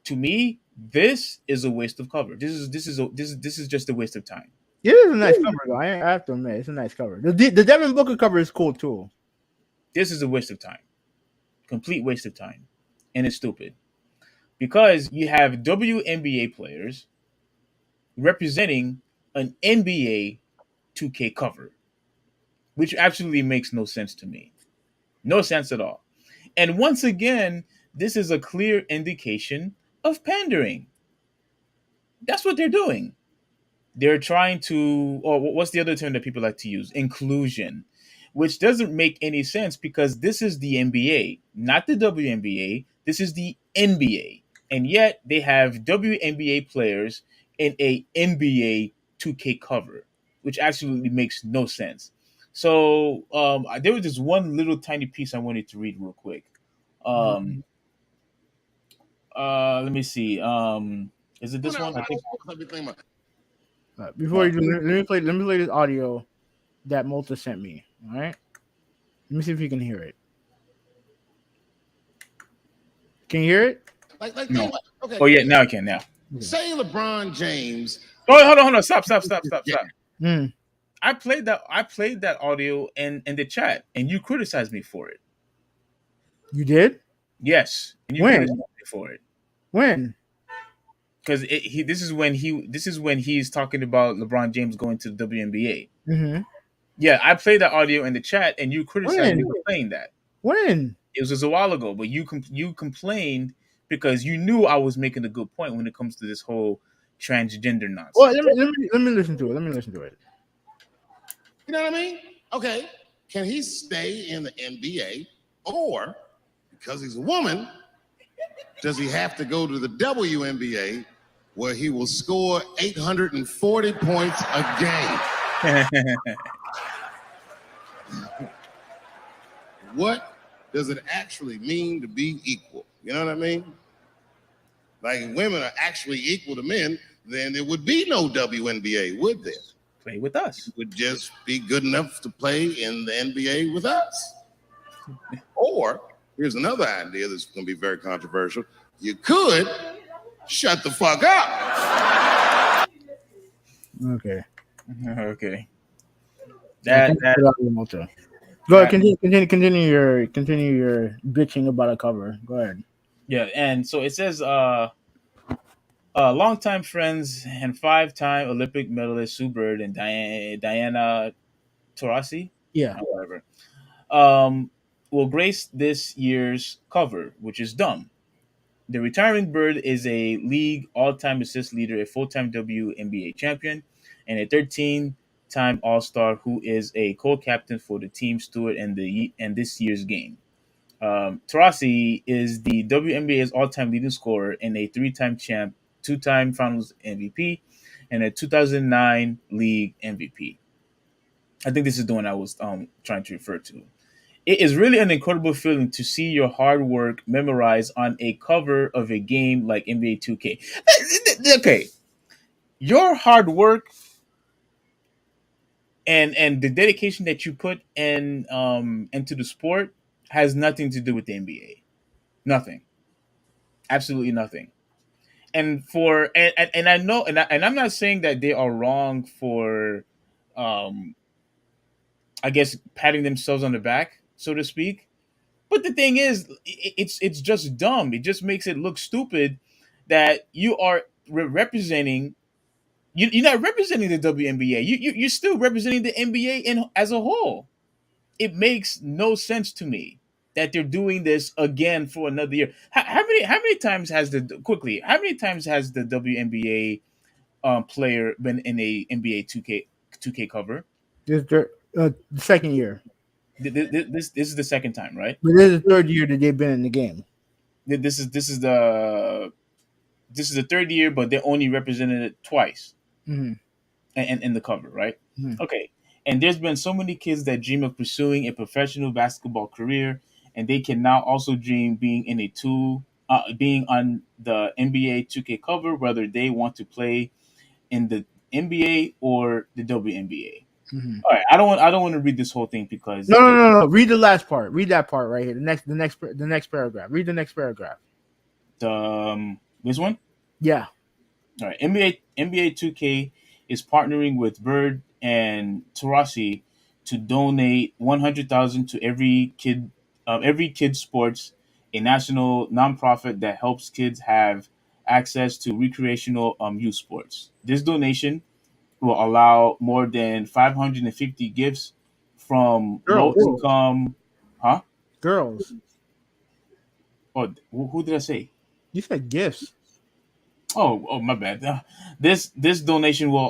To me, this is a waste of cover. This is just a waste of time. It is a nice cover, though. I have to admit, it's a nice cover. The Devin Booker cover is cool too. This is a waste of time. Complete waste of time. And it's stupid. Because you have WNBA players representing an NBA 2K cover, which absolutely makes no sense to me. No sense at all. And once again, this is a clear indication of pandering. That's what they're doing. They're trying to, or what's the other term that people like to use? Inclusion, which doesn't make any sense because this is the NBA, not the WNBA. This is the NBA. And yet they have WNBA players in a NBA 2K cover, which absolutely makes no sense. So there was just one little tiny piece I wanted to read real quick. Let me see. Is it this one? I think. Before you do, let me play this audio that Malta sent me. All right. Let me see if you can hear it. Can you hear it? No. Okay. Oh yeah, now I can. Now. Say LeBron James. Oh, hold on. Stop. I played that audio in the chat, and you criticized me for it. You did? Yes. And you when? Criticized me for it. When? Because this is when he's talking about LeBron James going to the WNBA. Mm-hmm. Yeah, I played that audio in the chat, and you criticized me for playing that. When? It was just a while ago, but you complained because you knew I was making a good point when it comes to this whole transgender nonsense. Well, let me listen to it. You know what I mean? Okay. Can he stay in the NBA, or because he's a woman, does he have to go to the WNBA where he will score 840 points a game? What does it actually mean to be equal? You know what I mean? Like, if women are actually equal to men, then there would be no WNBA, would there? play with us. would just be good enough to play in the NBA with us. Or here's another idea that's going to be very controversial. You could shut the fuck up. Okay. Okay. Yeah, That Go ahead. that Continue your bitching about a cover. Go ahead. yeah, and so it says longtime friends and five-time Olympic medalist Sue Bird and Diana Taurasi, Yeah. whatever, um, will grace this year's cover, which is dumb. The retiring Bird is a league all-time assist leader, a full-time WNBA champion, and a 13-time All-Star who is a co-captain for the team steward and this year's game. Tarasi is the WNBA's all-time leading scorer and a three-time champ, two-time Finals MVP, and a 2009 League MVP. I think this is the one I was trying to refer to. It is really an incredible feeling to see your hard work memorized on a cover of a game like NBA 2K. Okay, your hard work and the dedication that you put in into the sport has nothing to do with the NBA. Nothing, absolutely nothing. And for and I know and I'm not saying that they are wrong for, um, I guess patting themselves on the back, so to speak. But the thing is, it's just dumb. It just makes it look stupid that you are representing. You're not representing the WNBA. You're still representing the NBA as a whole. It makes no sense to me that they're doing this again for another year. How many times has the quickly? How many times has the WNBA player been in a NBA 2K cover? This is the second year. This is the second time, right? But this is the third year that they've been in the game. This is the third year, but they only represented it twice Mm-hmm. and in the cover, right? Mm-hmm. Okay. And there's been so many kids that dream of pursuing a professional basketball career, and they can now also dream being on the NBA 2K cover, whether they want to play in the NBA or the WNBA. Mm-hmm. All right, I don't want to read this whole thing because No. Read the last part. Read that part right here. The next paragraph. Read the next paragraph. this one. Yeah. All right, NBA 2K is partnering with Bird and Tarasi to donate 100,000 to every kid sports, a national nonprofit that helps kids have access to recreational youth sports. This donation will allow more than 550 gifts from low Girls. income. Huh? Girls. Oh, who did I say? You said gifts. Oh, my bad. This donation will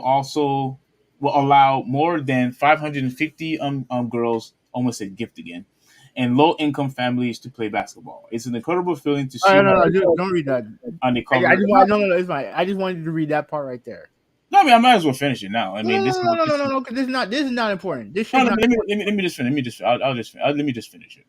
allow more than 550 girls, almost said gift again, and low income families to play basketball. It's an incredible feeling to see Don't read that. on the I cover. just, no, it's fine. I just wanted you to read that part right there. No, I mean I might as well finish it now. I mean No. Because this is not important. This should No, not. let me just finish. Let me just finish it.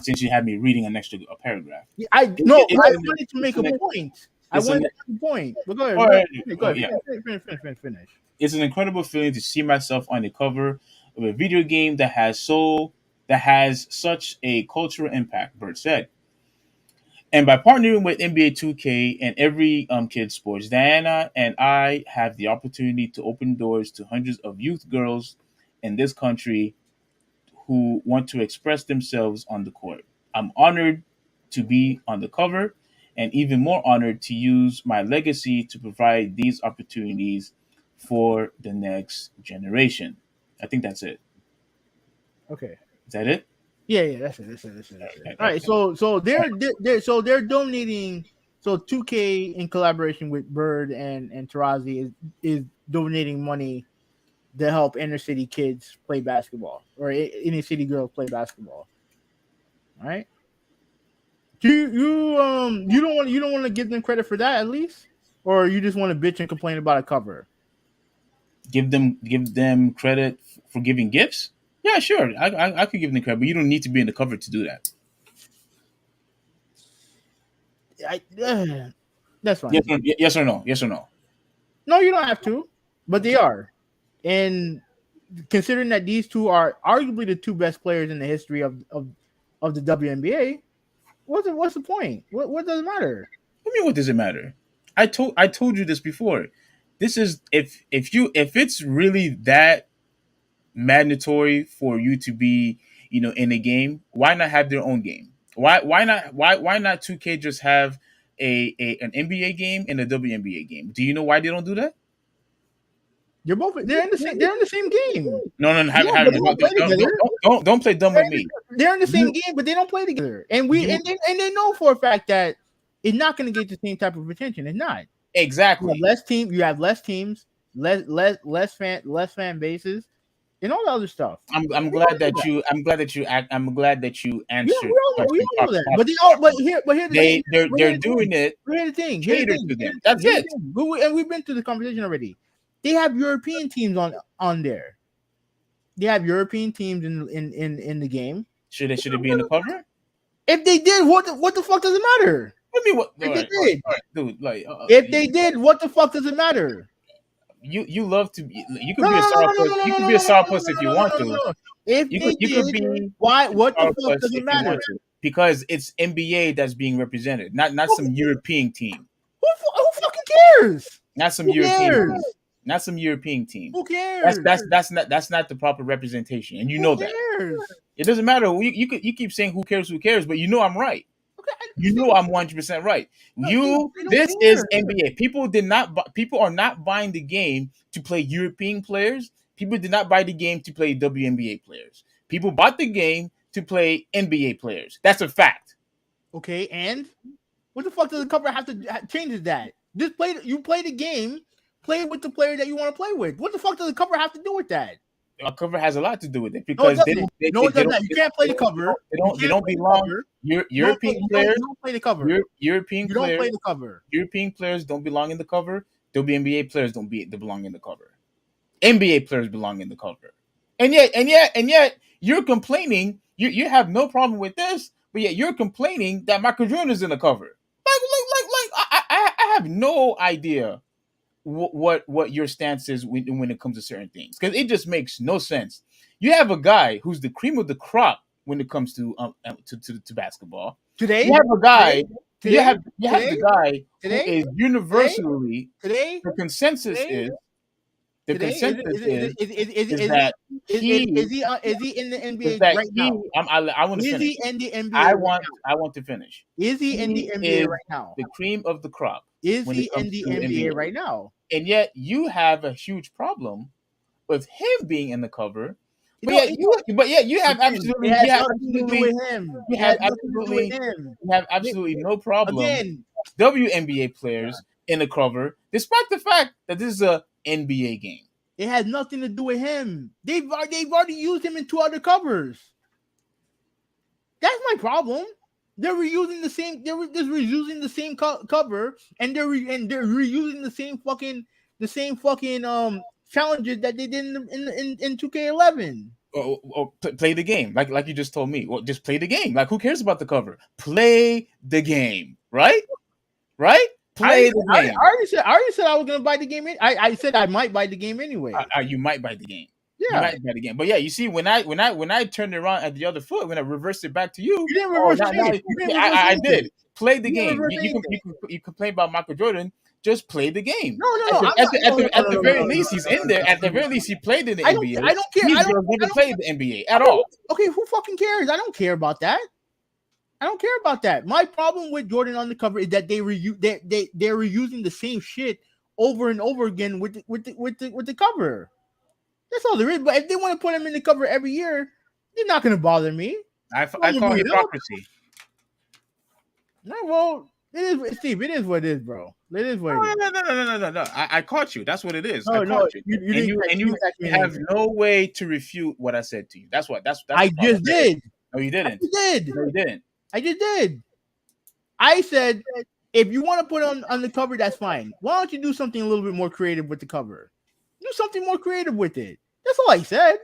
Since you had me reading an extra paragraph. I wanted to make a point. I wanted to make a point. But go ahead. All right. Go ahead. Yeah. Finish. It's an incredible feeling to see myself on the cover of a video game that has such a cultural impact, Bert said. And by partnering with NBA 2K and every kid sports, Diana and I have the opportunity to open doors to hundreds of youth girls in this country who want to express themselves on the court. I'm honored to be on the cover and even more honored to use my legacy to provide these opportunities for the next generation. I think that's it. Okay. Is that it? Yeah, that's it. All right, so they're donating. So 2K in collaboration with Bird and Tarazi is donating money to help inner city kids play basketball or inner city girls play basketball. All right. Do you don't want to give them credit for that at least, or you just want to bitch and complain about a cover? Give them credit for giving gifts. Yeah, sure. I could give them credit, but you don't need to be in the cover to do that. That's fine. Yes or no? Yes or no? No, you don't have to, but they are. And considering that these two are arguably the two best players in the history of the WNBA, what's the point? What does it matter? I mean, what does it matter? I told you this before. This is if it's really that mandatory for you to be, in a game, why not have their own game? Why not 2K just have an NBA game and a WNBA game? Do you know why they don't do that? They're in the same game. No, Yeah, but they don't play together. don't play dumb with me. They're in the same game, but they don't play together. And they know for a fact that it's not going to get the same type of attention. It's not. Exactly. You have less teams, less fan bases, and all the other stuff. I'm glad that you answered. We all know that. But here's the thing. They're doing it. Here's the thing. Cater to them. That's it. And we've been through the conversation already. They have European teams on there. They have European teams in the game. Should it be in the cover? If they did, what the fuck does it matter? I mean, what? If they did, dude, like, if they did, what the fuck does it matter? You love to be. You can be a sourpuss. You can be a sourpuss if you want to. If you could be, why? What the fuck does it matter? Because it's NBA that's being represented, not some European team. Who fucking cares? Not some European. Not some European team. Who cares? That's not the proper representation, and you know that. It doesn't matter. You keep saying who cares, but you know I'm right. Okay, you know I'm 100% right. This is NBA. People are not buying the game to play European players. People did not buy the game to play WNBA players. People bought the game to play NBA players. That's a fact. Okay, and what the fuck does the cover have to change that? Just play. You play the game. Play with the player that you want to play with. What the fuck does the cover have to do with that? A cover has a lot to do with it because it doesn't. You can't play the cover. They don't belong. European players don't play the cover. European players don't play the cover. European players don't belong in the cover. WNBA players they belong in the cover. NBA players belong in the cover. And yet you're complaining. You have no problem with this, but yet you're complaining that Michael Jordan is in the cover. I have no idea what your stance is when it comes to certain things, because it just makes no sense. You have a guy who's the cream of the crop when it comes to basketball. Today, you have a guy. You have the guy who is universally the consensus is that is he in the NBA right now? I want to finish. Is he in the NBA? I want to finish. Is he in the NBA right now? The cream of the crop. Is he in the NBA right now? And yet you have a huge problem with him being in the cover. But yet you have absolutely no problem. Again, WNBA players in the cover, despite the fact that this is a NBA game. It has nothing to do with him. They've already used him in 2 other covers. That's my problem. They're reusing the same. They're just reusing the same cover, and they're reusing the same fucking challenges that they did in 2K11. Play the game, like you just told me. Well, just play the game. Like, who cares about the cover? Play the game, right? Play the game. I already said I was gonna buy the game. I said I might buy the game anyway. You might buy the game. Yeah, you might buy the game. But yeah, you see, when I turned it around at the other foot, when I reversed it back to you, didn't reverse it. I did. Play the game. You complain about Michael Jordan. Just play the game. No. At the very least, he's in there. At the very least, he played in the NBA. I don't care. These girls never played the NBA at all. Okay, who fucking cares? I don't care about that. My problem with Jordan on the cover is that they're reusing the same shit over and over again with the cover. That's all there is. But if they want to put him in the cover every year, they're not going to bother me. I call hypocrisy. No, well, it is, Steve. It is what it is, bro. It is what it is. No. I caught you. That's what it is. No, I caught you. You have no way to refute what I said to you. That's I just did. No, you didn't. No, you didn't. I just did. I said, if you want to put on the cover, that's fine. Why don't you do something a little bit more creative with the cover? Do something more creative with it. That's all I said.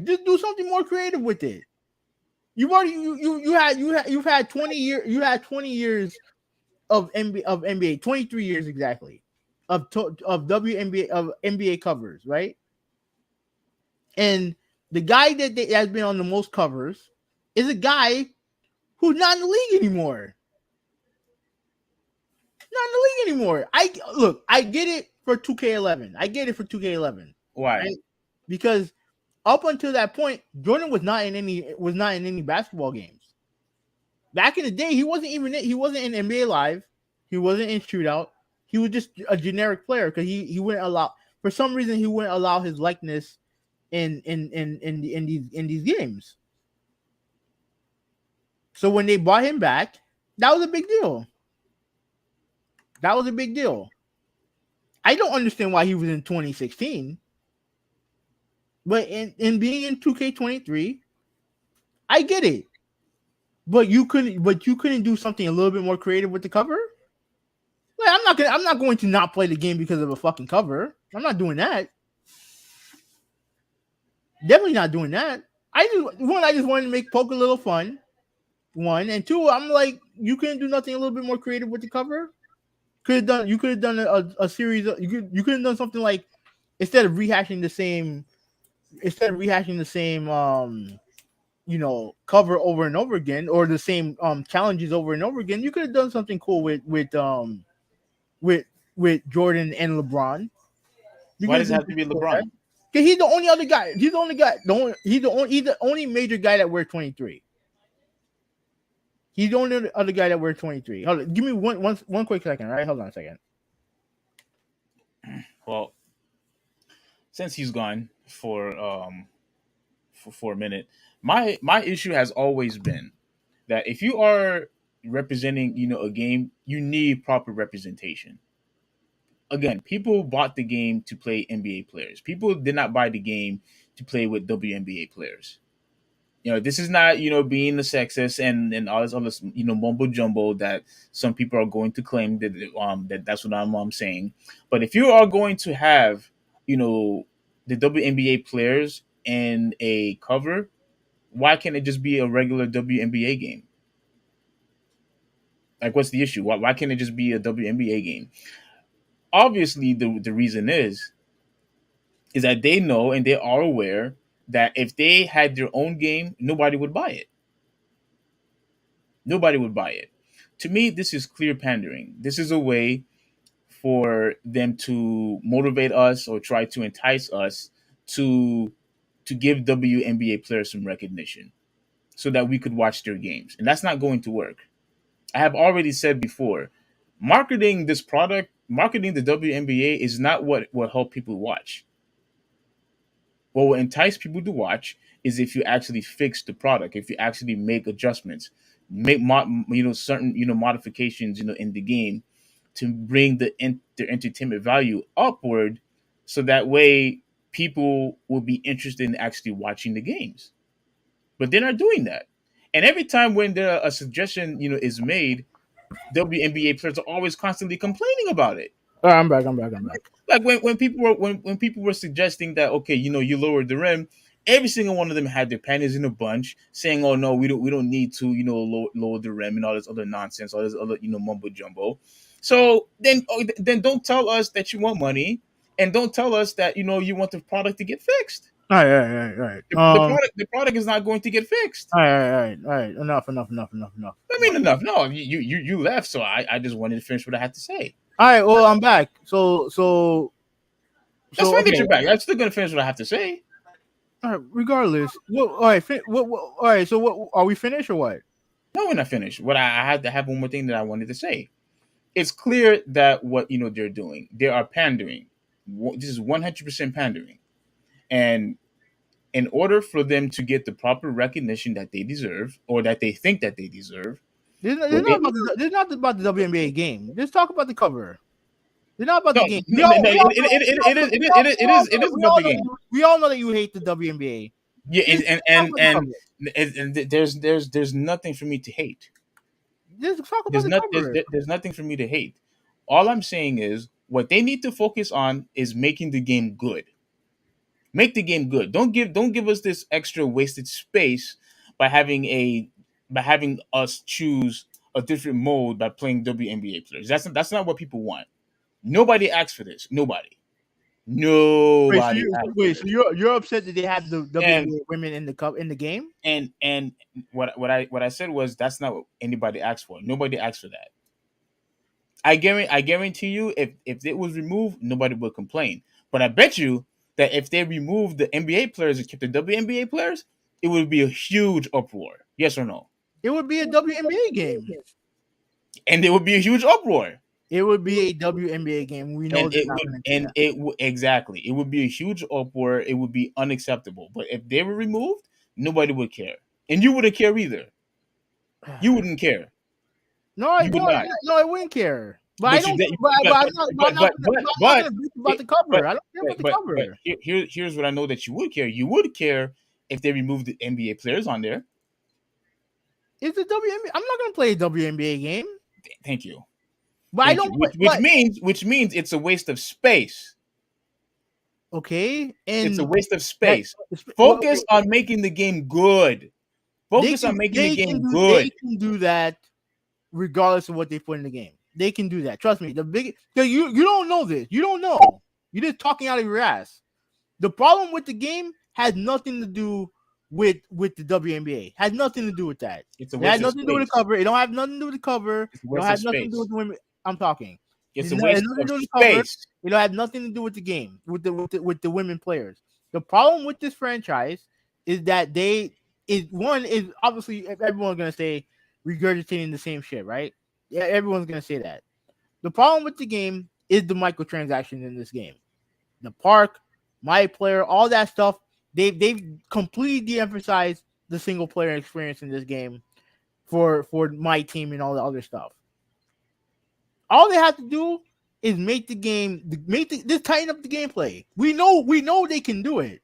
Just do something more creative with it. You've had 20 years of NBA, 23 years exactly. of WNBA of NBA covers, right? And the guy that has been on the most covers is a guy who's not in the league anymore. Not in the league anymore. I get it for 2K11. I get it for 2K11. Why? Right? Because up until that point, Jordan was not in any basketball games. Back in the day, he wasn't in NBA Live. He wasn't in Shootout. He was just a generic player because he wouldn't allow, for some reason, he wouldn't allow his likeness in these games. So when they brought him back, that was a big deal. That was a big deal. I don't understand why he was in 2016, but in being in 2K23, I get it. But you couldn't do something a little bit more creative with the cover. Like I'm not going to not play the game because of a fucking cover. I'm not doing that. Definitely not doing that. I just wanted to make poke a little fun. One and two, I'm like, you couldn't do nothing a little bit more creative with the cover. You could have done a series. You could have done something like instead of rehashing the same cover over and over again, or the same challenges over and over again. You could have done something cool with Jordan and LeBron. Why does it have to be LeBron? Because he's the only other guy. He's the only guy. He's the only major guy that wears 23. He's the only other guy that wears 23. Hold on, give me one quick second, right? Hold on a second. Well, since he's gone for a minute, my issue has always been that if you are representing, a game, you need proper representation. Again, people bought the game to play NBA players. People did not buy the game to play with WNBA players. This is not, being the sexist and all this other, mumbo jumbo that some people are going to claim that's what I'm saying. But if you are going to have, the WNBA players in a cover, why can't it just be a regular WNBA game? Like, what's the issue? Why can't it just be a WNBA game? Obviously, the reason is that they know and they are aware that if they had their own game, nobody would buy it. Nobody would buy it. To me, this is clear pandering. This is a way for them to motivate us or try to entice us to give WNBA players some recognition so that we could watch their games. And that's not going to work. I have already said before, marketing this product, marketing the WNBA is not what will help people watch. What will entice people to watch is if you actually fix the product, if you actually make adjustments, make certain modifications in the game to bring the entertainment value upward, so that way people will be interested in actually watching the games. But they're not doing that. And every time when a suggestion is made, WNBA players are always constantly complaining about it. All right, I'm back. Like when people were suggesting that, okay, you lowered the rim, every single one of them had their panties in a bunch, saying, "Oh no, we don't need to lower the rim," and all this other nonsense, all this other mumbo jumbo. So then don't tell us that you want money, and don't tell us that you want the product to get fixed. All right. The product is not going to get fixed. All right. Enough. I mean, enough. No, you left, so I just wanted to finish what I had to say. All right. Well, I'm back. So That's fine okay. that you're back. I'm still gonna finish what I have to say. All right. Regardless, all right. All right. So what are we finished or what? No, we're not finished. What I had to have one more thing that I wanted to say. It's clear that what they're doing, they are pandering. This is 100% pandering, and in order for them to get the proper recognition that they deserve, or that they think that they deserve, This is not about the WNBA game. Let's talk about the cover. It's not about the game. It is about the game. We all know that you hate the WNBA. Yeah, and there's nothing for me to hate. Just talk about the cover. There's nothing for me to hate. All I'm saying is what they need to focus on is making the game good. Make the game good. Don't give us this extra wasted space by having us choose a different mode by playing WNBA players. That's not what people want. Nobody asked for this. Nobody. Wait, Nobody asked for so this. you're upset that they have the And WNBA women in the game? and what I said was that's not what anybody asked for. Nobody asked for that. I guarantee you, if it was removed, nobody would complain. But I bet you that if they removed the NBA players and kept the WNBA players, it would be a huge uproar. Yes or no? It would be a WNBA game. And there would be a huge uproar. It would be a WNBA game. We know And they're it not would, going to do and that. it would exactly. It would be a huge uproar. It would be unacceptable. But if they were removed, nobody would care, and you wouldn't care either. You wouldn't care. No, I You would no, not. no, I wouldn't care. But I But you, don't. that- But I'm not. But I'm not. I'm not but going to bitch about the cover. I don't care about the cover. here's what I know that you would care. You would care if they removed the NBA players on there. It's a WNBA. I'm not going to play a WNBA game. Thank you. But I Thank don't. you. Which means it's a waste of space. Okay, It's a and waste of space. well, Focus on making the game good. Focus on making the game good. They can do that regardless of what they put in the game. They can do that. Trust me. You don't know this. You don't know. You're just talking out of your ass. The problem with the game has nothing to do with the WNBA. Has nothing to do with that. It's a It waste has of nothing to do with space. the cover. It don't have nothing to do with the cover. It's a It waste don't of have nothing to space. do with the women. I'm talking. It's It a has waste nothing to do of with the cover. space. It don't have nothing to do with the game, with the women players. The problem with this franchise is that one is obviously everyone's gonna say regurgitating the same shit, right? Yeah, everyone's gonna say that. The problem with the game is the microtransactions in this game. The park, my player, all that stuff. They've completely de-emphasized the single player experience in this game for my team and all the other stuff. All they have to do is just tighten up the gameplay. We know they can do it.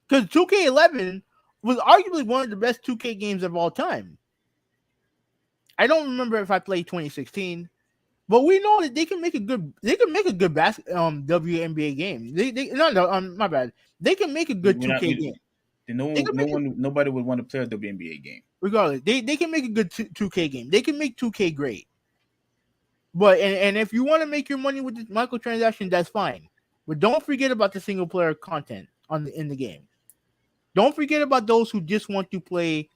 Because 2K11 was arguably one of the best 2K games of all time. I don't remember if I played 2016, but we know that they can make a good WNBA game. My bad. They can make a good 2K game. Nobody would want to play a WNBA game. Regardless, they can make a good 2K game. They can make 2K great. But and if you want to make your money with the microtransaction, that's fine. But don't forget about the single player content in the game. Don't forget about those who just want to play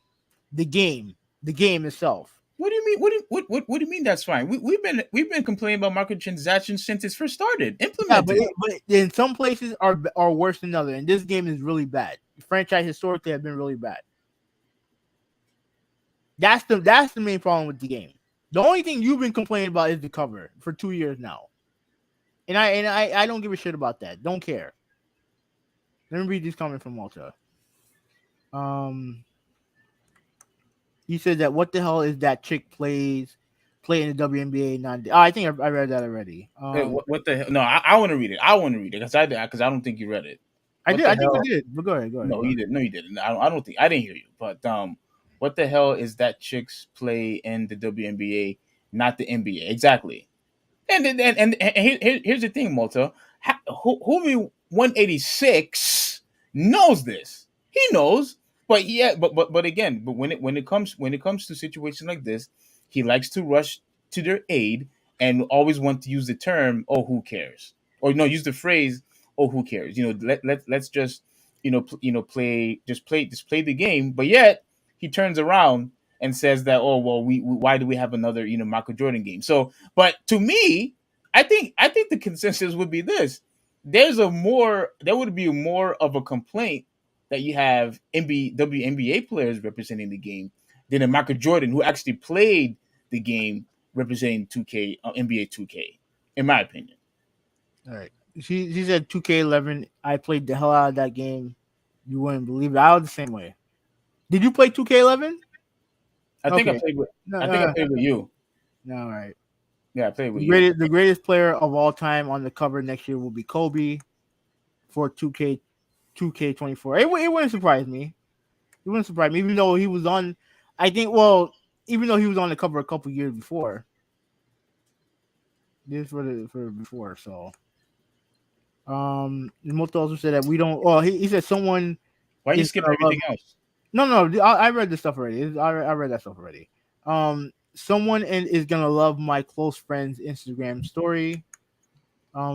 the game itself. What do you mean? What do you mean? That's fine. We've been complaining about microtransactions since it first started. Implemented. Yeah, but in some places are worse than others, and this game is really bad. The franchise historically have been really bad. That's the main problem with the game. The only thing you've been complaining about is the cover for 2 years now, and I don't give a shit about that. Don't care. Let me read this comment from Malta. He said that what the hell is that chick playing the WNBA? I think I read that already. What the hell? No, I want to read it. I want to read it because I don't think you read it. I think you did. But go ahead. No, you didn't. No, you didn't. I don't think I didn't hear you. But what the hell is that chicks play in the WNBA, not the NBA? Exactly. And here's the thing, Malta. Who 186 knows this. He knows, but when it comes to situations like this, he likes to rush to their aid and always want to use the term, "Oh, who cares?" Or no, use the phrase, "Oh, who cares?" Let's just play the game. But yet he turns around and says that, "Oh, well, why do we have another Michael Jordan game?" So, but to me, I think the consensus would be this: there would be more of a complaint that you have WNBA players representing the game than a Michael Jordan who actually played the game representing 2K NBA 2K, in my opinion. All right. She said 2K11. I played the hell out of that game. You wouldn't believe it. I was the same way. Did you play 2K11? I think I played with you. No, all right. Yeah, I played with you. The greatest player of all time on the cover next year will be Kobe for 2K24. It wouldn't surprise me. It wouldn't surprise me, even though he was on. Even though he was on the cover a couple years before. This for before. So, Moto also said that we don't. Oh, he said someone. Why you skip everything else? No. I read this stuff already. I read that stuff already. someone is gonna love my close friend's Instagram story.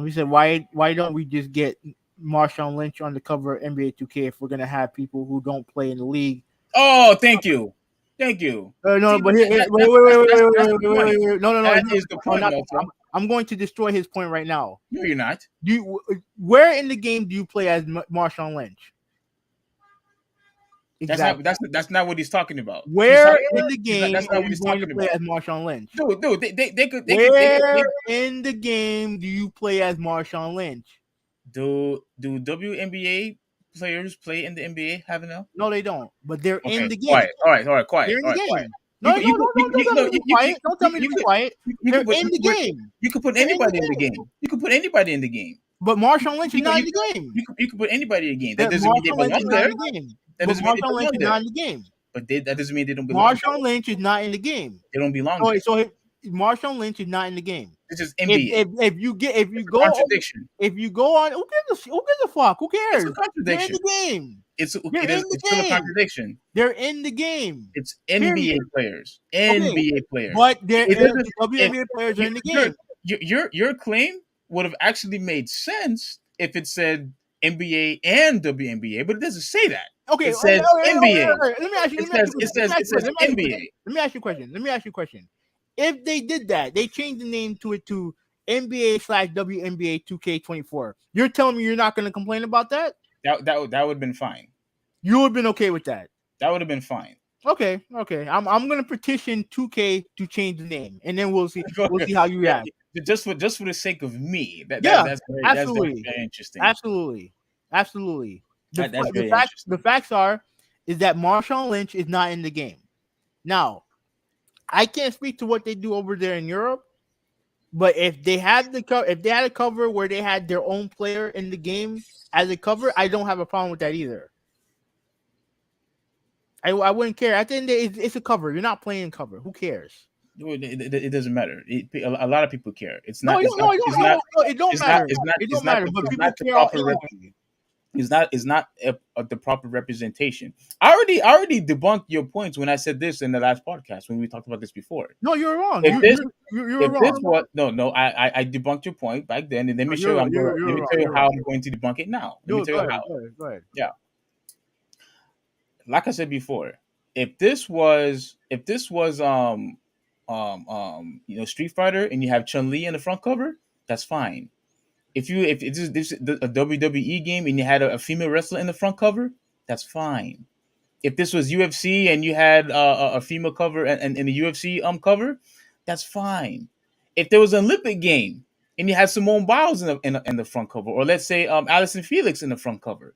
He said, why don't we just get Marshawn Lynch on the cover of NBA 2K if we're gonna have people who don't play in the league? Oh, thank you. No, See, but here, that's wait, the point. no, That is the point, not, Meltzer. I'm going to destroy his point right now. No, you're not. Where in the game do you play as Marshawn Lynch? Exactly. That's not what he's talking about. Where in the game That's are not what you he's going to talking play about. as Marshawn Lynch? Dude, they could. Where in the game do you play as Marshawn Lynch? Do WNBA players play in the NBA? Haven't they? No, they don't. But they're Okay, in the game. quiet. All right, quiet. They're in All the right, game. quiet. No, don't tell me to be quiet. Don't tell me to be quiet. They're in the game. You could put anybody in the game. You could put anybody in the game. But Marshawn Lynch is not in the game. You could put anybody in the game. That doesn't mean they Marshawn Lynch is belong not there. in the game. That But doesn't mean they Marshawn Lynch belong is there. not in the game. But that doesn't mean they don't belong. Marshawn Lynch is not in the game. They don't belong there. So Marshawn Lynch is not in the game. This is NBA. If you go contradiction. If you go on, who gives a fuck? Who cares? It's a contradiction. They're in the game. It's in still the a game. contradiction. They're in the game. It's NBA players. NBA players. But the WNBA players are in the game. Your claim would have actually made sense if it said NBA and WNBA, but it doesn't say that. Okay, it says NBA. Let me ask you. It says NBA. Let me ask you a question. If they did that, they changed the name to NBA/WNBA 2K24. You're telling me you're not going to complain about that? That would have been fine. You would have been okay with that. That would have been fine. Okay. I'm going to petition 2K to change the name, and then we'll see how you react. Just for the sake of me. That's absolutely. That's very interesting. Absolutely. That's very interesting. The facts is that Marshawn Lynch is not in the game. Now, I can't speak to what they do over there in Europe, but if they had a cover where they had their own player in the game as a cover, I don't have a problem with that either. I wouldn't care. At the end of the day, it's a cover. You're not playing cover. Who cares? It doesn't matter. A lot of people care. It don't matter. It don't matter. But people care. It's not the proper representation. I already debunked your points when I said this in the last podcast when we talked about this before. No, you're wrong. You're wrong. I debunked your point back then, and let me tell you how I'm going to debunk it now. Let me tell you how. Go ahead. Yeah. Like I said before, if this was Street Fighter and you have Chun-Li in the front cover, that's fine. If this is a WWE game and you had a female wrestler in the front cover, that's fine. If this was UFC and you had a female cover and the UFC cover, that's fine. If there was an Olympic game and you had Simone Biles in the front cover, or let's say Allyson Felix in the front cover,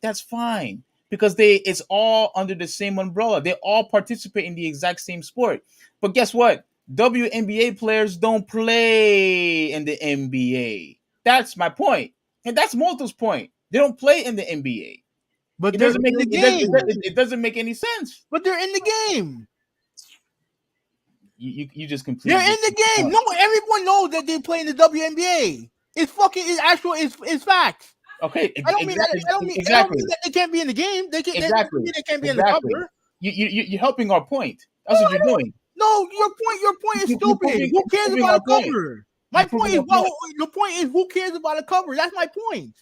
that's fine. Because it's all under the same umbrella. They all participate in the exact same sport. But guess what? WNBA players don't play in the NBA. That's my point. And that's Malto's point. They don't play in the NBA. But they're in the game. It doesn't make any sense. But they're in the game. You just completely. They're in the game. No, everyone knows that they play in the WNBA. It's facts. Okay, I don't mean that they can't be in the game. They can't be in the cover. You're helping our point. That's what you're doing. No, your point is stupid. Who cares about a cover? My point is, your point is, who cares about a cover? That's my point.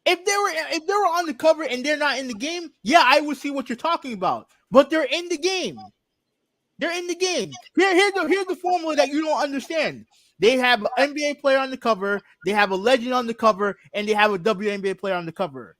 If they were on the cover and they're not in the game, yeah, I would see what you're talking about. But they're in the game. Here's the formula that you don't understand. They have an NBA player on the cover, they have a legend on the cover, and they have a WNBA player on the cover.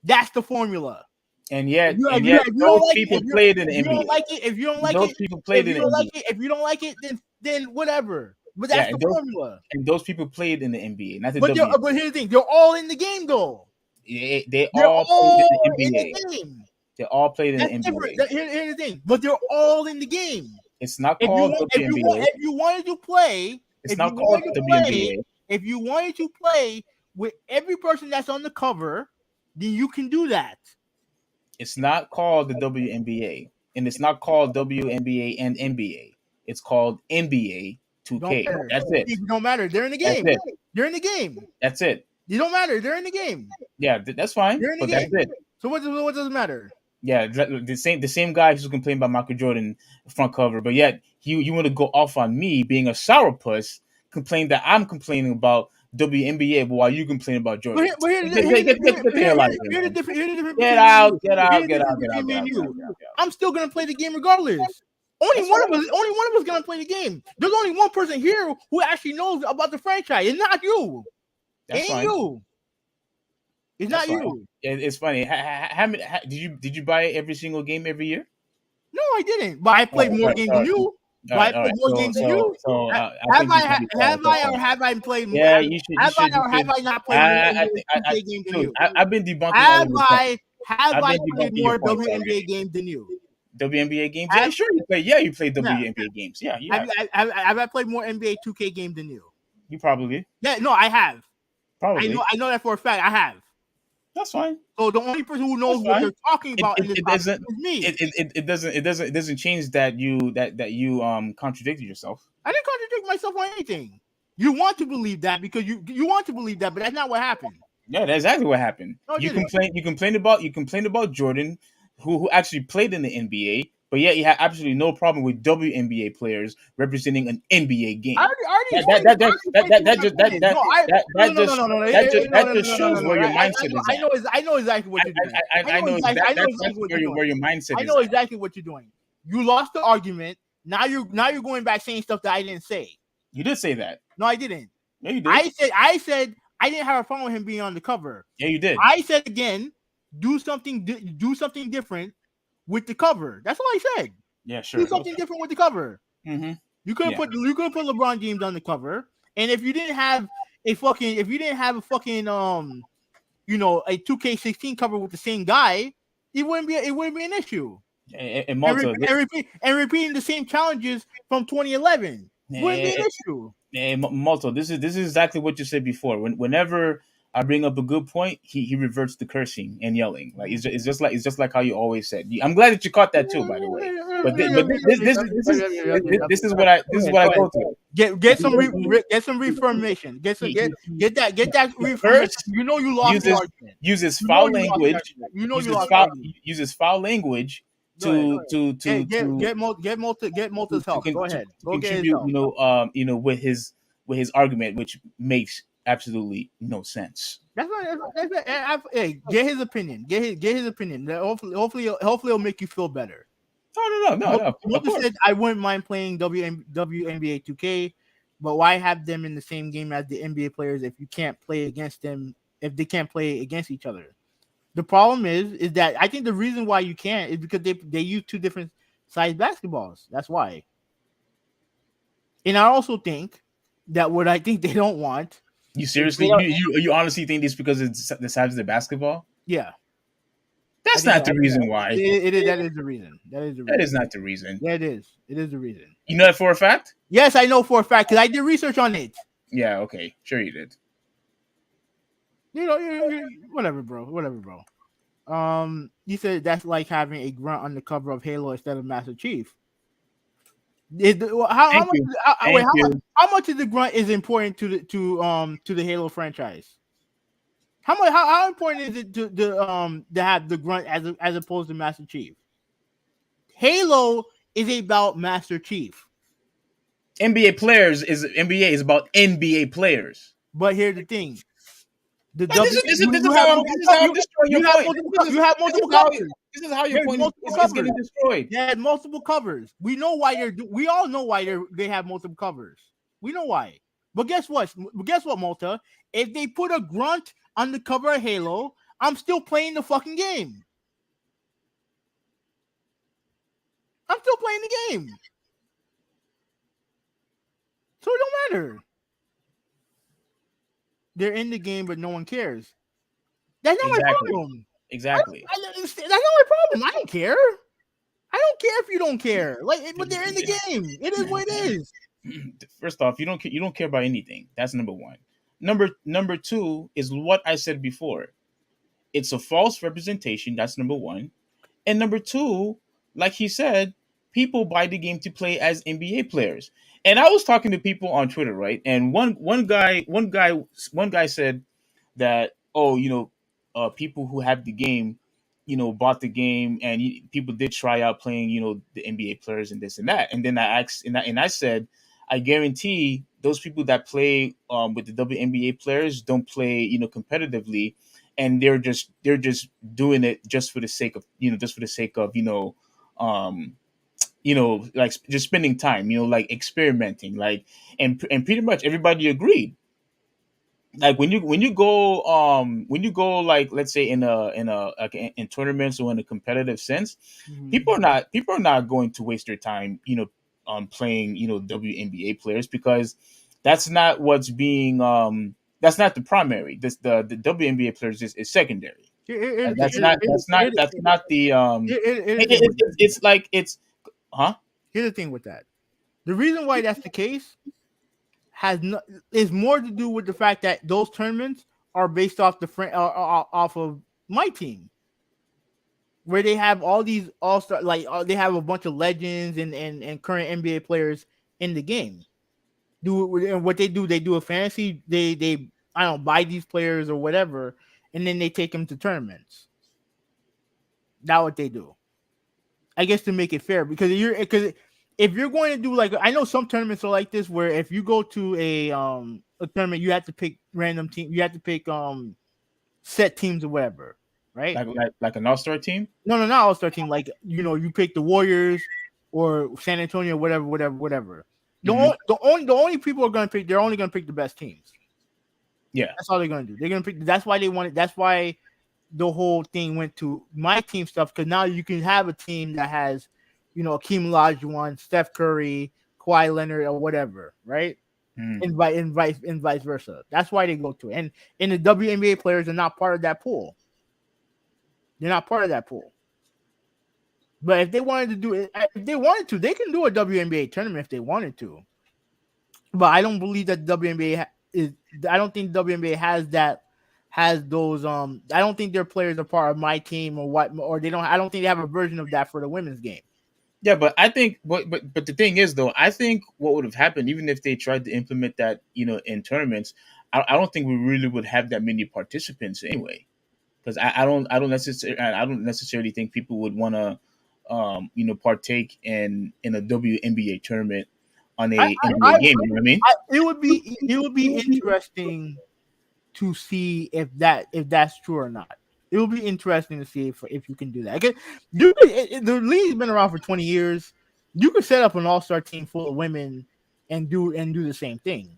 That's the formula. And yet those people played in the NBA. If you don't like those it, people played in the NBA. If you don't like it, then whatever. But that's the formula. And those people played in the NBA, not the WNBA. But here's the thing: they're all in the game, though. They all played in the NBA. They all played in the NBA. Here's the thing: but they're all in the game. It's not called WNBA. If you wanted to play, it's not called WNBA. If you wanted to play with every person that's on the cover, then you can do that. It's not called the WNBA, and it's not called WNBA and NBA. It's called NBA 2K. That's it. It don't matter. They're in the game. They're in the game. That's it. You don't matter. They're in the game. Yeah, that's fine. They're in the game. That's it. So what does it matter? Yeah, the same guy who's complaining about Michael Jordan front cover, but yet you want to go off on me being a sourpuss, complain that I'm complaining about WNBA, but while you complain about But Jordan. here's Get the hell out of here, the man. difference. Here's the difference Get between me. out, get Here's out, the get difference out, get out, between me get and out, get you. out, get out, get out. I'm still gonna play the game regardless. Only That's one fine. of us gonna play the game. There's only one person here who actually knows about the franchise. It's not you. That's It ain't fine. you. It's That's not fine. you. It's funny. Did you buy every single game every year? No, I didn't. But I played more games than you. But I played more games than you. I think you should be quiet. Have I or have I played more? Yeah, you should. Have I or have I not played more I NBA think 2K games than dude, you? I've been debunking all Have of your points. I I've been played debunking your more points WNBA already. games than you? WNBA games? Yeah, Have, sure. You play. Yeah, you play yeah. WNBA games. Yeah, you Have I played more NBA 2K games than you? You probably. Yeah, no, I have. Probably. I know that for a fact. I have. That's fine. So the only person who knows what they're talking about in this topic is me. It doesn't change that you contradicted yourself. I didn't contradict myself on anything. You want to believe that because you want to believe that, but that's not what happened. Yeah, that's exactly what happened. No, You complained about Jordan, who actually played in the NBA, but yet you had absolutely no problem with WNBA players representing an NBA game. That just shows where your mindset is at. I know exactly what you're doing. I know exactly where your mindset is. I know exactly what you're doing. You lost the argument. Now you're going back saying stuff that I didn't say. You did say that. No, I didn't. Yeah, you did. I said I didn't have a problem with him being on the cover. Yeah, you did. I said again, do something different with the cover. That's all I said. Yeah, sure. Do something different with the cover. Mm-hmm. You could have put LeBron James on the cover, and if you didn't have a fucking a 2K16 cover with the same guy, it wouldn't be an issue. And Malta, repeating the same challenges from 2011 wouldn't be an issue. Malta, this is exactly what you said before. Whenever I bring up a good point, he reverts to cursing and yelling. Like it's just like how you always said. I'm glad that you caught that too, by the way. But this is what I go through. Get some reformation. Get that reformation. You know you lost the argument. Uses foul language. Uses foul language to get Malta's help. Go ahead. Go get his help. With his argument, which makes absolutely no sense. Hey, get his opinion. Get his opinion. Hopefully it'll make you feel better. No. Malta said I wouldn't mind playing WNBA 2K, but why have them in the same game as the NBA players if you can't play against them? If they can't play against each other? The problem is that I think the reason why you can't is because they use two different size basketballs. That's why. And I also think that what I think they don't want. You seriously? You honestly think this because it's the size of the basketball? Yeah. That's not the reason why. That is the reason. That is not the reason. Yeah, it is. It is the reason. You know that for a fact? Yes, I know for a fact because I did research on it. Yeah. Okay. Sure, you did. Whatever, bro. You said that's like having a grunt on the cover of Halo instead of Master Chief. How much of the grunt is important to the Halo franchise? How important is it to have the grunt as opposed to Master Chief? Halo is about Master Chief. NBA is about NBA players. But here's the thing. This is how I'm destroying your point. You have multiple covers. This is how your point is getting destroyed. They had multiple covers. We know why we all know why they have multiple covers. We know why. But guess what? Malta? If they put a grunt on the cover of Halo, I'm still playing the fucking game. I'm still playing the game. So it don't matter. They're in the game, but no one cares. That's not my problem. Exactly. That's not my problem. I don't care. I don't care if you don't care. But they're in the game. It is what it is. First off, you don't care about anything. That's number one. Number two is what I said before. It's a false representation. That's number one. And number two, like he said, people buy the game to play as NBA players. And I was talking to people on Twitter, right? And one guy said that, people who have the game, bought the game, and people did try out playing, the NBA players and this and that. And then I asked, and I said, I guarantee those people that play with the WNBA players don't play, competitively, and they're just doing it just for the sake of, um, like just spending time, like experimenting, like, and pretty much everybody agreed. Like when you go like, let's say in a like in tournaments or in a competitive sense, Mhm. people are not going to waste their time, playing, WNBA players, because that's not what's being that's not the primary. The WNBA players is secondary. Here's Like, the thing. that's not the Here's the thing with that. it's like it's huh. Here's the thing with that. The reason why that's the case has no, is more to do with the fact that those tournaments are based off off of my team, where they have all these all star, like they have a bunch of legends and current NBA players in the game. And what they do a fantasy. They I don't buy these players or whatever, and then they take them to tournaments. That's what they do. I guess to make it fair, because if you're going to do, like, I know some tournaments are like this, where if you go to a tournament, you have to pick random team, you have to pick set teams or whatever, right? Like an all-star team. No, not all-star team. Like, you pick the Warriors or San Antonio, whatever. Mhm. The only people are going to pick. They're only going to pick the best teams. Yeah. That's all they're going to do. They're going to pick. That's why they want it. That's why the whole thing went to my team stuff, because now you can have a team that has, Akeem Olajuwon, Steph Curry, Kawhi Leonard, or whatever, right? Mhm. And vice versa. That's why they go to it. And the WNBA players are not part of that pool. They're not part of that pool. But if they wanted to do it, if they wanted to, they can do a WNBA tournament if they wanted to. But I don't believe that WNBA is. I don't think WNBA has those. I don't think their players are part of my team or what, or they don't. I don't think they have a version of that for the women's game. Yeah, but I think, but the thing is, though, I think what would have happened, even if they tried to implement that, in tournaments, I don't think we really would have that many participants anyway. Because I don't necessarily think people would want to, partake in a WNBA tournament on a NBA game. You know what I mean? It would be interesting to see if that's true or not. It will be interesting to see if you can do that. Again, the league's been around for 20 years. You could set up an all-star team full of women and do the same thing.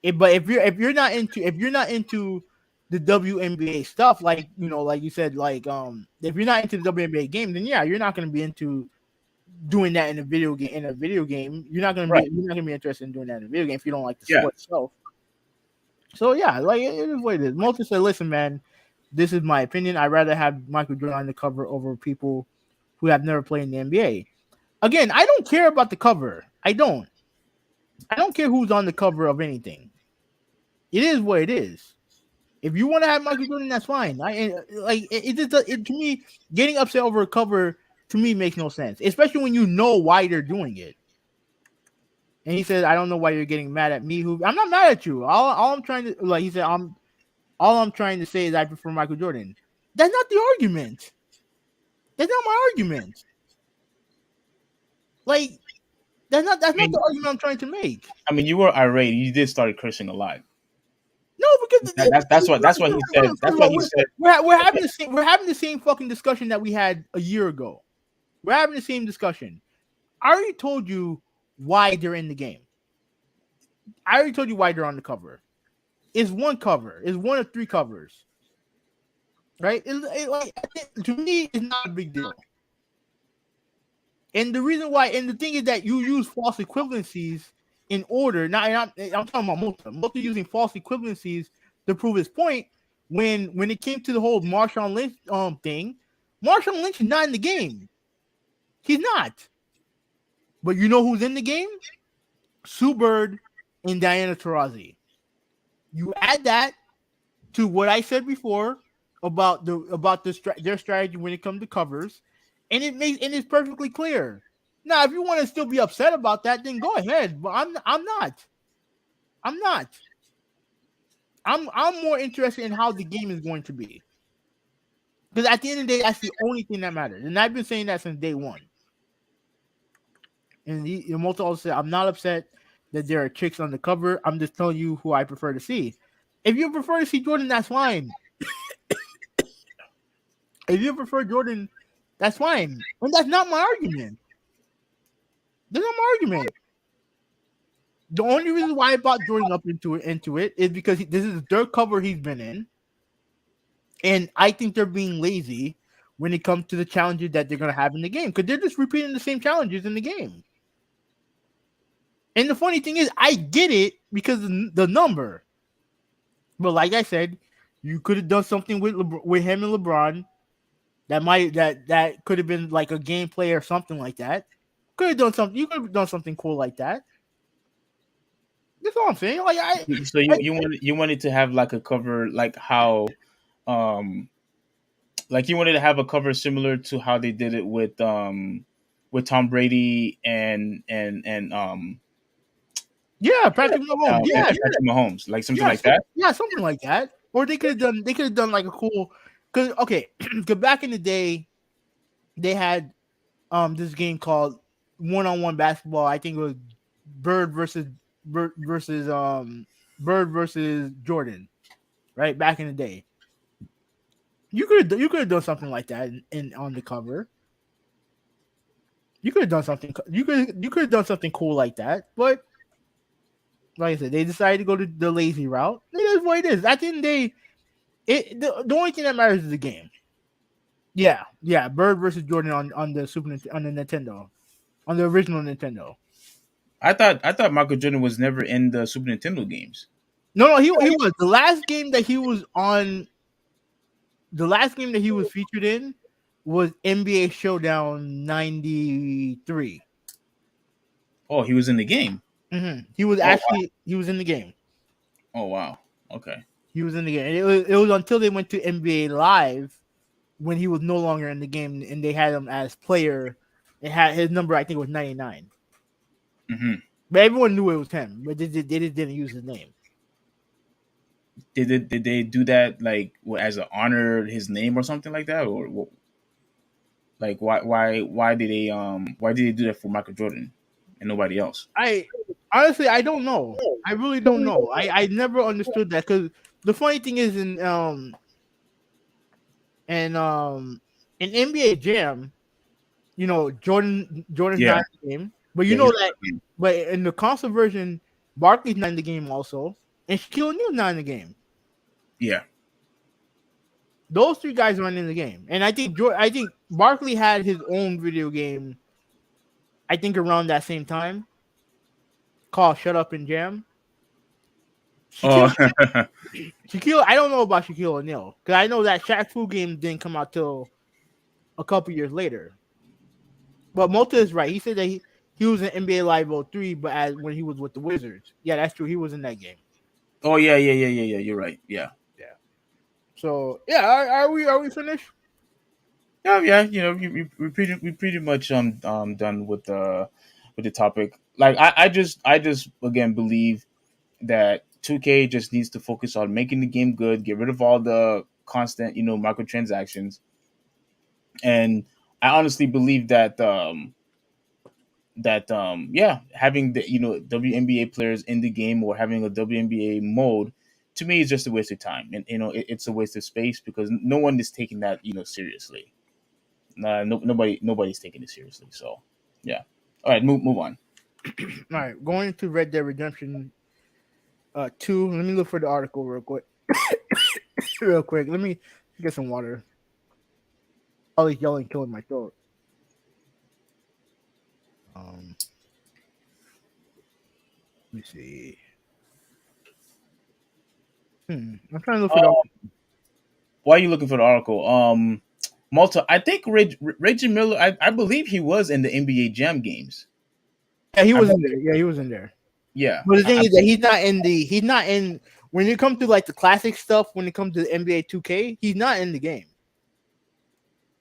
But if you're not into the WNBA stuff, like like you said, like if you're not into the WNBA game, then yeah, you're not going to be into doing that in a video game. You're not going to be Right. you're not going to be interested in doing that in a video game if you don't like the Yeah. sport itself. So yeah, like it is what it is. Multi said, "Listen, man, this is my opinion. I'd rather have Michael Jordan on the cover over people who have never played in the NBA." Again, I don't care about the cover. I don't care who's on the cover of anything. It is what it is. If you want to have Michael Jordan, that's fine. To me, getting upset over a cover to me makes no sense, especially when you know why they're doing it. And he said, "I don't know why you're getting mad at me. I'm not mad at you. All I'm trying to, like he said, all I'm trying to say is I prefer Michael Jordan." That's not the argument. That's not my argument. Like that's not the argument I'm trying to make. I mean, you were irate. You did start cursing a lot. No, because That's what he said. That's what he said. We're having the same fucking discussion that we had a year ago. We're having the same discussion. I already told you why they're in the game. I already told you why they're on the cover. It's one cover. It's one of three covers. Right? To me, it's not a big deal. And the reason why, and the thing is that you use false equivalencies in order. Now, I'm talking about Multa. Multa using false equivalencies to prove his point. When it came to the whole Marshawn Lynch thing, Marshawn Lynch is not in the game. He's not. But you know who's in the game? Sue Bird and Diana Taurasi. You add that to what I said before about their strategy when it comes to covers, and it's perfectly clear. Now, if you want to still be upset about that, then go ahead. But I'm not. I'm more interested in how the game is going to be. Because at the end of the day, that's the only thing that matters. And I've been saying that since day one. And Multi also said, I'm not upset that there are chicks on the cover. I'm just telling you who I prefer to see. If you prefer to see Jordan, that's fine. If you prefer Jordan, that's fine. And that's not my argument. That's not my argument. The only reason why I brought Jordan up into it is because this is the third cover he's been in. And I think they're being lazy when it comes to the challenges that they're going to have in the game. Because they're just repeating the same challenges in the game. And the funny thing is, I get it because of the number. But like I said, you could have done something with him and LeBron. That could have been like a gameplay or something like that. Could have done something. You could have done something cool like that. That's all I'm saying. So you wanted to have like a cover like how, like you wanted to have a cover similar to how they did it with Tom Brady and yeah, Patrick Mahomes. Patrick Mahomes, like something like that. Yeah, something like that. Or they could have done like a cool, because back in the day, they had this game called one-on-one basketball. I think it was Bird versus Jordan, right? Back in the day, you could have done something like that in on the cover. You could have done something. You could have done something cool like that, but like I said, they decided to go to the lazy route. It is what it is. At the end of the day, the only thing that matters is the game. Yeah, Bird versus Jordan on the Nintendo, on the original Nintendo. I thought Michael Jordan was never in the Super Nintendo games. No, he was. The last game that he was featured in was NBA Showdown '93. Oh, he was in the game. Mm-hmm. He was he was in the game. Oh wow, okay. He was in the game. It was until they went to NBA Live when he was no longer in the game, and they had him as player. It had his number, I think, was 99. Mm-hmm. But everyone knew it was him, but they just didn't use his name. Did they do that like as an honor his name or something like that, or like why did they do that for Michael Jordan and nobody else? I don't know. I really don't know. I never understood that, because the funny thing is in NBA Jam, Jordan's not in the game, but but in the console version, Barkley's not in the game also, and Shaquille O'Neal's not in the game. Yeah, those three guys aren't in the game, and I think Barkley had his own video game. I think around that same time, called "Shut Up and Jam." Shaquille, I don't know about Shaquille O'Neal, because I know that Shaq Fu game didn't come out till a couple years later. But Multa is right. He said that he was in NBA Live 03, but when he was with the Wizards. Yeah, that's true. He was in that game. Oh yeah. You're right. Yeah. So yeah, are we finished? Yeah. We pretty much done with the topic. Like I just again believe that 2K just needs to focus on making the game good, get rid of all the constant microtransactions, and I honestly believe that having the WNBA players in the game or having a WNBA mode, to me, is just a waste of time, and it's a waste of space because no one is taking that seriously. Nobody's taking it seriously. So yeah, all right, move on. All right, going to Red Dead Redemption 2. Let me look for the article real quick. Let me get some water. All this yelling killing my throat. Let me see. I'm trying to look for the article. Why are you looking for the article? Malta, I think Reggie Miller, I believe he was in the NBA Jam games. Yeah, he was in there. Yeah, he was in there. Yeah. But the thing is that he's not in when it comes to like the classic stuff, when it comes to the NBA 2K, he's not in the game.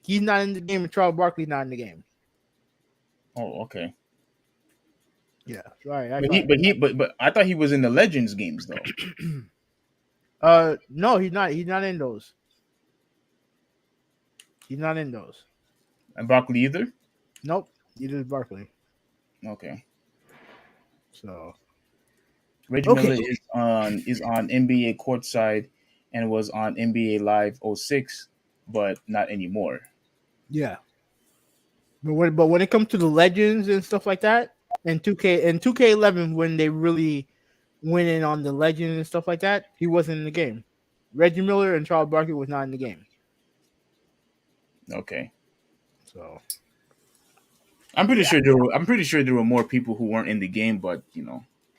He's not in the game, and Charles Barkley's not in the game. Oh, okay. Yeah, sorry. But I thought he was in the Legends games though. No, he's not. He's not in those. He's not in those. And Barkley either. Nope. Neither is Barkley. Okay. So Reggie okay. Miller is on NBA courtside and was on NBA Live '06, but not anymore. Yeah. But when it comes to the legends and stuff like that, and 2K11 when they really went in on the legends and stuff like that, he wasn't in the game. Reggie Miller and Charles Barkley was not in the game. Okay. So I'm pretty sure there were more people who weren't in the game, but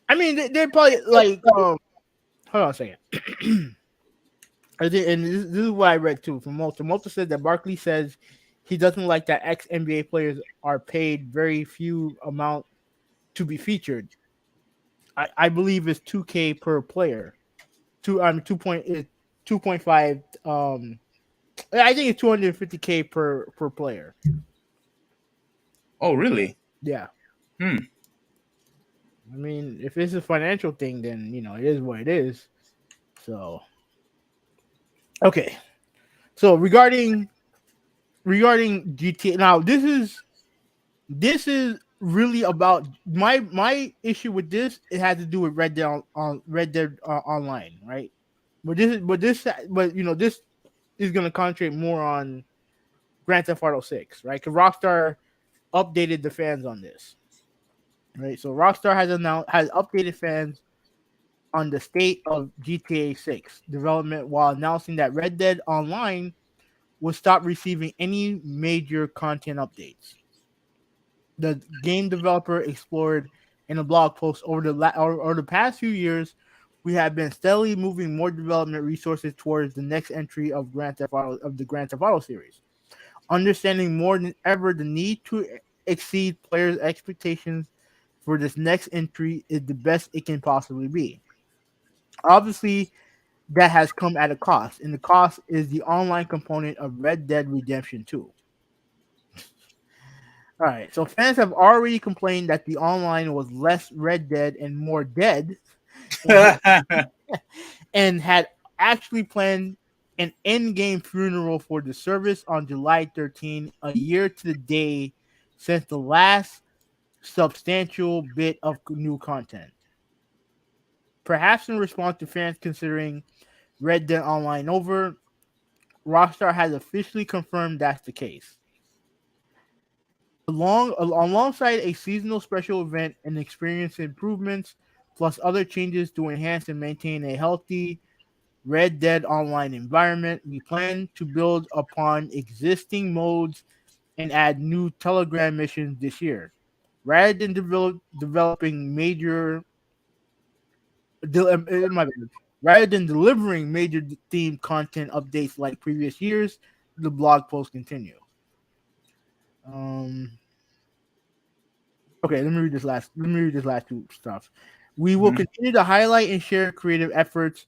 I mean they probably like hold on a second. I think, and this is what I read too from Malta. Malta said that Barkley says he doesn't like that ex NBA players are paid very few amount to be featured. I believe it's 2K per player. 2.5. I think it's 250K per player. Oh, really? Yeah. Hmm. I mean, if it's a financial thing, then it is what it is. So okay. So regarding GTA, now this is really about my issue with this. It had to do with Red Dead Online, right? This is going to concentrate more on Grand Theft Auto 6, right? Because Rockstar updated the fans on this, right? So Rockstar has updated fans on the state of GTA 6 development while announcing that Red Dead Online will stop receiving any major content updates. The game developer explored in a blog post over the past few years, we have been steadily moving more development resources towards the next entry of the Grand Theft Auto series, understanding more than ever the need to exceed players' expectations for this next entry is the best it can possibly be. Obviously, that has come at a cost, and the cost is the online component of Red Dead Redemption 2. All right, so fans have already complained that the online was less Red Dead and more dead, and, and had actually planned an in-game funeral for the service on July 13, a year to the day since the last substantial bit of new content. Perhaps in response to fans considering Red Dead Online over, Rockstar has officially confirmed that's the case. Alongside a seasonal special event and experience improvements, plus other changes to enhance and maintain a healthy Red Dead Online environment, we plan to build upon existing modes and add new Telegram missions this year. Rather than developing major, my bad. Rather than delivering major theme content updates like previous years, the blog post continue. Um, Okay, let me read this last. Let me read this last two stuff. We will Mhm. continue to highlight and share creative efforts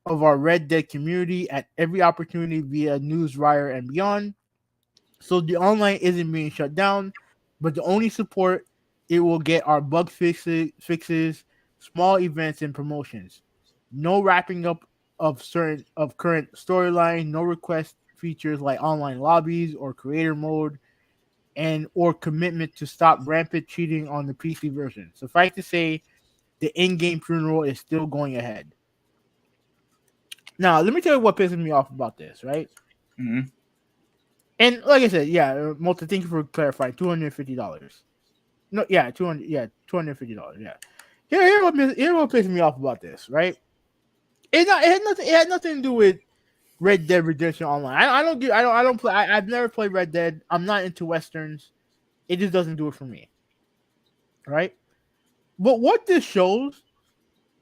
of our Red Dead community at every opportunity via Newswire and beyond. So the online isn't being shut down, but the only support it will get are bug fixes, small events, and promotions. No wrapping up of current storyline. No request features like online lobbies or creator mode and or commitment to stop rampant cheating on the PC version. Suffice to say, the in-game funeral is still going ahead. Now, let me tell you what pisses me off about this, right? Mhm. And like I said, yeah, Multi, thank you for clarifying. $250. No, yeah, $250. Yeah. Here what pisses me off about this, right? It had nothing to do with Red Dead Redemption Online. I don't play. I've never played Red Dead. I'm not into westerns. It just doesn't do it for me, right? But what this shows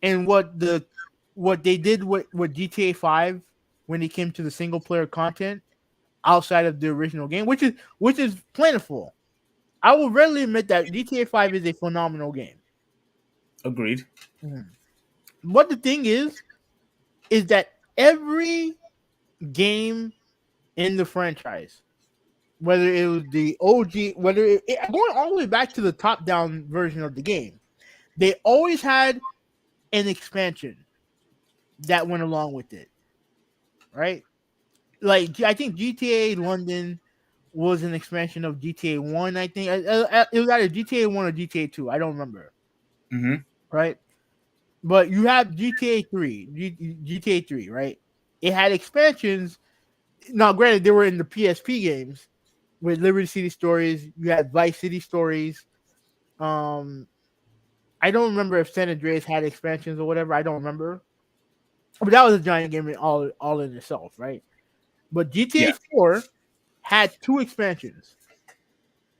and what they did with GTA 5 when it came to the single player content outside of the original game, which is plentiful. I will readily admit that GTA 5 is a phenomenal game. Agreed. Mhm. What the thing is that every game in the franchise, whether it was the OG, going all the way back to the top down version of the game, they always had an expansion that went along with it, right? like I think GTA London was an expansion of GTA 1. I think it was either GTA 1 or GTA 2. I don't remember. Mm-hmm. Right, but you have GTA 3, GTA 3, right? It had expansions. Now, granted, they were in the PSP games with Liberty City Stories. You had Vice City Stories. Um, I don't remember if San Andreas had expansions or whatever. I don't remember, but that was a giant game all in itself, right? But GTA Yeah. 4 had two expansions: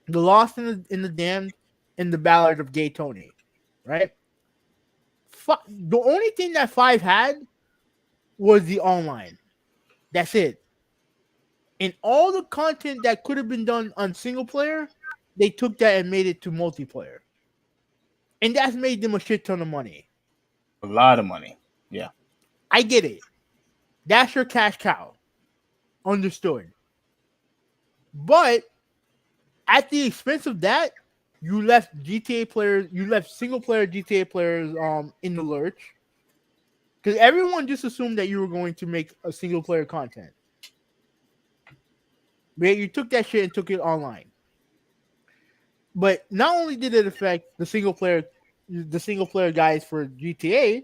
The Lost in the Damned and The Ballad of Gay Tony, right? The only thing that 5 had was the online. That's it. And all the content that could have been done on single player, they took that and made it to multiplayer. And that's made them a shit ton of money. A lot of money. Yeah. I get it. That's your cash cow. Understood. But at the expense of that, you left single player GTA players in the lurch. Because everyone just assumed that you were going to make a single player content. But you took that shit and took it online. But not only did it affect the single player guys for GTA,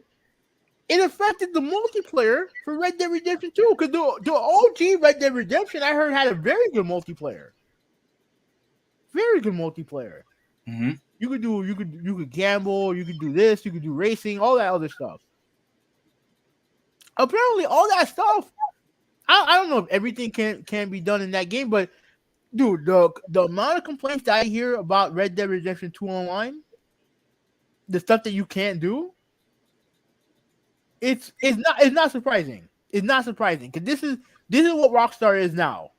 it affected the multiplayer for Red Dead Redemption 2. Because the OG Red Dead Redemption, I heard, had a very good multiplayer. Very good multiplayer. Mm-hmm. You could gamble, you could do this, you could do racing, all that other stuff. Apparently, all that stuff. I don't know if everything can be done in that game, but dude, the amount of complaints that I hear about Red Dead Redemption 2 online, the stuff that you can't do, it's not surprising. It's not surprising because this is what Rockstar is now.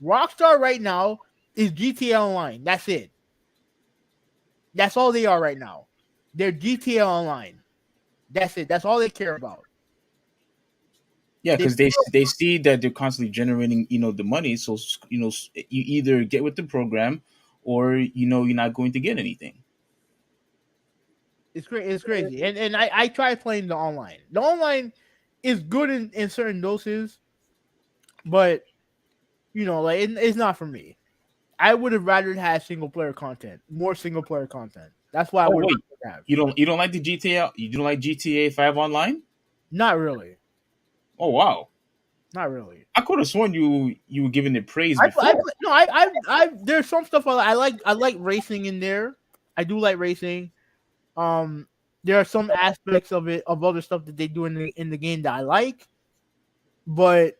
Rockstar right now is GTA Online. That's it. That's all they are right now. They're GTA Online. That's it. That's all they care about. Yeah, because they see that they're constantly generating, the money. So you either get with the program, or you're not going to get anything. It's great. It's crazy. And I tried playing the online. The online is good in certain doses, but like it's not for me. I would have rather had more single player content. That's why I Oh would wait, have. you don't like the GTA? You don't like GTA 5 online? Not really. Oh wow, Not really. I could have sworn you were giving it praise before. There's some stuff I like. I like racing in there. I do like racing. There are some aspects of other stuff that they do in the game that I like, but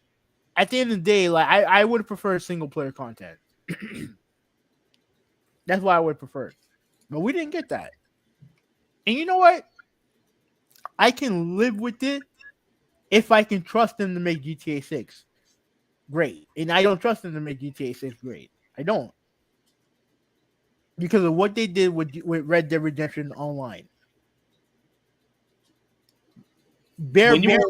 at the end of the day, like I would prefer single player content. That's why I would prefer. But we didn't get that. And you know what? I can live with it if I can trust them to make GTA 6 great. And I don't trust them to make GTA 6 great. I don't. Because of what they did with Red Dead Redemption Online. You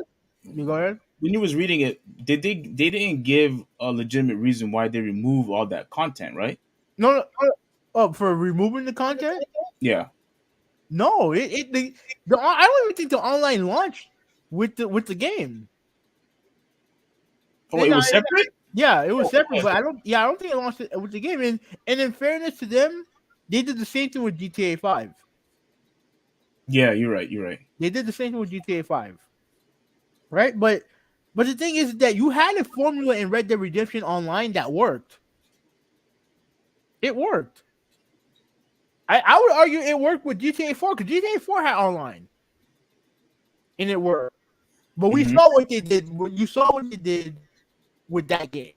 go ahead. When you was reading it, they didn't give a legitimate reason why they removed all that content, right? No. Oh, for removing the content? Yeah. No, I don't even think the online launched with the game. Oh, it was separate? Yeah, it was separate, but I don't think it launched it with the game. And in fairness to them, they did the same thing with GTA 5. Yeah, you're right. They did the same thing with GTA 5. Right? But the thing is that you had a formula in Red Dead Redemption Online that worked. It worked. I would argue it worked with GTA 4 because GTA 4 had online. And it worked. But we saw what they did. You saw what they did with that game.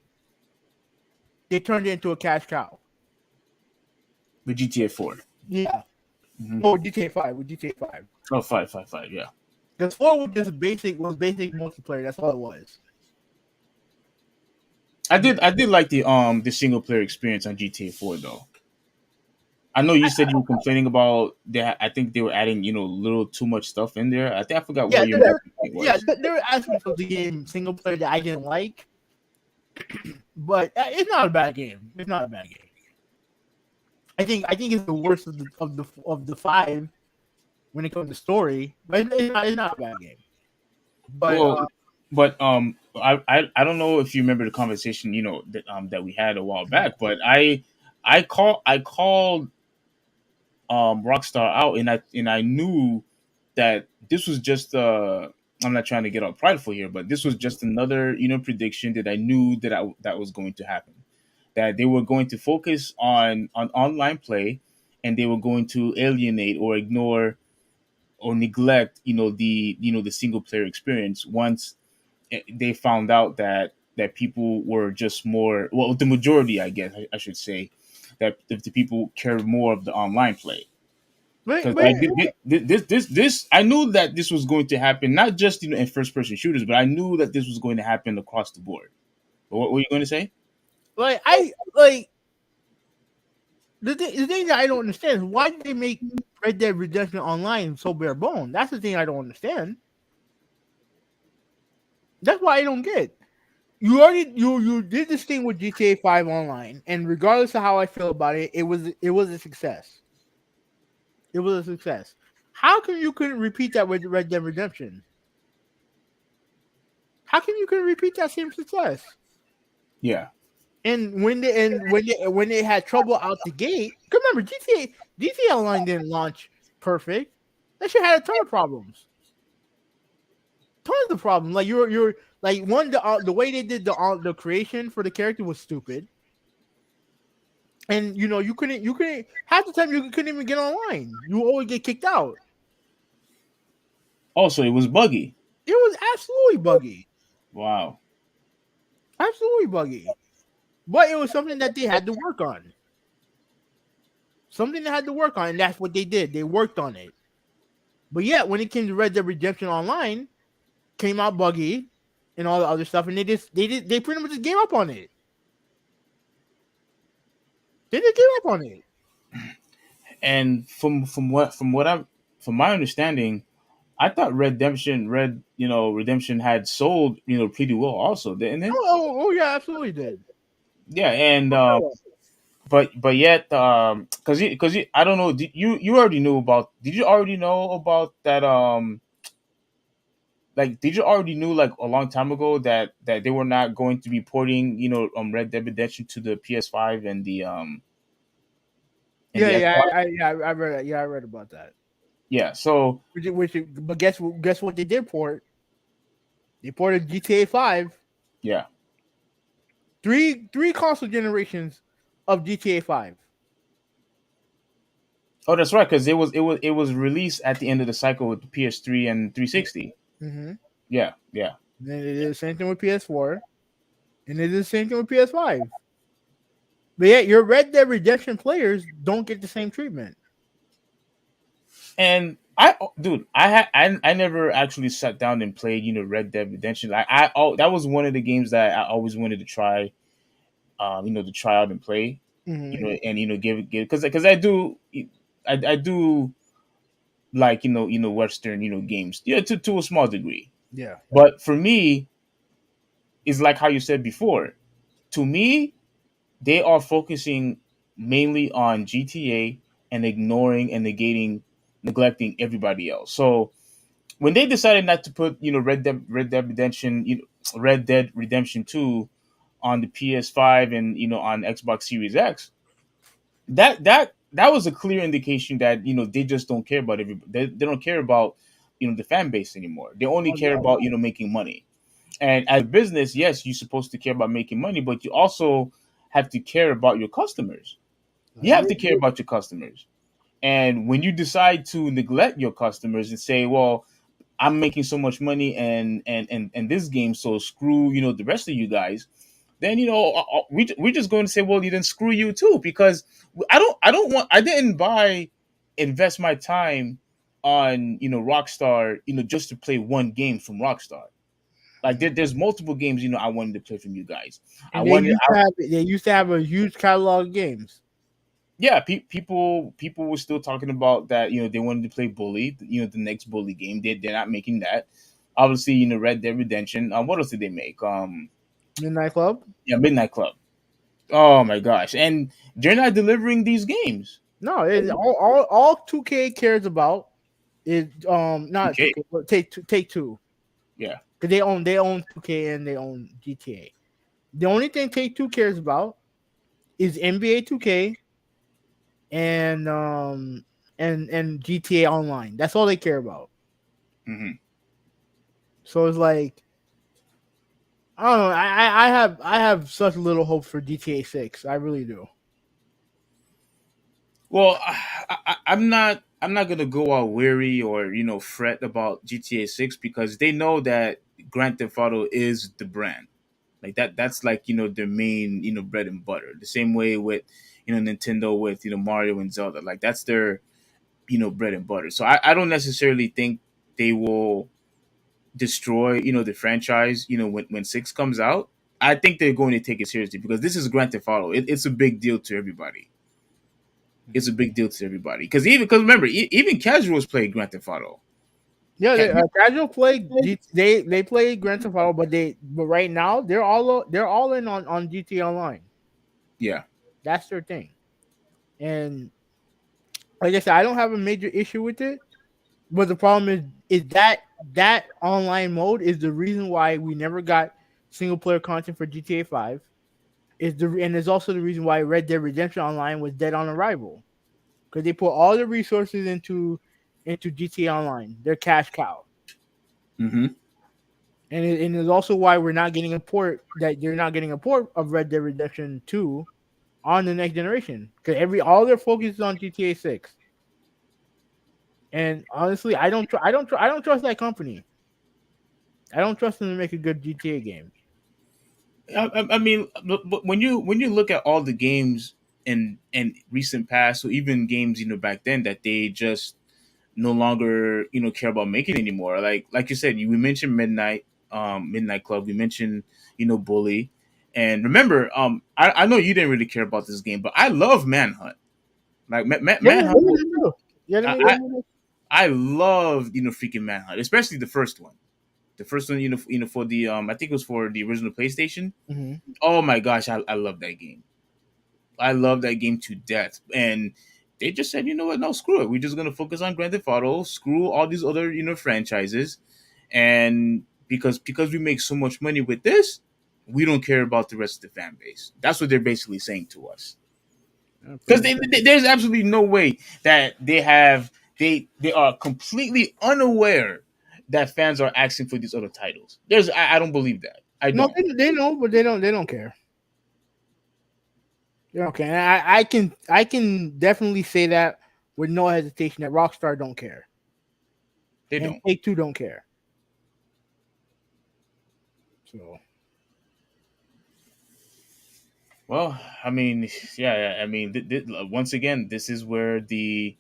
They turned it into a cash cow. With GTA 4. Yeah. No, GTA 5. With GTA 5. Oh, 5, yeah. Because 4 was just basic multiplayer. That's all it was. I did like the single player experience on GTA 4 though. I know you said you were complaining about that. I think they were adding, a little too much stuff in there. I think I forgot what your complaint was. Yeah, there were aspects of the game single player that I didn't like, but it's not a bad game. It's not a bad game. I think it's the worst of the 5 when it comes to story, but it's not a bad game. But Well, But I don't know if you remember the conversation, that we had a while back, but I called Rockstar out, and I knew that this was just I'm not trying to get all prideful here, but this was just another prediction that I knew that was going to happen. That they were going to focus on online play, and they were going to alienate or ignore or neglect the single player experience once they found out that people were just more, well, the majority, I guess I should say, that the people care more of the online play. But Because but this I knew that this was going to happen, not just in first person shooters, but I knew that this was going to happen across the board. But what were you going to say? like the thing that I don't understand is why did they make Red Dead Redemption Online so bare bone? That's the thing I don't understand. That's why I don't get. You did this thing with GTA 5 Online, and regardless of how I feel about it, it was a success. It was a success. How come you couldn't repeat that with Red Dead Redemption? How come you couldn't repeat that same success? Yeah. And when they had trouble out the gate, 'cause remember GTA Online didn't launch perfect. That shit had a ton of problems. Tons of problems. Like you're like the way they did the creation for the character was stupid. And you couldn't half the time you couldn't even get online. You always get kicked out. Also, it was buggy. It was absolutely buggy. Wow. Absolutely buggy. But it was something that they had to work on. Something they had to work on, and that's what they did. They worked on it. But yet, when it came to Red Dead Redemption Online, came out buggy and all the other stuff, and they pretty much just gave up on it. They just gave up on it. And from my understanding, I thought Redemption had sold pretty well also, didn't it? Oh yeah, absolutely did. Yeah, and Oh, but yet, because I don't know, you already knew about? Did you already know about that? Like, did you already knew, like, a long time ago that they were not going to be porting Red Dead Redemption to the PS5 and yeah, the yeah, Xbox? I read that. Yeah, I read about that. Yeah, so But guess what they did port? They ported GTA 5. yeah. Three console generations of GTA 5. Oh, that's right, because it was released at the end of the cycle with the PS3 and 360. Mm-hmm. Yeah, yeah. Then they did the same thing with PS4, and they did the same thing with PS5. But yet, your Red Dead Redemption players don't get the same treatment. And dude, I never actually sat down and played Red Dead Redemption. Like, that was one of the games that I always wanted to try, to try out and play, Mm-hmm. and give because I do like Western games, yeah, to a small degree. Yeah. But for me, it's like how you said before. To me, they are focusing mainly on GTA and ignoring and neglecting everybody else. So when they decided not to put Red Dead Redemption 2 on the PS5 and on Xbox Series X, that was a clear indication that they just don't care about everybody. They don't care about the fan base anymore. They only Oh, care no. about making money. And as a business, yes, you're supposed to care about making money, but you also have to care about your customers. You have to care about your customers. And when you decide to neglect your customers and say, well, I'm making so much money and this game, so screw the rest of you guys, then we're just going to say, well, then screw you too, because I didn't invest my time on Rockstar just to play one game from Rockstar. Like, there's multiple games I wanted to play from you guys. I And they wanted used to have a huge catalog of games. Yeah, people were still talking about that. They wanted to play Bully, the next Bully game. They're not making that. Obviously, Red Dead Redemption. What else did they make? Midnight Club? Yeah, Midnight Club. Oh my gosh, and they're not delivering these games. No, all 2K cares about is not Okay. 2K, but Take Two. Yeah. because they own 2K and they own GTA. The only thing Take Two cares about is NBA 2K and GTA Online. That's all they care about. Hmm. So it's like I don't know. I have such little hope for GTA 6. I really do. Well, I'm not gonna go out weary or fret about GTA 6 because they know that Grand Theft Auto is the brand. Like that's like their main bread and butter. The same way with Nintendo with Mario and Zelda. Like that's their bread and butter. So I don't necessarily think they will destroy the franchise when 6 comes out. I think they're going to take it seriously because this is Grand Theft Auto. It's a big deal to everybody. It's a big deal to everybody because remember even casuals play Grand Theft Auto. Yeah, Ca- casual play. They play Grand Theft Auto, but right now they're all in on GTA Online. yeah. That's their thing. And like I said, I don't have a major issue with it. But the problem is that online mode is the reason why we never got single player content for GTA 5. And is also the reason why Red Dead Redemption Online was dead on arrival because they put all the resources into GTA Online, their cash cow. Hmm. And it's also why we're not getting a port that they're not getting a port of Red Dead Redemption 2 on the next generation because all their focus is on GTA 6. And honestly, I don't trust that company. I don't trust them to make a good GTA game. I mean, but when you look at all the games in recent past, or even games back then that they just no longer care about making anymore. Like you said, we mentioned Midnight Club. We mentioned Bully, and remember, I know you didn't really care about this game, but I love Manhunt. Like Yeah, yeah, Manhunt, me too. Yeah, I, me I too. I love freaking Manhunt, especially the first one. The first one, for the I think it was for the original PlayStation. Mm-hmm. Oh my gosh, I love that game. I love that game to death. And they just said, you know what? No, screw it. We're just gonna focus on Grand Theft Auto. Screw all these other franchises, and because we make so much money with this, we don't care about the rest of the fan base. That's what they're basically saying to us. Yeah, Because pretty much. there's absolutely no way that they are completely unaware that fans are asking for these other titles. I don't believe that. I No, don't. they know, but they don't care. They don't care. And I can definitely say that with no hesitation that Rockstar don't care They and don't. Take Two don't care. So Well, I mean, yeah. I mean, once again, this is where the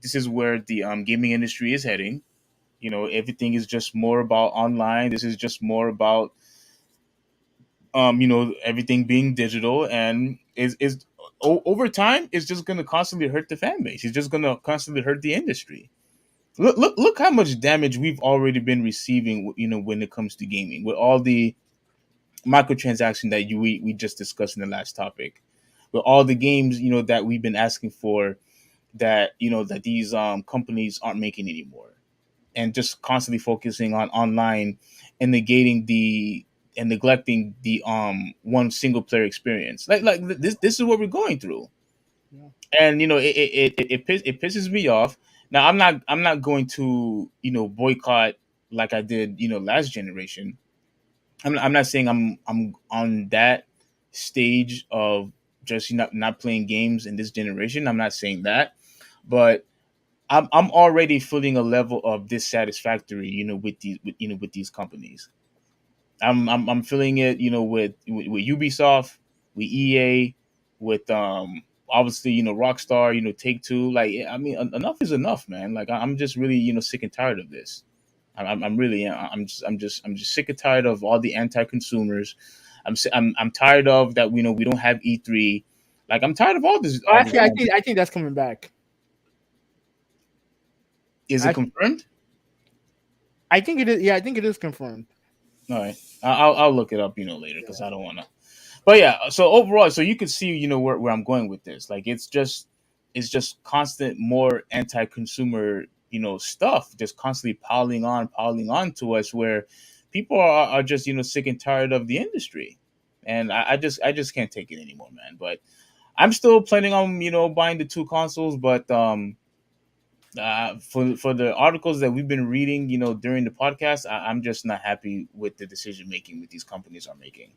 gaming industry is heading. Everything is just more about online. This is just more about everything being digital, and over time, it's just going to constantly hurt the fan base. It's just going to constantly hurt the industry. Look how much damage we've already been receiving. When it comes to gaming, with all the microtransaction that we just discussed in the last topic, with all the games that we've been asking for, that these companies aren't making anymore, and just constantly focusing on online and negating the and neglecting the one single player experience. This is what we're going through, yeah. and it pisses me off. Now I'm not going to boycott like I did last generation. I'm not saying I'm on that stage of just not playing games in this generation. I'm not saying that, but I'm already feeling a level of dissatisfactory, with these companies. I'm feeling it, with Ubisoft, with EA, with obviously Rockstar, Take Two. Like I mean, enough is enough, man. Like I'm just really sick and tired of this. I'm really I'm just sick and tired of all the anti-consumers. I'm tired of that. We don't have E3. Like I'm tired of all this. Actually, I think that's coming back. Is it I confirmed? I think it is. Yeah, I think it is confirmed. All right, I'll look it up later because I don't want to. But yeah, so overall, so you can see where I'm going with this. Like it's just constant more anti-consumer stuff just constantly piling on to us, where people are just sick and tired of the industry. And I just can't take it anymore, man. But I'm still planning on buying the two consoles, but for the articles that we've been reading, during the podcast, I'm just not happy with the decision making that these companies are making.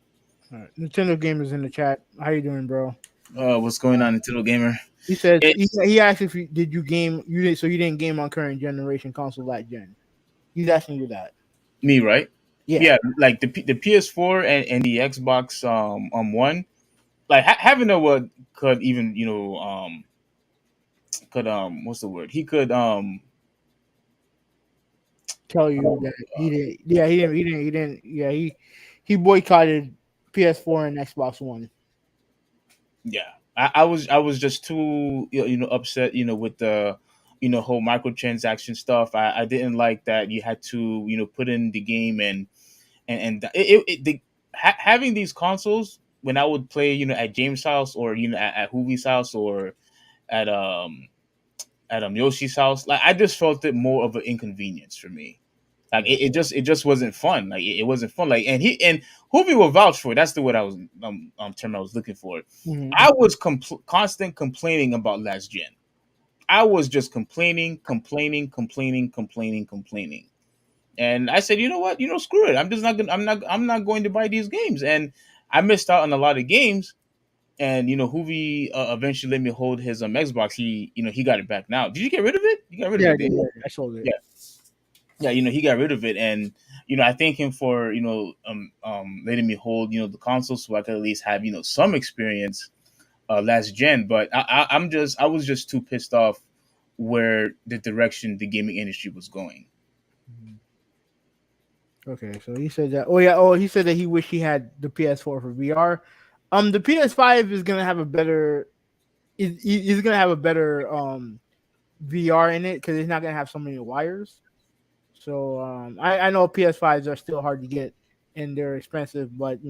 All right. Nintendo Gamers in the chat. How you doing, bro? What's going on, Nintendo Gamer? He says It, he asked if did you game you didn't so you didn't game on current generation console that gen. He's asking you that. me, right? Yeah. Yeah, like the PS4 and the Xbox One, like having a what could even could what's the word? He could Tell you that he didn't. Yeah, he didn't. Yeah, he boycotted PS4 and Xbox One. yeah. I was just too upset with the whole microtransaction stuff. I didn't like that you had to put in the game and having these consoles when I would play at James' house, or at Hoovie's house, or at Yoshi's house. Like, I just felt it more of an inconvenience for me. Like, it just wasn't fun. Like, it wasn't fun. Like, and Hoovie will vouch for it. That's the word I was term I was looking for. Mm-hmm. I was constant complaining about last gen. I was just complaining. And I said, you know what? Screw it. I'm not going to buy these games. And I missed out on a lot of games. And Hoovie eventually let me hold his Xbox. He got it back now. Did you get rid of it? You got rid of Yeah, it, didn't you? I sold it. Yeah, yeah. He got rid of it, and I thank him for letting me hold the console, so I could at least have some experience last gen. But I was just too pissed off where the direction the gaming industry was going. Okay, so he said that. Oh yeah. Oh, he said that he wished he had the PS4 for VR. The PS5 is gonna have a better. Is gonna have a better VR in it because it's not gonna have so many wires. So I know PS5s are still hard to get and they're expensive, but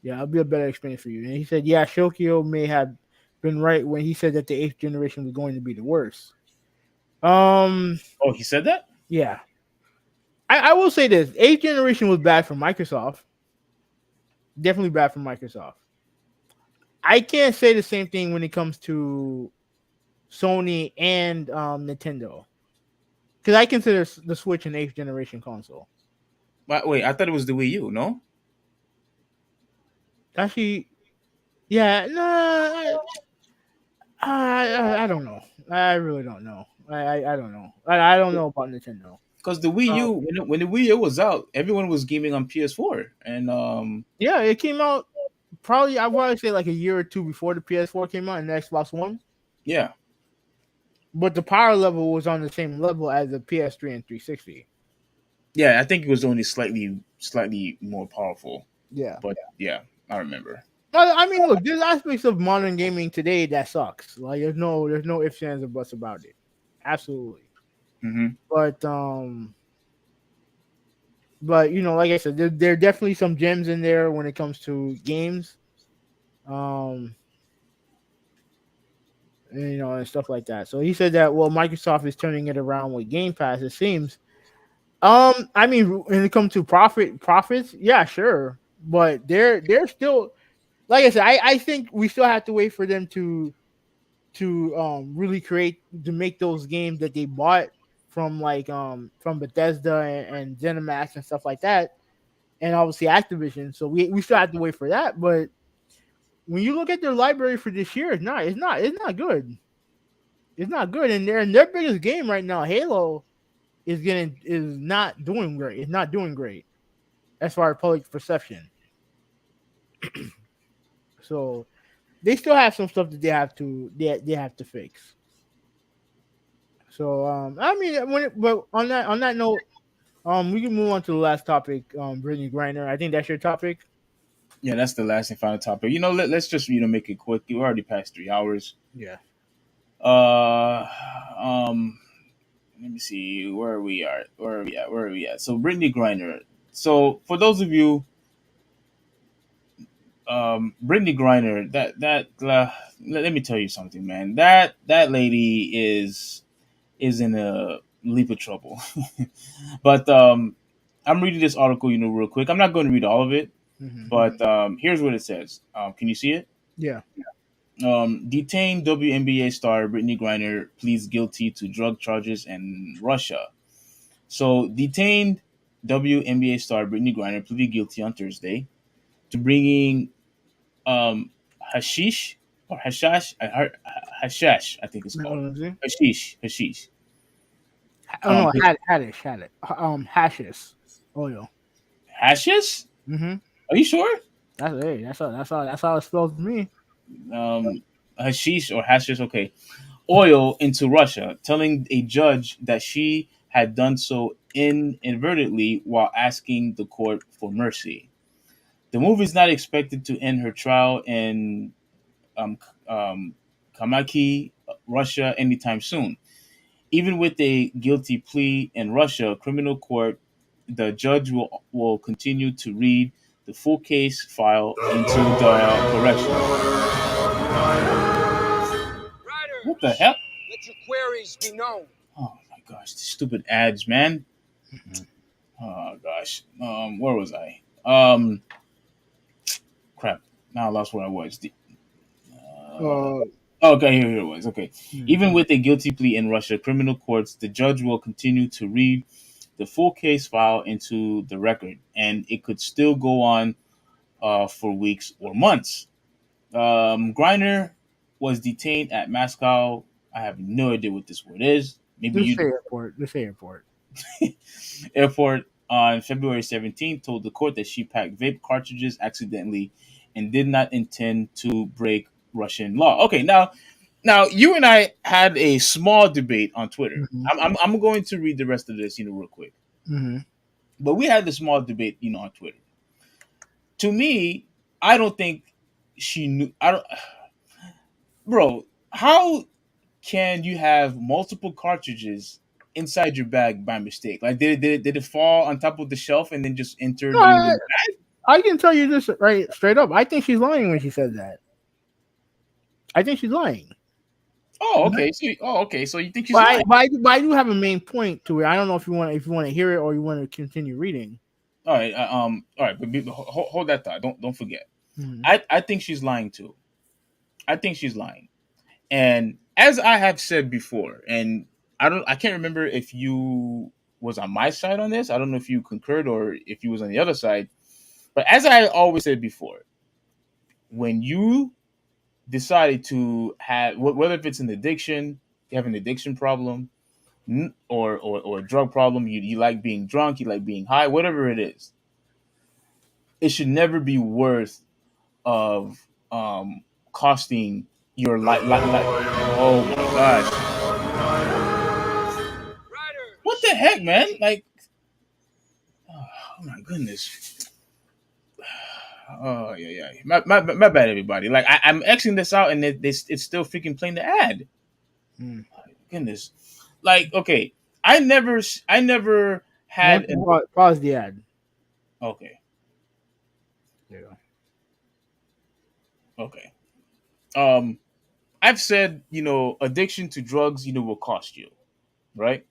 yeah, it'll be a better experience for you. And he said, yeah, Shokio may have been right when he said that the eighth generation was going to be the worst. Oh, he said that? Yeah. I will say this: eighth generation was bad for Microsoft. Definitely bad for Microsoft. I can't say the same thing when it comes to Sony and Nintendo, because I consider the Switch an eighth generation console. Wait, I thought it was the Wii U. No. Actually, yeah, no, I don't know. I really don't know. I don't know. I don't know about Nintendo. Because the Wii U, when the Wii U was out, everyone was gaming on PS4, and Yeah, it came out probably I want to say like a year or two before the PS4 came out and the Xbox One. yeah, But the power level was on the same level as the PS3 and 360. yeah, I think it was only slightly more powerful. Yeah. But yeah, I remember. I mean, look, there's aspects of modern gaming today that sucks. Like there's no ifs, ands, or buts about it. Absolutely. Mm-hmm. But like I said, there are definitely some gems in there when it comes to games. And and stuff like that. So he said that Microsoft is turning it around with Game Pass, it seems. I mean, when it comes to profits, yeah, sure. But they're still, like I said, I think we still have to wait for them to really make those games that they bought from from Bethesda and ZeniMax and stuff like that, and obviously Activision. So we still have to wait for that. But when you look at their library for this year, it's not good. It's not good. And their biggest game right now, Halo, is not doing great. It's not doing great as far as public perception. So they still have some stuff that they have to fix. So I mean, but on that note, we can move on to the last topic. Brittany Griner. I think that's your topic. Yeah, that's the last and final topic. Let's just make it quick. We're already past 3 hours. Yeah. Uh, let me see where we are. Where are we at? So Brittany Griner. So for those of you, Brittany Griner, let me tell you something, man. That lady is is in a leap of trouble. But I'm reading this article, real quick. I'm not going to read all of it, Mm-hmm. but here's what it says. Can you see it? Yeah. Detained WNBA star Brittany Griner pleads guilty to drug charges in Russia. So, detained WNBA star Brittany Griner pleaded guilty on Thursday to bringing hashish or hashash, hashash, I think it's called Let me see. hashish. Oh no, had it. Hashes. Oil. Hashish? Mm-hmm. Are you sure? That's it. That's how it spells to me. Um, hashish or hashish? Okay. Oil into Russia, telling a judge that she had done so inadvertently while asking the court for mercy. The move is not expected to end her trial in um, um, Kamaki, Russia, anytime soon. Even with a guilty plea in Russia criminal court, the judge will continue to read the full case file into the correction. What the hell? Let your queries be known. Oh my gosh, these stupid ads, man. Mhm. Oh gosh. Where was I? Crap. Now I lost where I was. Uh, Okay, here it was. Okay. hmm. Even with a guilty plea in Russia criminal courts, the judge will continue to read the full case file into the record, and it could still go on for weeks or months. Griner was detained at Moscow. I have no idea what this word is. Maybe Just you say airport. Just say airport. Airport on February 17th told the court that she packed vape cartridges accidentally and did not intend to break Russian law. Okay, now you and I had a small debate on Twitter. Mm-hmm. I'm going to read the rest of this, real quick. Mm-hmm. But we had the small debate, on Twitter. To me, I don't think she knew. I don't, bro. How can you have multiple cartridges inside your bag by mistake? Like, did it fall on top of the shelf and then just entered, No, the I can tell you this right straight up. I think she's lying when she said that. I think she's lying. Oh, okay. So you think she's But I, lying? but I, but I do have a main point to it. I don't know if you want to hear it or you want to continue reading. All right. All right. But hold that thought. Don't forget. Mm-hmm. I think she's lying too. I think she's lying. And as I have said before, and I can't remember if you was on my side on this. I don't know if you concurred or if you was on the other side. But as I always said before, when you decided to have whether if it's an addiction, you have an addiction problem, or a drug problem, you like being drunk, you like being high, whatever it is, it should never be worth of costing your life. Oh my gosh, what the heck, man? Like, oh my goodness. Oh yeah. My bad, everybody. Like I'm Xing this out, and it's still freaking playing the ad. Mm. Goodness. Like, okay, I never had an Pause the ad. okay. There you Okay. Um, I've said, addiction to drugs, will cost you, right?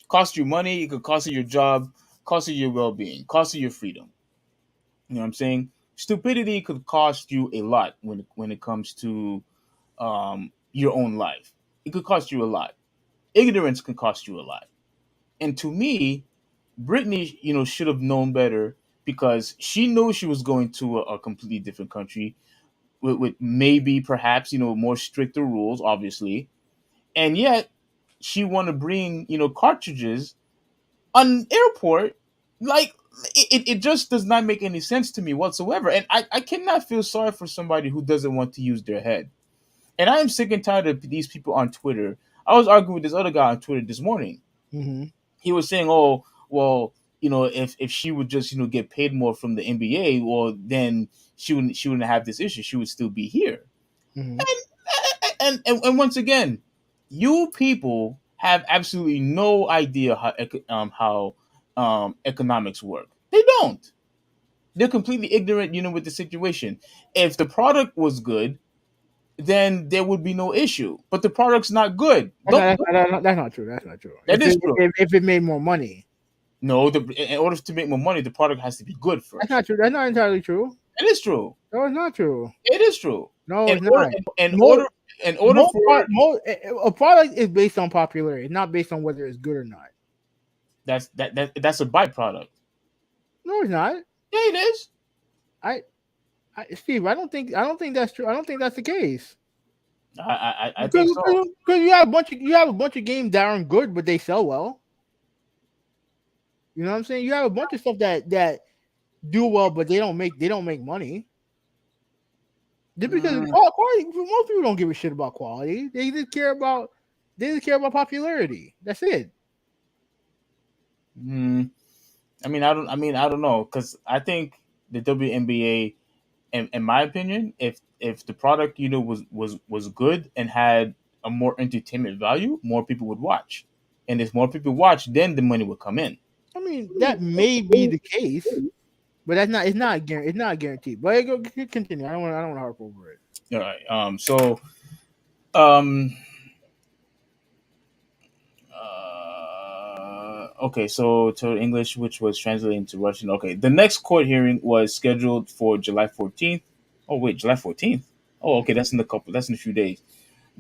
Cost you money. It could cost you your job, cost you your well-being, cost you your freedom. You know what I'm saying? Stupidity could cost you a lot when it comes to your own life. It could cost you a lot. Ignorance can cost you a lot. And to me, Brittany, should have known better because she knew she was going to a completely different country with maybe perhaps more stricter rules, obviously, and yet she want to bring cartridges on airport. Like, it just does not make any sense to me whatsoever, and I cannot feel sorry for somebody who doesn't want to use their head. And I am sick and tired of these people on Twitter. I was arguing with this other guy on Twitter this morning. Mm-hmm. He was saying, "Oh, well, if she would just get paid more from the NBA, well, then she wouldn't have this issue. She would still be here." Mm-hmm. And once again, you people have absolutely no idea how economics work. They don't. They're completely ignorant, with the situation. If the product was good, then there would be no issue. But the product's not good. That's not true. That's not true. That is true. If it made more money, No, in order to make more money, the product has to be good first. that's not true. That's not entirely true. It is true. No, it's not true. It is true. No, In it's order, not. in order, in order for A product is based on popularity, it's not based on whether it's good or not. that's a byproduct. No, it's not. Yeah, it is. Steve, I don't think that's true. I don't think that's the case. I think so. Because you have a bunch of games that aren't good, but they sell well. You know what I'm saying? You have a bunch of stuff that do well, but they don't make money. Just because quality, most people don't give a shit about quality. They just care about popularity. That's it. I mean, I don't know, because I think the WNBA, in my opinion, if the product was good and had a more entertainment value, more people would watch, and if more people watch, then the money would come in. I mean, that may be the case, but it's not guaranteed. But continue. I don't want to harp over it. All right. Okay, so to English, which was translated into Russian. Okay, the next court hearing was scheduled for July 14th. Oh wait, July 14th. Oh, okay, that's in a few days.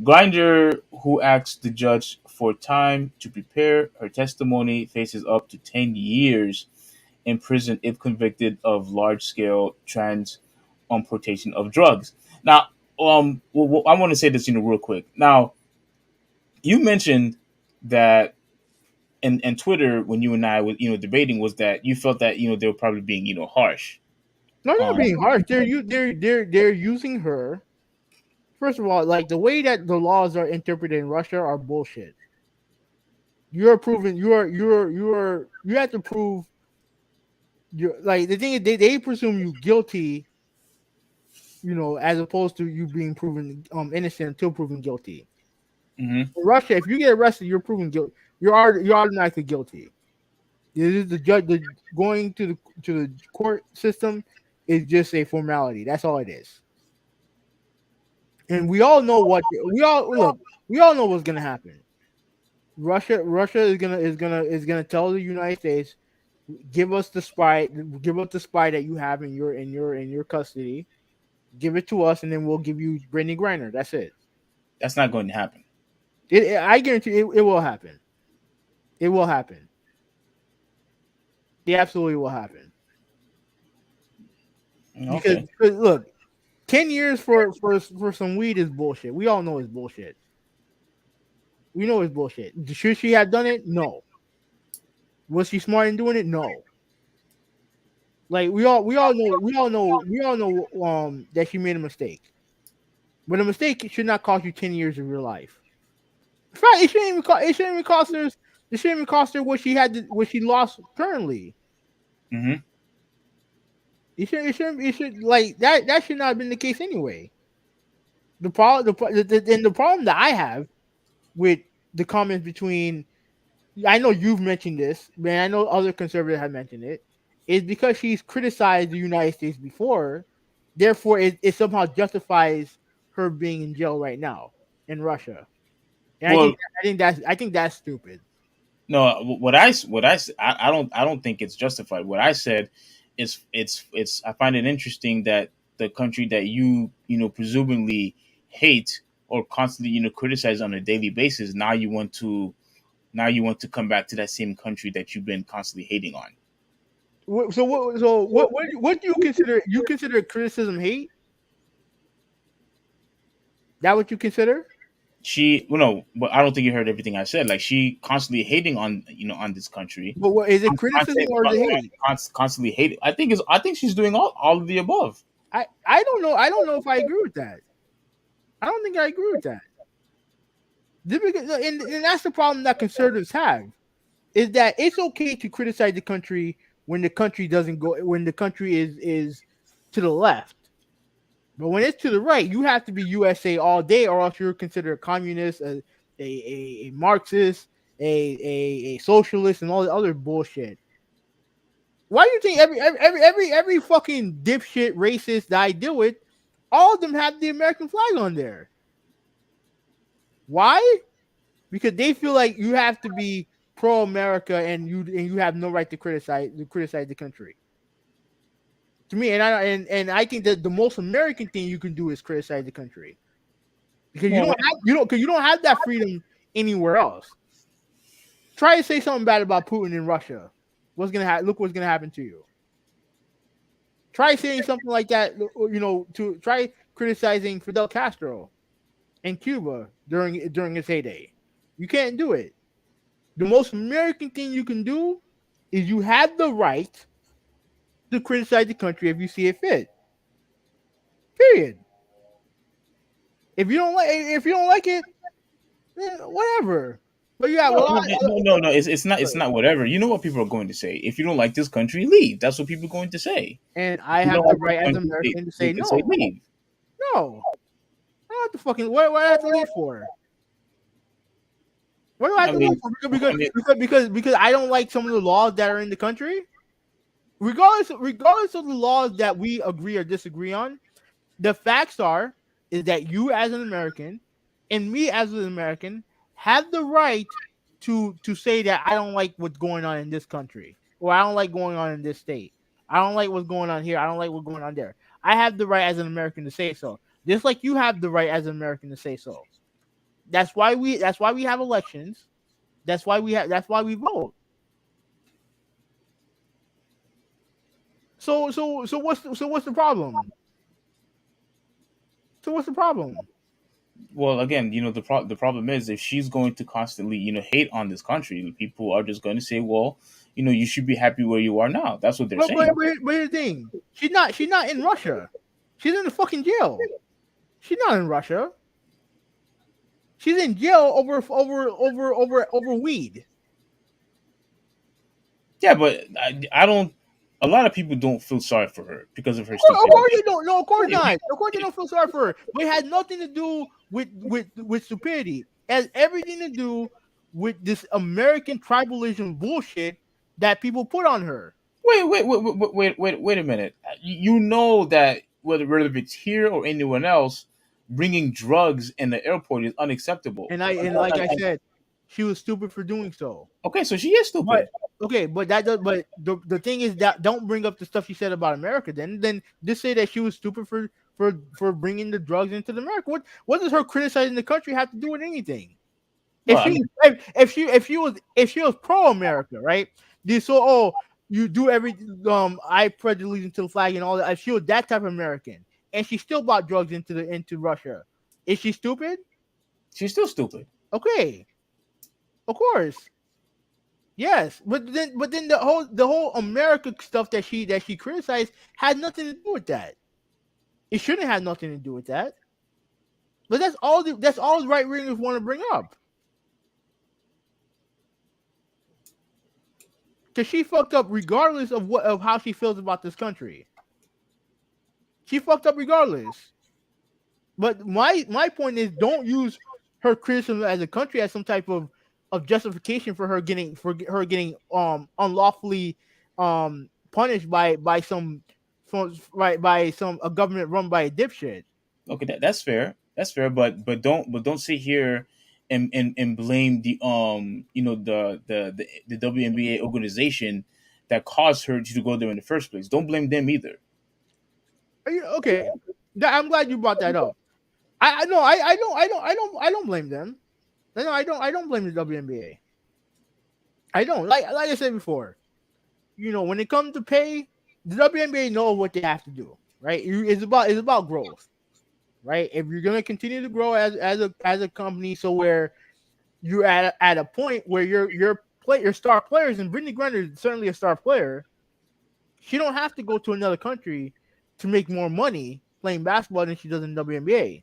Griner, who asked the judge for time to prepare her testimony, faces up to 10 years in prison if convicted of large-scale transportation of drugs. Now, I want to say this, real quick. Now, you mentioned that and Twitter, when you and I were debating, was that you felt that they were probably being harsh. No, they're not being harsh. They're using her. First of all, like the way that the laws are interpreted in Russia are bullshit. You have to prove. Like the thing is, they presume you guilty. As opposed to you being proven innocent until proven guilty. Mm-hmm. In Russia, if you get arrested, you're proven guilty. You're automatically guilty. This is the judge. Going to the court system is just a formality. That's all it is. And we all know we all know what's gonna happen. Russia is gonna tell the United States, give us the spy that you have in your custody, give it to us, and then we'll give you Brittany Griner. That's it. That's not going to happen. I guarantee it will happen. It will happen. It absolutely will happen. Okay. Because look, 10 years for some weed is bullshit. We all know it's bullshit. We know it's bullshit. Should she have done it? No. Was she smart in doing it? No. Like we all know that she made a mistake. But a mistake should not cost you 10 years of your life. In fact, it shouldn't even cost her what she lost currently. Mm-hmm. It should like that should not have been the case anyway. The problem that I have with the comments between, I know you've mentioned this, man. I know other conservatives have mentioned it, is because she's criticized the United States before, therefore it somehow justifies her being in jail right now in Russia. And I think that's stupid. No, what I don't think it's justified. What I said is it's I find it interesting that the country that you presumably hate or constantly criticize on a daily basis, now you want to come back to that same country that you've been constantly hating on. So what do you consider? You consider criticism hate? That what you consider? But I don't think you heard everything I said. Like, she constantly hating on on this country. But what is it, criticism or is it hate? Constantly hating. I think she's doing all of the above. I don't know. I don't know if I agree with that. I don't think I agree with that. And that's the problem that conservatives have, is that it's okay to criticize the country when the country is to the left. But when it's to the right, you have to be USA all day, or else you're considered a communist, a Marxist, a socialist, and all the other bullshit. Why do you think every fucking dipshit racist that I deal with, all of them have the American flag on there? Why? Because they feel like you have to be pro America and you have no right to criticize the country. To me, and I think that the most American thing you can do is criticize the country. Because you don't have that freedom anywhere else. Try to say something bad about Putin in Russia. What's gonna happen? Look what's gonna happen to you. Try saying something like that. To try criticizing Fidel Castro in Cuba during his heyday. You can't do it. The most American thing you can do is you have the right to criticize the country if you see it fit. Period. If you don't like it, then whatever. But yeah, well, No. It's not whatever. You know what people are going to say. If you don't like this country, leave. That's what people are going to say. and I If you have don't the like this right as an country, American to they say can no. say leave. No. I don't have to fucking what do I have to leave for? What do I have I to mean, leave for? Because I don't like some of the laws that are in the country. Regardless of the laws that we agree or disagree on, the facts is that you as an American and me as an American have the right to say that I don't like what's going on in this country or I don't like going on in this state. I don't like what's going on here. I don't like what's going on there. I have the right as an American to say so. Just like you have the right as an American to say so. That's why we have elections. That's why we vote. So what's the problem? So what's the problem? well, again, the problem is if she's going to constantly, hate on this country, people are just going to say, well, you should be happy where you are now. That's what they're saying. But here's the thing. She's not in Russia. She's in the fucking jail. She's not in Russia. She's in jail over weed. Yeah, but I don't. A lot of people don't feel sorry for her because of her Of course stupidity. they don't. No, of course not. Of course they don't feel sorry for her. But it had nothing to do with stupidity. It has everything to do with this American tribalism bullshit that people put on her. Wait a minute. You know that whether it's here or anyone else, bringing drugs in the airport is unacceptable. And like I said, she was stupid for doing so. Okay, so she is But stupid. okay, but that does. But the thing is that don't bring up the stuff she said about America. Then just say that she was stupid for bringing the drugs into America. What does her criticizing the country have to do with anything? Well, I mean, If she was pro America, right? You do every I pledge allegiance to the flag and all that. If she was that type of American and she still bought drugs into Russia, is she stupid? she's still stupid. Okay, of course. Yes, but then the whole America stuff that she criticized had nothing to do with that. It shouldn't have nothing to do with that. But that's all the right wingers want to bring up. Cause she fucked up regardless of how she feels about this country. She fucked up regardless. But my point is, don't use her criticism as a country as some type of justification for her getting unlawfully punished by some a government run by a dipshit. Okay, that's fair. That's fair, but don't sit here and blame the WNBA organization that caused her to go there in the first place. Don't blame them either. Okay, I'm glad you brought that up. I know I don't blame them. No, I don't blame the WNBA. I don't like I said before. When it comes to pay, the WNBA know what they have to do. Right? It's about growth. Right? If you're gonna continue to grow as a company, so where you're at a point where your star players, and Brittany Griner is certainly a star player. She don't have to go to another country to make more money playing basketball than she does in the WNBA.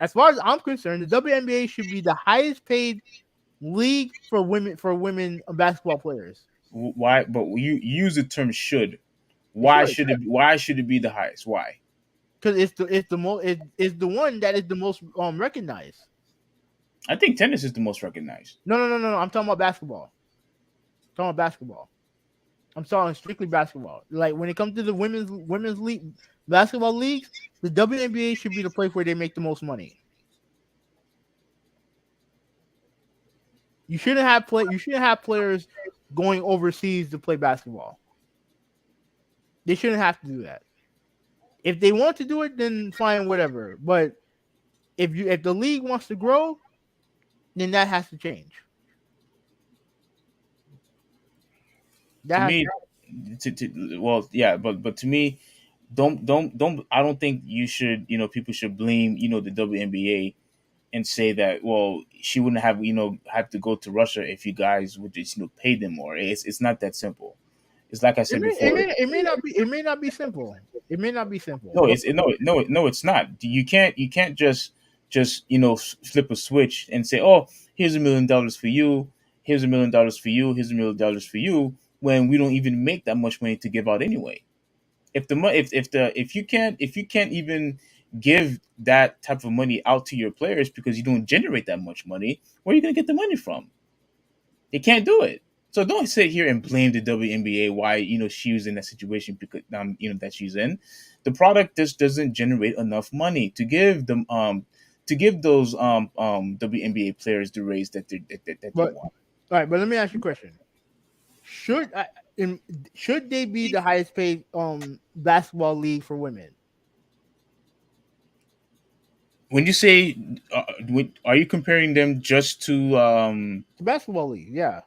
As far as I'm concerned, the WNBA should be the highest paid league for women basketball players. Why? But you use the term "should." Why should it be the highest? Why? Because it's the one that is the most recognized. I think tennis is the most recognized. No. I'm talking about basketball. I'm talking strictly basketball. Like when it comes to the women's league basketball leagues, the WNBA should be the place where they make the most money. You shouldn't have players going overseas to play basketball. They shouldn't have to do that. If they want to do it, then fine, whatever. But if the league wants to grow, then that has to change. To That has me, well, yeah, but to me, don't. I don't think you should. People should blame the WNBA and say that, well, she wouldn't have to go to Russia if you guys would just pay them more. It's not that simple. It's like I it said may it before. may it may not be it may not be simple. It may not be simple. No, But no, it's not. You can't just flip a switch and say, oh, here's $1 million for you, here's $1 million for you, here's $1 million for you, when we don't even make that much money to give out anyway. If you can't even give that type of money out to your players because you don't generate that much money, where are you going to get the money from? They can't do it. So don't sit here and blame the WNBA why she was in that situation, because that she's in. The product just doesn't generate enough money to give those WNBA players the raise that they but want. all right. But let me ask you a question. Should I, in, should they be the highest paid basketball league for women? When you say, are you comparing them just to The basketball league, yeah.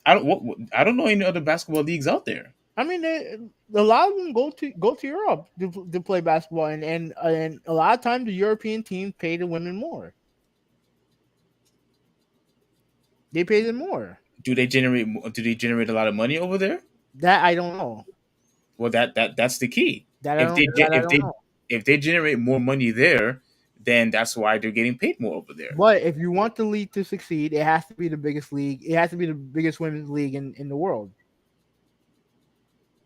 I don't know any other basketball leagues out there. I mean, a lot of them go to Europe to play basketball, and a lot of times the European teams pay the women more. They pay them more. Do they generate a lot of money over there? That I don't know. Well, that's the key. That I If don't. they That ge- I don't know. if they generate more money there, then that's why they're getting paid more over there. But if you want the league to succeed, it has to be the biggest league. It has to be the biggest women's league in the world.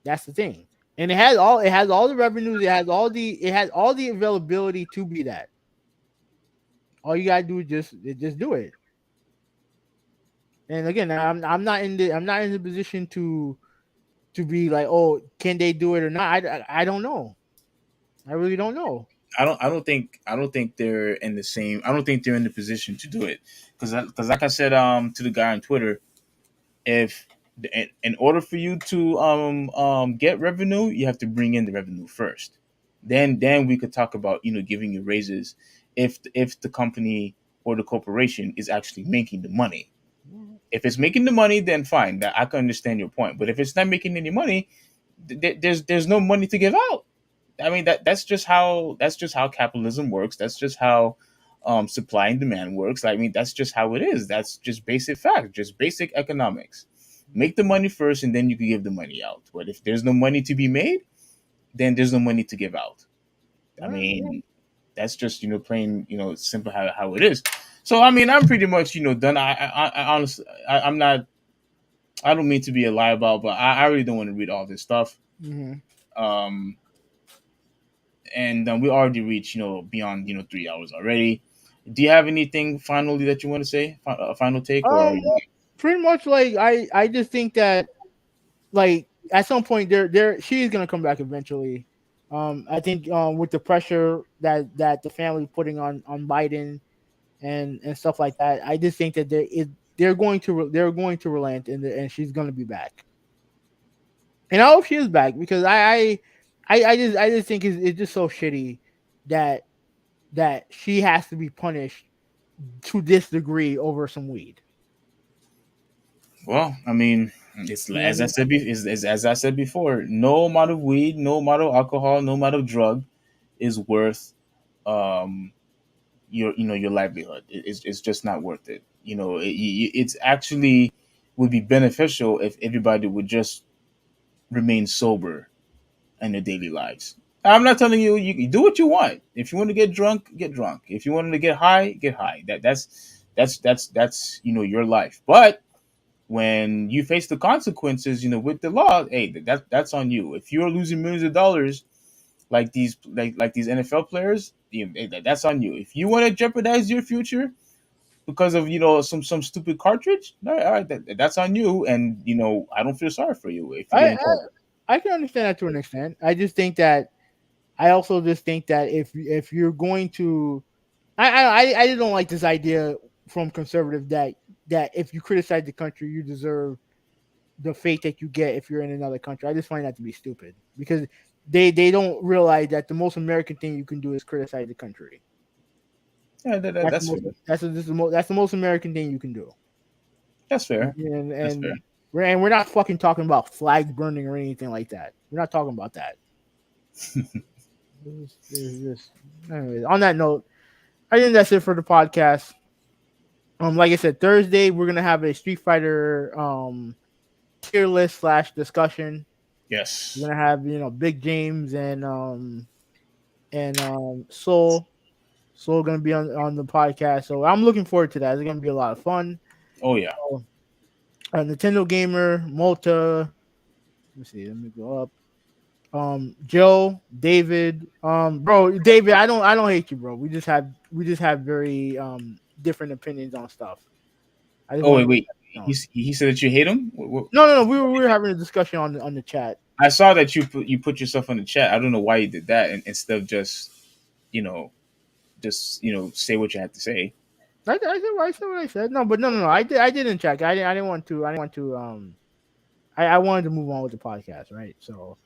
That's the thing. And it has all the revenues, it has all the availability to be that. All you gotta do is just do it. And again, I'm not in the position to be like, oh, can they do it or not? I don't know. I really don't know. I don't think they're in the same. I don't think they're in the position to do it, because like I said to the guy on Twitter, if in order for you to get revenue, you have to bring in the revenue first. Then we could talk about giving you raises if the company or the corporation is actually making the money. If it's making the money, then fine. That I can understand your point. But if it's not making any money, there's no money to give out. I mean that's just how capitalism works. That's just how supply and demand works. I mean that's just how it is. That's just basic fact, just basic economics. Make the money first, and then you can give the money out. But if there's no money to be made, then there's no money to give out. I mean, that's just plain simple how it is. So I mean, I'm pretty much done. I honestly I'm not. I don't mean to be a lie about, but I really don't want to read all this stuff. Mm-hmm. Um, and we already reached beyond 3 hours already. Do you have anything finally that you want to say? A final take, or Um, Pretty much like I just think that like at some point there she is gonna come back eventually. I think with the pressure that the family putting on Biden and stuff like that, I just think that they're going to relent and she's gonna be back. And I hope she is back because I just think it's just so shitty that she has to be punished to this degree over some weed. well, I mean, it's You know what I as I mean? said as I said before, no amount of weed, no amount of alcohol, no amount of drug is worth um your livelihood. It's just not worth it. It's actually would be beneficial if everybody would just remain sober in their daily lives. I'm not telling you do what you want. If you want to get drunk, get drunk. If you want to get high, get high. That's your life. But when you face the consequences, with the law, hey, that's on you. If you're losing millions of dollars like these NFL players, that's on you. If you want to jeopardize your future because of some stupid cartridge, all right, that's on you. And I don't feel sorry for you if you get I, in trouble. I can understand that to an extent. I also just think that if you're going to, I don't like this idea from conservative that that if you criticize the country, you deserve the fate that you get if you're in another country. I just find that to be stupid because they don't realize that the most American thing you can do is criticize the country. Yeah, That's the that's most fair. that's the most American thing you can do. That's fair. And That's fair. and we're not fucking talking about flag burning or anything like that. We're not talking about that. Anyways, on that note, I think that's it for the podcast. Like I said, Thursday we're gonna have a Street Fighter tier list / discussion. We're Yes. gonna have Big James and Soul gonna be on the podcast. So I'm looking forward to that. It's gonna be a lot of fun. Oh yeah. So, Nintendo Gamer, Malta. Let me see. Let me go up. Joe, David, bro, David, I don't hate you, bro. We just have very different opinions on stuff. I just Oh want wait, to wait. you know. He said that you hate him. No. We were having a discussion on the chat. I saw that you put yourself in the chat. I don't know why you did that, and instead of just you know say what you had to say. I said what I said. No, but no. I didn't check. I didn't want to. I didn't want to. I wanted to move on with the podcast, right? So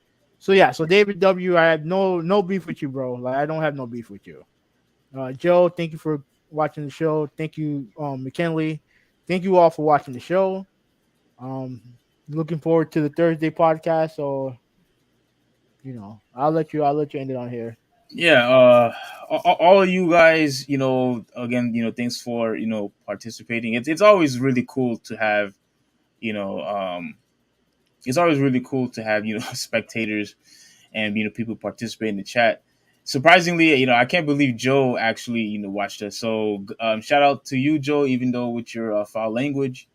yeah. So David W, I have no beef with you, bro. Like I don't have no beef with you. Joe, thank you for watching the show. Thank you, McKinley. Thank you all for watching the show. Um, looking forward to the Thursday podcast. So I'll let you end it on here. Yeah. All of you guys, again, thanks for participating. It's always really cool to have you know it's always really cool to have spectators and people participate in the chat. Surprisingly, I can't believe Joe actually watched us. So shout out to you, Joe. Even though with your foul language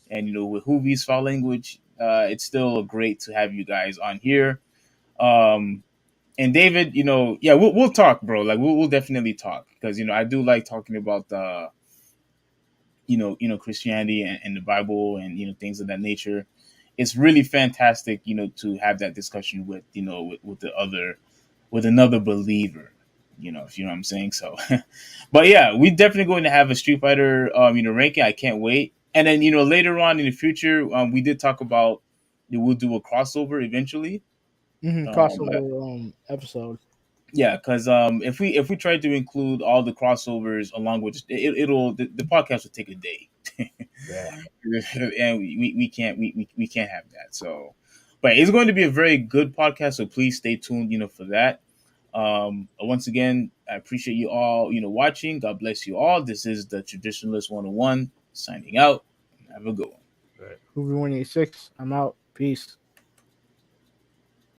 and with Hoovy's foul language, it's still great to have you guys on here. Um, and David, yeah, we'll talk, bro. Like we'll definitely talk because I do like talking about Christianity and the Bible and things of that nature. It's really fantastic, to have that discussion with with the other with another believer, if you know what I'm saying. So, but yeah, we definitely going to have a Street Fighter ranking. I can't wait. And then later on in the future, we did talk about we'll do a crossover eventually. But Crossover episode. yeah, because if we try to include all the crossovers along with it'll the podcast will take a day. Yeah. And we can't we can't have that. So, but it's going to be a very good podcast. So please stay tuned, for that. Once again, I appreciate you all, watching. God bless you all. This is the Traditionalist 101 signing out. Have a good one. Right. Hoover 186. I'm out. Peace.